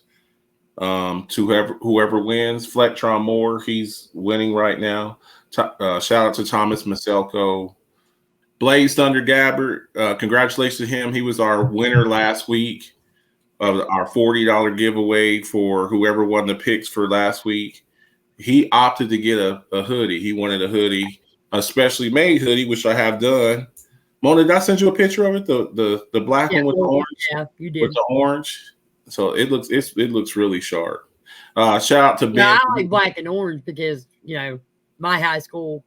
[SPEAKER 4] to whoever wins. Flectron Moore, he's winning right now. Shout out to Thomas Maselko. Blaze Thunder Gabbard, congratulations to him. He was our winner last week of our $40 giveaway for whoever won the picks for last week. He opted to get a hoodie. He wanted a hoodie, a specially made hoodie, which I have done. Mona, did I send you a picture of it? The black one with the orange?
[SPEAKER 5] Yeah, you did.
[SPEAKER 4] With the orange. So it looks really sharp. Shout out to Ben.
[SPEAKER 5] I like black and orange because, my high school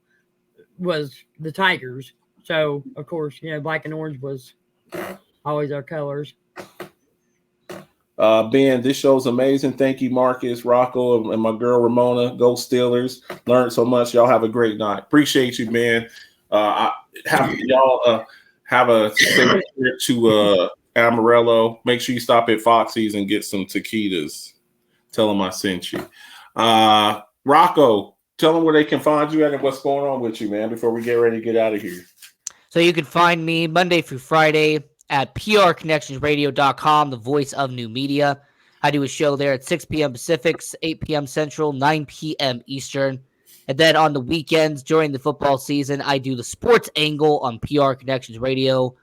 [SPEAKER 5] was the Tigers. So of course, black and orange was always our colors.
[SPEAKER 4] Ben, this show's amazing. Thank you, Marcus, Rocco, and my girl Ramona. Go Steelers. Learned so much. Y'all have a great night. Appreciate you, Ben. Y'all have a safe trip to Amarillo. Make sure you stop at Foxy's and get some taquitos. Tell them I sent you. Rocco, tell them where they can find you at and what's going on with you, man, before we get ready to get out of here.
[SPEAKER 6] So you can find me Monday through Friday at prconnectionsradio.com, the voice of new media. I do a show there at 6 p.m. Pacific, 8 p.m. Central, 9 p.m. Eastern. And then on the weekends during the football season, I do the sports angle on PR Connections Radio.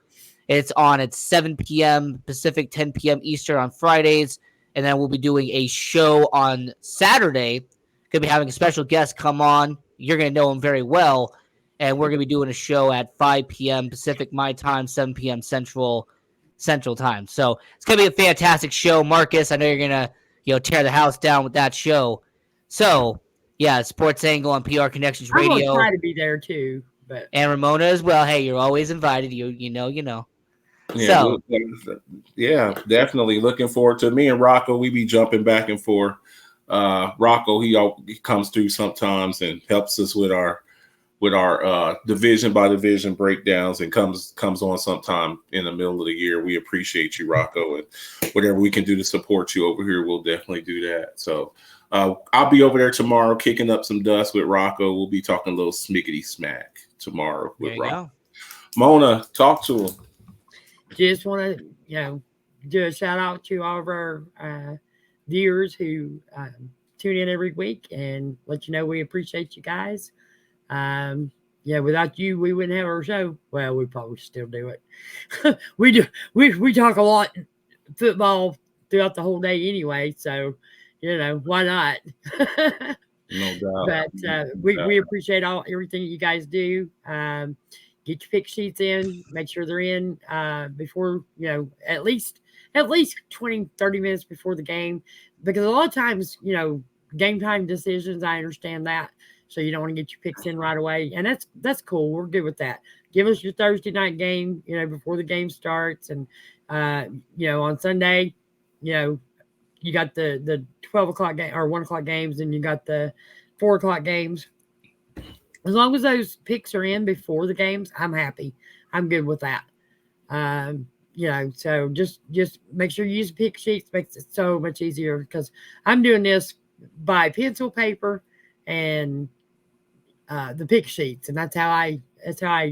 [SPEAKER 6] It's on at 7 p.m. Pacific, 10 p.m. Eastern on Fridays. And then we'll be doing a show on Saturday. Going to be having a special guest come on. You're going to know him very well. And we're going to be doing a show at 5 p.m. Pacific, my time, 7 p.m. Central time. So it's going to be a fantastic show. Marcus, I know you're going to tear the house down with that show. So, yeah, Sports Angle on PR Connections Radio.
[SPEAKER 5] I'm going to try to be there, too.
[SPEAKER 6] And Ramona as well. Hey, you're always invited. You know.
[SPEAKER 4] Yeah,
[SPEAKER 6] so,
[SPEAKER 4] yeah, definitely. Looking forward to me and Rocco. We be jumping back and forth. Rocco, he comes through sometimes and helps us with our division by division breakdowns and comes on sometime in the middle of the year. We appreciate you, Rocco, and whatever we can do to support you over here, we'll definitely do that. So I'll be over there tomorrow kicking up some dust with Rocco. We'll be talking a little smickety smack tomorrow with Rocco. Mona, talk to him.
[SPEAKER 5] Just want to do a shout out to all of our viewers who tune in every week and let you know we appreciate you guys. Without you, we wouldn't have our show. Well, we probably still do it. We do. We talk a lot football throughout the whole day anyway. So, why not?
[SPEAKER 4] No doubt.
[SPEAKER 5] But we appreciate everything that you guys do. Get your pick sheets in. Make sure they're in before, at least 20, 30 minutes before the game. Because a lot of times, game time decisions, I understand that. So you don't want to get your picks in right away. And that's cool. We're good with that. Give us your Thursday night game, before the game starts. And, on Sunday, you got the 12 o'clock game or 1 o'clock games, and you got the 4 o'clock games. As long as those picks are in before the games, I'm happy. I'm good with that. So just make sure you use pick sheets. Makes it so much easier because I'm doing this by pencil, paper, and the pick sheets, and that's how I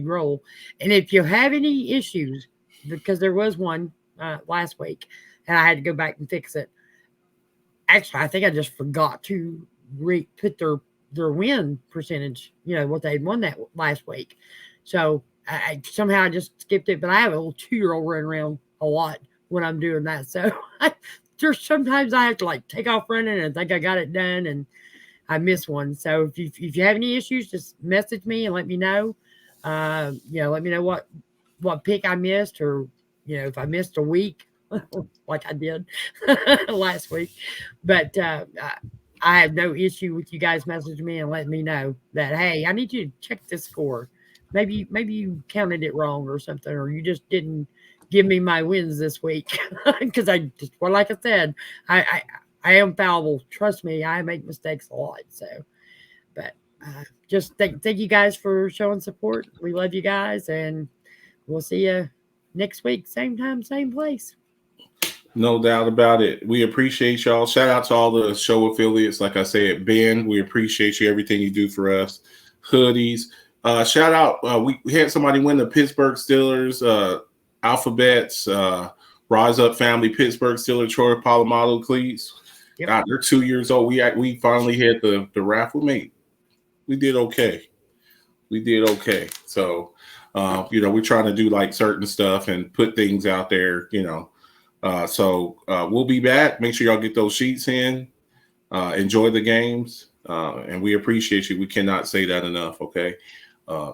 [SPEAKER 5] roll. And if you have any issues, because there was one last week, and I had to go back and fix it. Actually, I think I just forgot to put their win percentage, what they'd won that last week. So I somehow just skipped it, but I have a little 2-year-old running around a lot when I'm doing that. So sometimes I have to take off running and think I got it done and I miss one. So if you have any issues, just message me and let me know. Let me know what pick I missed, or if I missed a week like I did last week. But I have no issue with you guys messaging me and letting me know that, hey, I need you to check this score. Maybe you counted it wrong or something, or you just didn't give me my wins this week. Because like I said, I am fallible. Trust me, I make mistakes a lot. So, but just thank you guys for showing support. We love you guys, and we'll see you next week, same time, same place.
[SPEAKER 4] No doubt about it. We appreciate y'all. Shout out to all the show affiliates. Like I said, Ben, we appreciate you, everything you do for us. Hoodies. Shout out. We had somebody win the Pittsburgh Steelers alphabets. Rise Up Family, Pittsburgh Steelers, Troy Polamalu cleats. Yep. God, they're 2 years old. We finally had the raffle mate. We did okay. So, we're trying to do certain stuff and put things out there, So we'll be back. Make sure y'all get those sheets in. Enjoy the games. And we appreciate you. We cannot say that enough, okay? I'm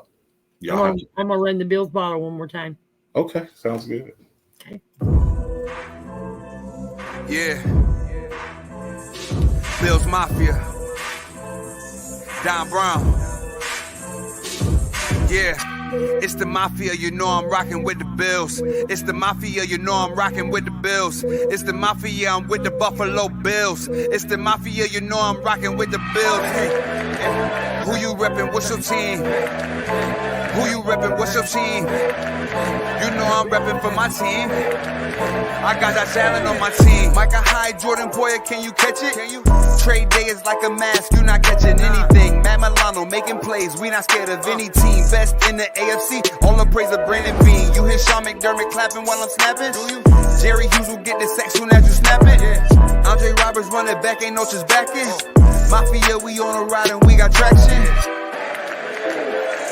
[SPEAKER 5] going to run the Bills bottle one more time.
[SPEAKER 4] Okay, sounds good.
[SPEAKER 5] Okay.
[SPEAKER 7] Yeah. Bills Mafia. Don Brown. Yeah. It's the mafia, you know I'm rocking with the Bills. It's the mafia, you know I'm rocking with the Bills. It's the mafia, I'm with the Buffalo Bills. It's the mafia, you know I'm rocking with the Bills. Hey, hey. Who you reppin', what's your team? Who you reppin', what's your team? You know I'm reppin' for my team. I got that talent on my team. Micah Hyde, Jordan Poyer, can you catch it? Can you? Trade day is like a mask, you not catching anything. Matt Milano making plays, we not scared of any team. Best in the AFC, all the praise of Brandon Bean. You hear Sean McDermott clapping while I'm snapping? Do you? Jerry Hughes will get the sack soon as you snap it. Yeah. Andre Roberts running back, ain't no just backing. Mafia, we on a ride and we got traction.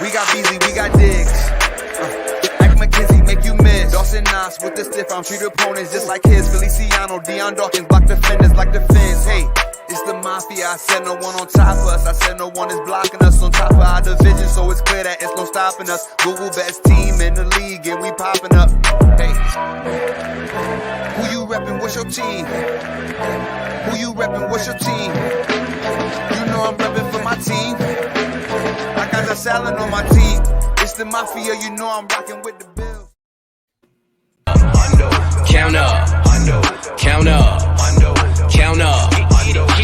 [SPEAKER 7] We got Beasley, we got Diggs. McKenzie make you miss. Dawson Knox with the stiff arm, treat opponents just like his. Feliciano, Deion Dawkins block defenders like the Fins. Hey, it's the mafia. I said no one on top of us. I said no one is blocking us on top of our division, so it's clear that it's no stopping us. Google best team in the league and we popping up. Hey, who you reppin'? What's your team? Who you reppin'? What's your team? You know I'm reppin' for my team. I got the salad on my team. It's the mafia, you know I'm rocking with the Bills.
[SPEAKER 3] Count up, count up, count up.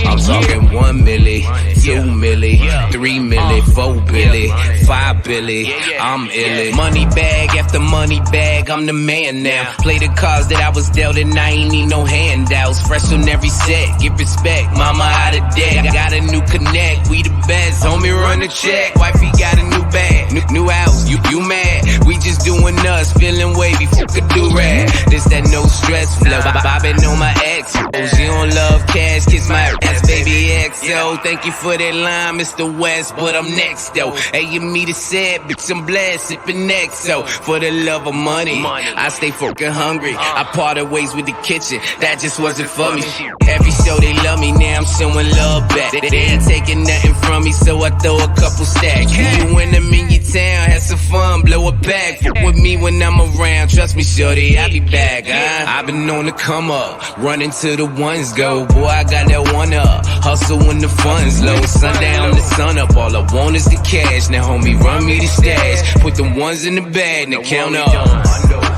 [SPEAKER 3] I'm talking 1 milli, 2 milli, 3 milli, 4 billy, 5 billy. I'm illy. Money bag after money bag, I'm the man now. Play the cards that I was dealt and I ain't need no handouts. Fresh on every set, give respect, mama out of debt. Got a new connect, we the best, homie run the check. Wifey got a new bag, new house, you mad. We just doing us, feeling wavy, fuck a do-rag. This that no stress flow, bobbing on my ex. You don't love cash, kiss my ass, baby XO. Thank you for that line, Mr. West, but I'm next though. Hey, you me the sad, bitch, I'm blessed, sipping XO. For the love of money, I stay fucking hungry. I parted ways with the kitchen, that just wasn't for me. Every show they love me, now I'm showing love back. They ain't taking nothing from me, so I throw a couple stacks. You when I'm in your town, have some fun, blow it back. Fuck with me when I'm around, trust me, shorty, I'll be back. I've been on the come up, running till the ones go. Boy, I got that one up, hustle when the funds low. Sundown, the sun up, all I want is the cash. Now, homie, run me the stash. Put the ones in the bag, now count up.